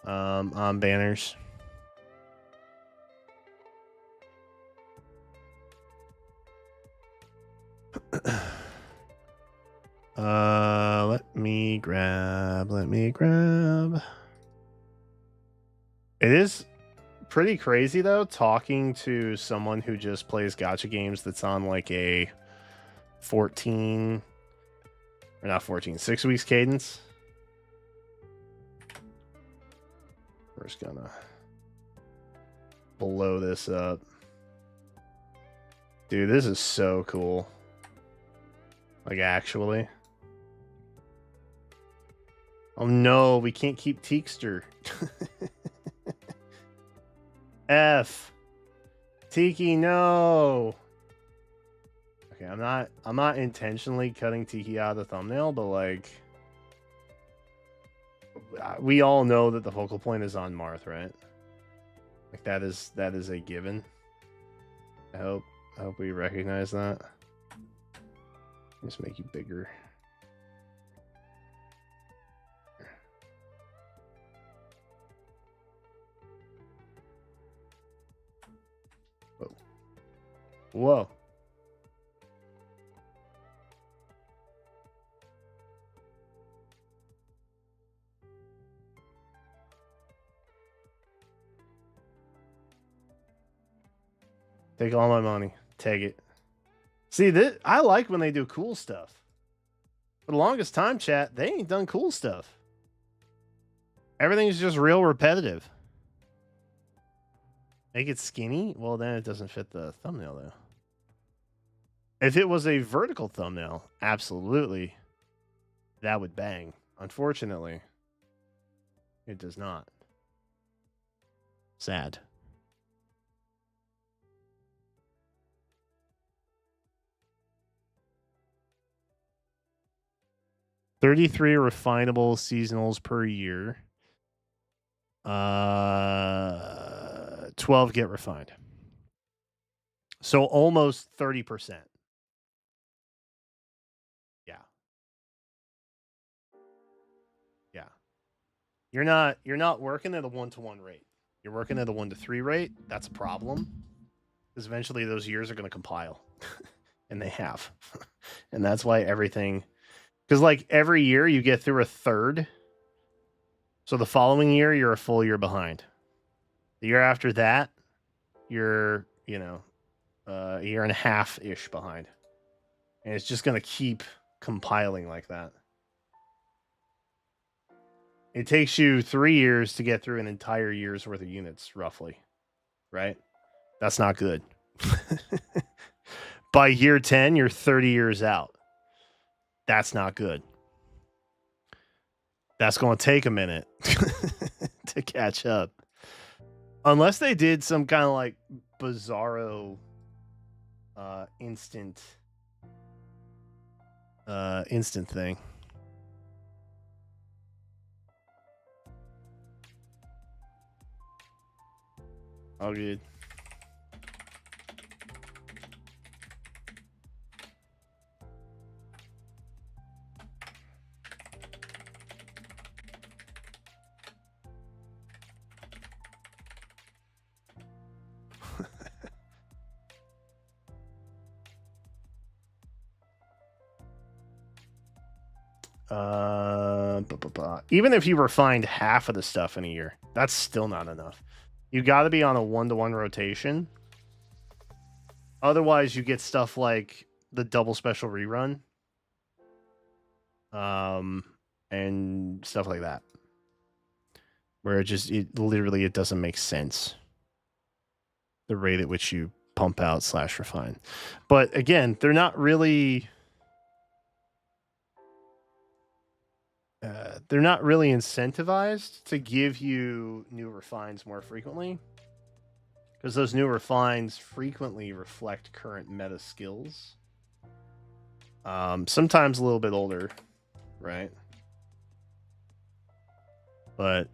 On banners. Let me grab. It is pretty crazy though, talking to someone who just plays gacha games that's on like a 14 or not 14, 6 weeks cadence. We're just gonna blow this up. Dude, this is so cool. Like, actually. Oh no, we can't keep Teekster. F. Tiki, no. Okay, I'm not intentionally cutting Tiki out of the thumbnail, but like we all know that the focal point is on Marth, right? Like that is a given. I hope we recognize that. Just make you bigger. Whoa. Whoa. Take all my money. Take it. See, this, I like when they do cool stuff. For the longest time, chat, they ain't done cool stuff. Everything's just real repetitive. Make it skinny? Well, then it doesn't fit the thumbnail, though. If it was a vertical thumbnail, absolutely, that would bang. Unfortunately, it does not. Sad. $33 refinable seasonals per year. 12 get refined. So almost 30%. Yeah. Yeah. You're not working at a 1-to-1 rate. You're working at a 1-to-3 rate. That's a problem. Because eventually those years are going to compile. And they have. And that's why everything, because like every year you get through a third. So the following year you're a full year behind. The year after that, you're, a year and a half-ish behind. And it's just going to keep compiling like that. It takes you 3 years to get through an entire year's worth of units, roughly. Right? That's not good. By year 10, you're 30 years out. That's not good. That's going to take a minute to catch up. Unless they did some kind of like bizarro instant thing. All good. Even if you refined half of the stuff in a year, that's still not enough. You got to be on a 1-to-1 rotation. Otherwise, you get stuff like the double special rerun, and stuff like that, where it literally it doesn't make sense. The rate at which you pump out / refine, but again, they're not really. They're not really incentivized to give you new refines more frequently, because those new refines frequently reflect current meta skills. Sometimes a little bit older, right? But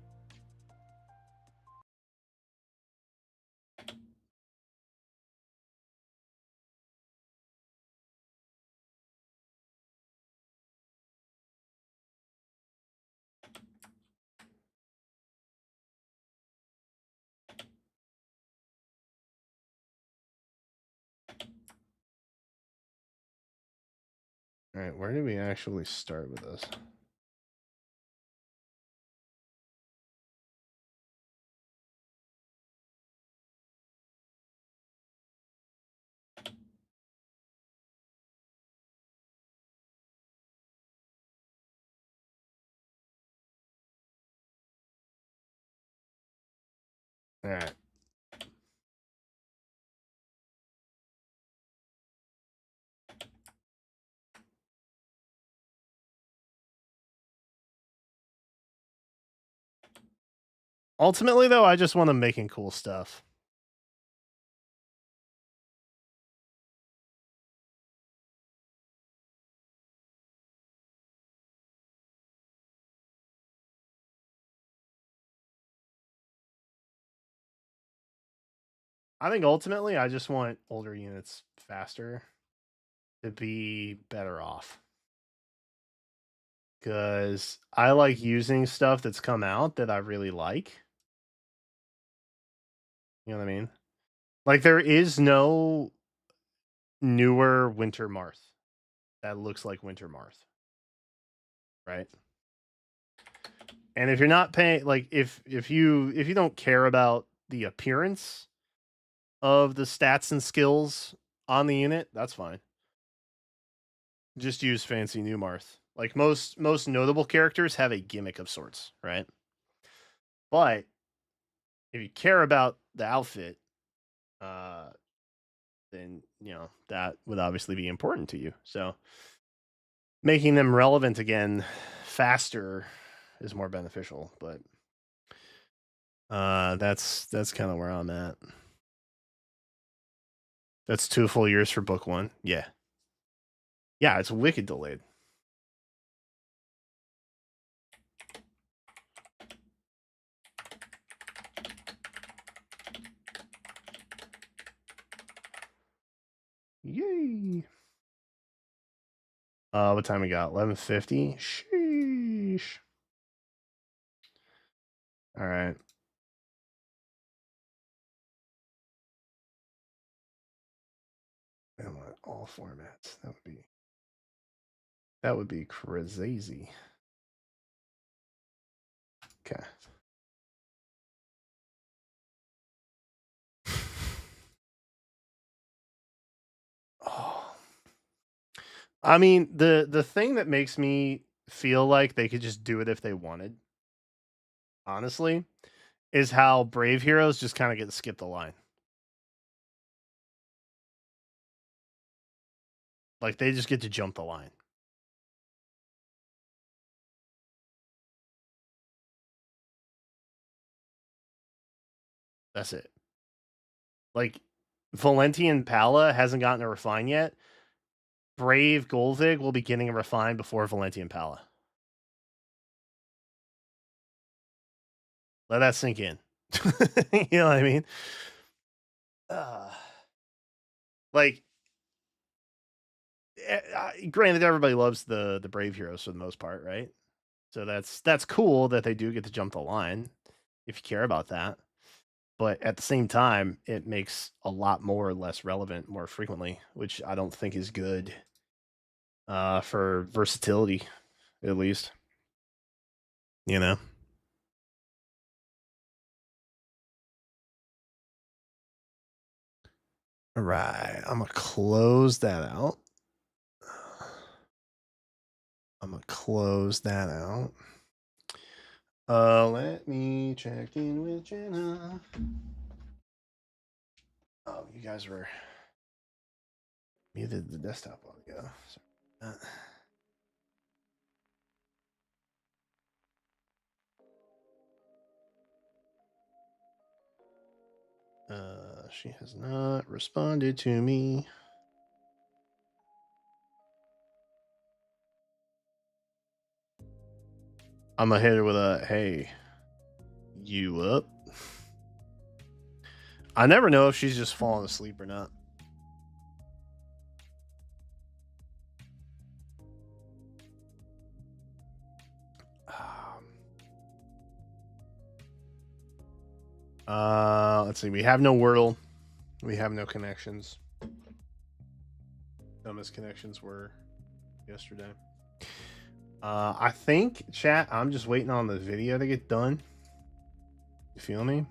all right, where do we actually start with this? All right. Ultimately, though, I just want them making cool stuff. I think ultimately, I just want older units faster to be better off. Because I like using stuff that's come out that I really like. You know what I mean? Like, there is no newer Winter Marth that looks like Winter Marth, right? And if you're not paying, like, if you don't care about the appearance of the stats and skills on the unit, that's fine. Just use fancy new Marth. Like, most notable characters have a gimmick of sorts, right? But if you care about the outfit, then that would obviously be important to you. So making them relevant again faster is more beneficial. But that's kind of where I'm at. That's 2 full years for book 1. Yeah, it's wicked delayed. Yay! What time we got? 11:50. Sheesh. All right. I want all formats. That would be crazy. Okay. Oh. I mean, the thing that makes me feel like they could just do it if they wanted, honestly, is how brave heroes just kind of get to skip the line. Like, they just get to jump the line. That's it. Like, Valentian Pala hasn't gotten a refine yet. Brave Golvig will be getting a refine before Valentian Pala. Let that sink in. You know what I mean? Like, granted, everybody loves the Brave heroes for the most part, right? So that's cool that they do get to jump the line if you care about that. But at the same time, it makes a lot more or less relevant more frequently, which I don't think is good for versatility, at least. You know? All right, I'm gonna close that out. Let me check in with Jenna. Oh, you guys were muted the desktop a while ago. Sorry. She has not responded to me. I'm gonna hit her with a hey, you up? I never know if she's just falling asleep or not. Let's see. We have no Wordle. We have no connections. Dumbest connections were yesterday. I think, chat, I'm just waiting on the video to get done. You feel me?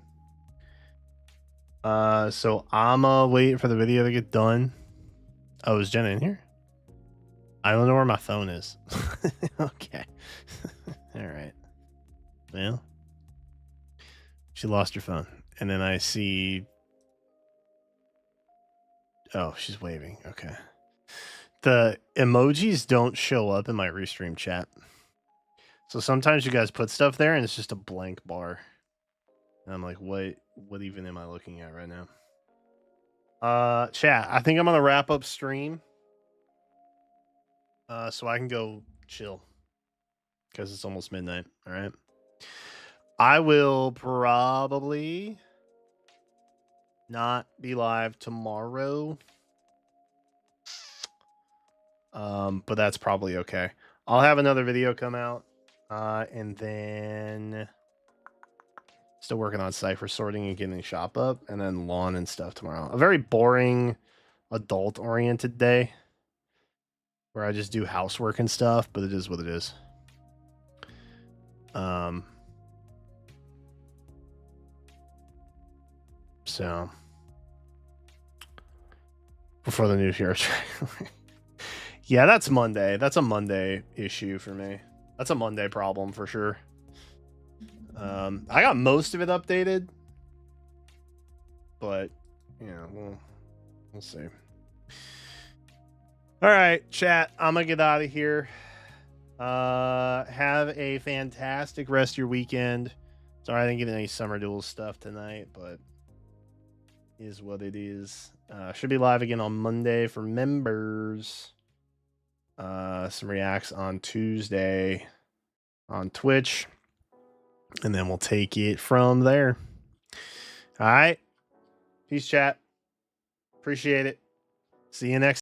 So I'm waiting for the video to get done. Oh, is Jenna in here? I don't know where my phone is. Okay. All right. Well, she lost her phone. And then I see... Oh, she's waving. Okay. The emojis don't show up in my restream chat. So sometimes you guys put stuff there and it's just a blank bar. And I'm like, what even am I looking at right now? Chat, I think I'm gonna wrap up stream. So I can go chill. Because it's almost midnight. All right. I will probably not be live tomorrow. But that's probably okay. I'll have another video come out. And then still working on cipher sorting and getting shop up, and then lawn and stuff tomorrow. A very boring, adult-oriented day where I just do housework and stuff, but it is what it is. So before the new year. Yeah, that's Monday. That's a Monday issue for me. That's a Monday problem for sure. I got most of it updated, but yeah, we'll see. All right, chat. I'm gonna get out of here. Have a fantastic rest of your weekend. Sorry I didn't get any summer duel stuff tonight, but is what it is. Should be live again on Monday for members. Some reacts on Tuesday on Twitch, and then we'll take it from there. All right. Peace, chat. Appreciate it. See you next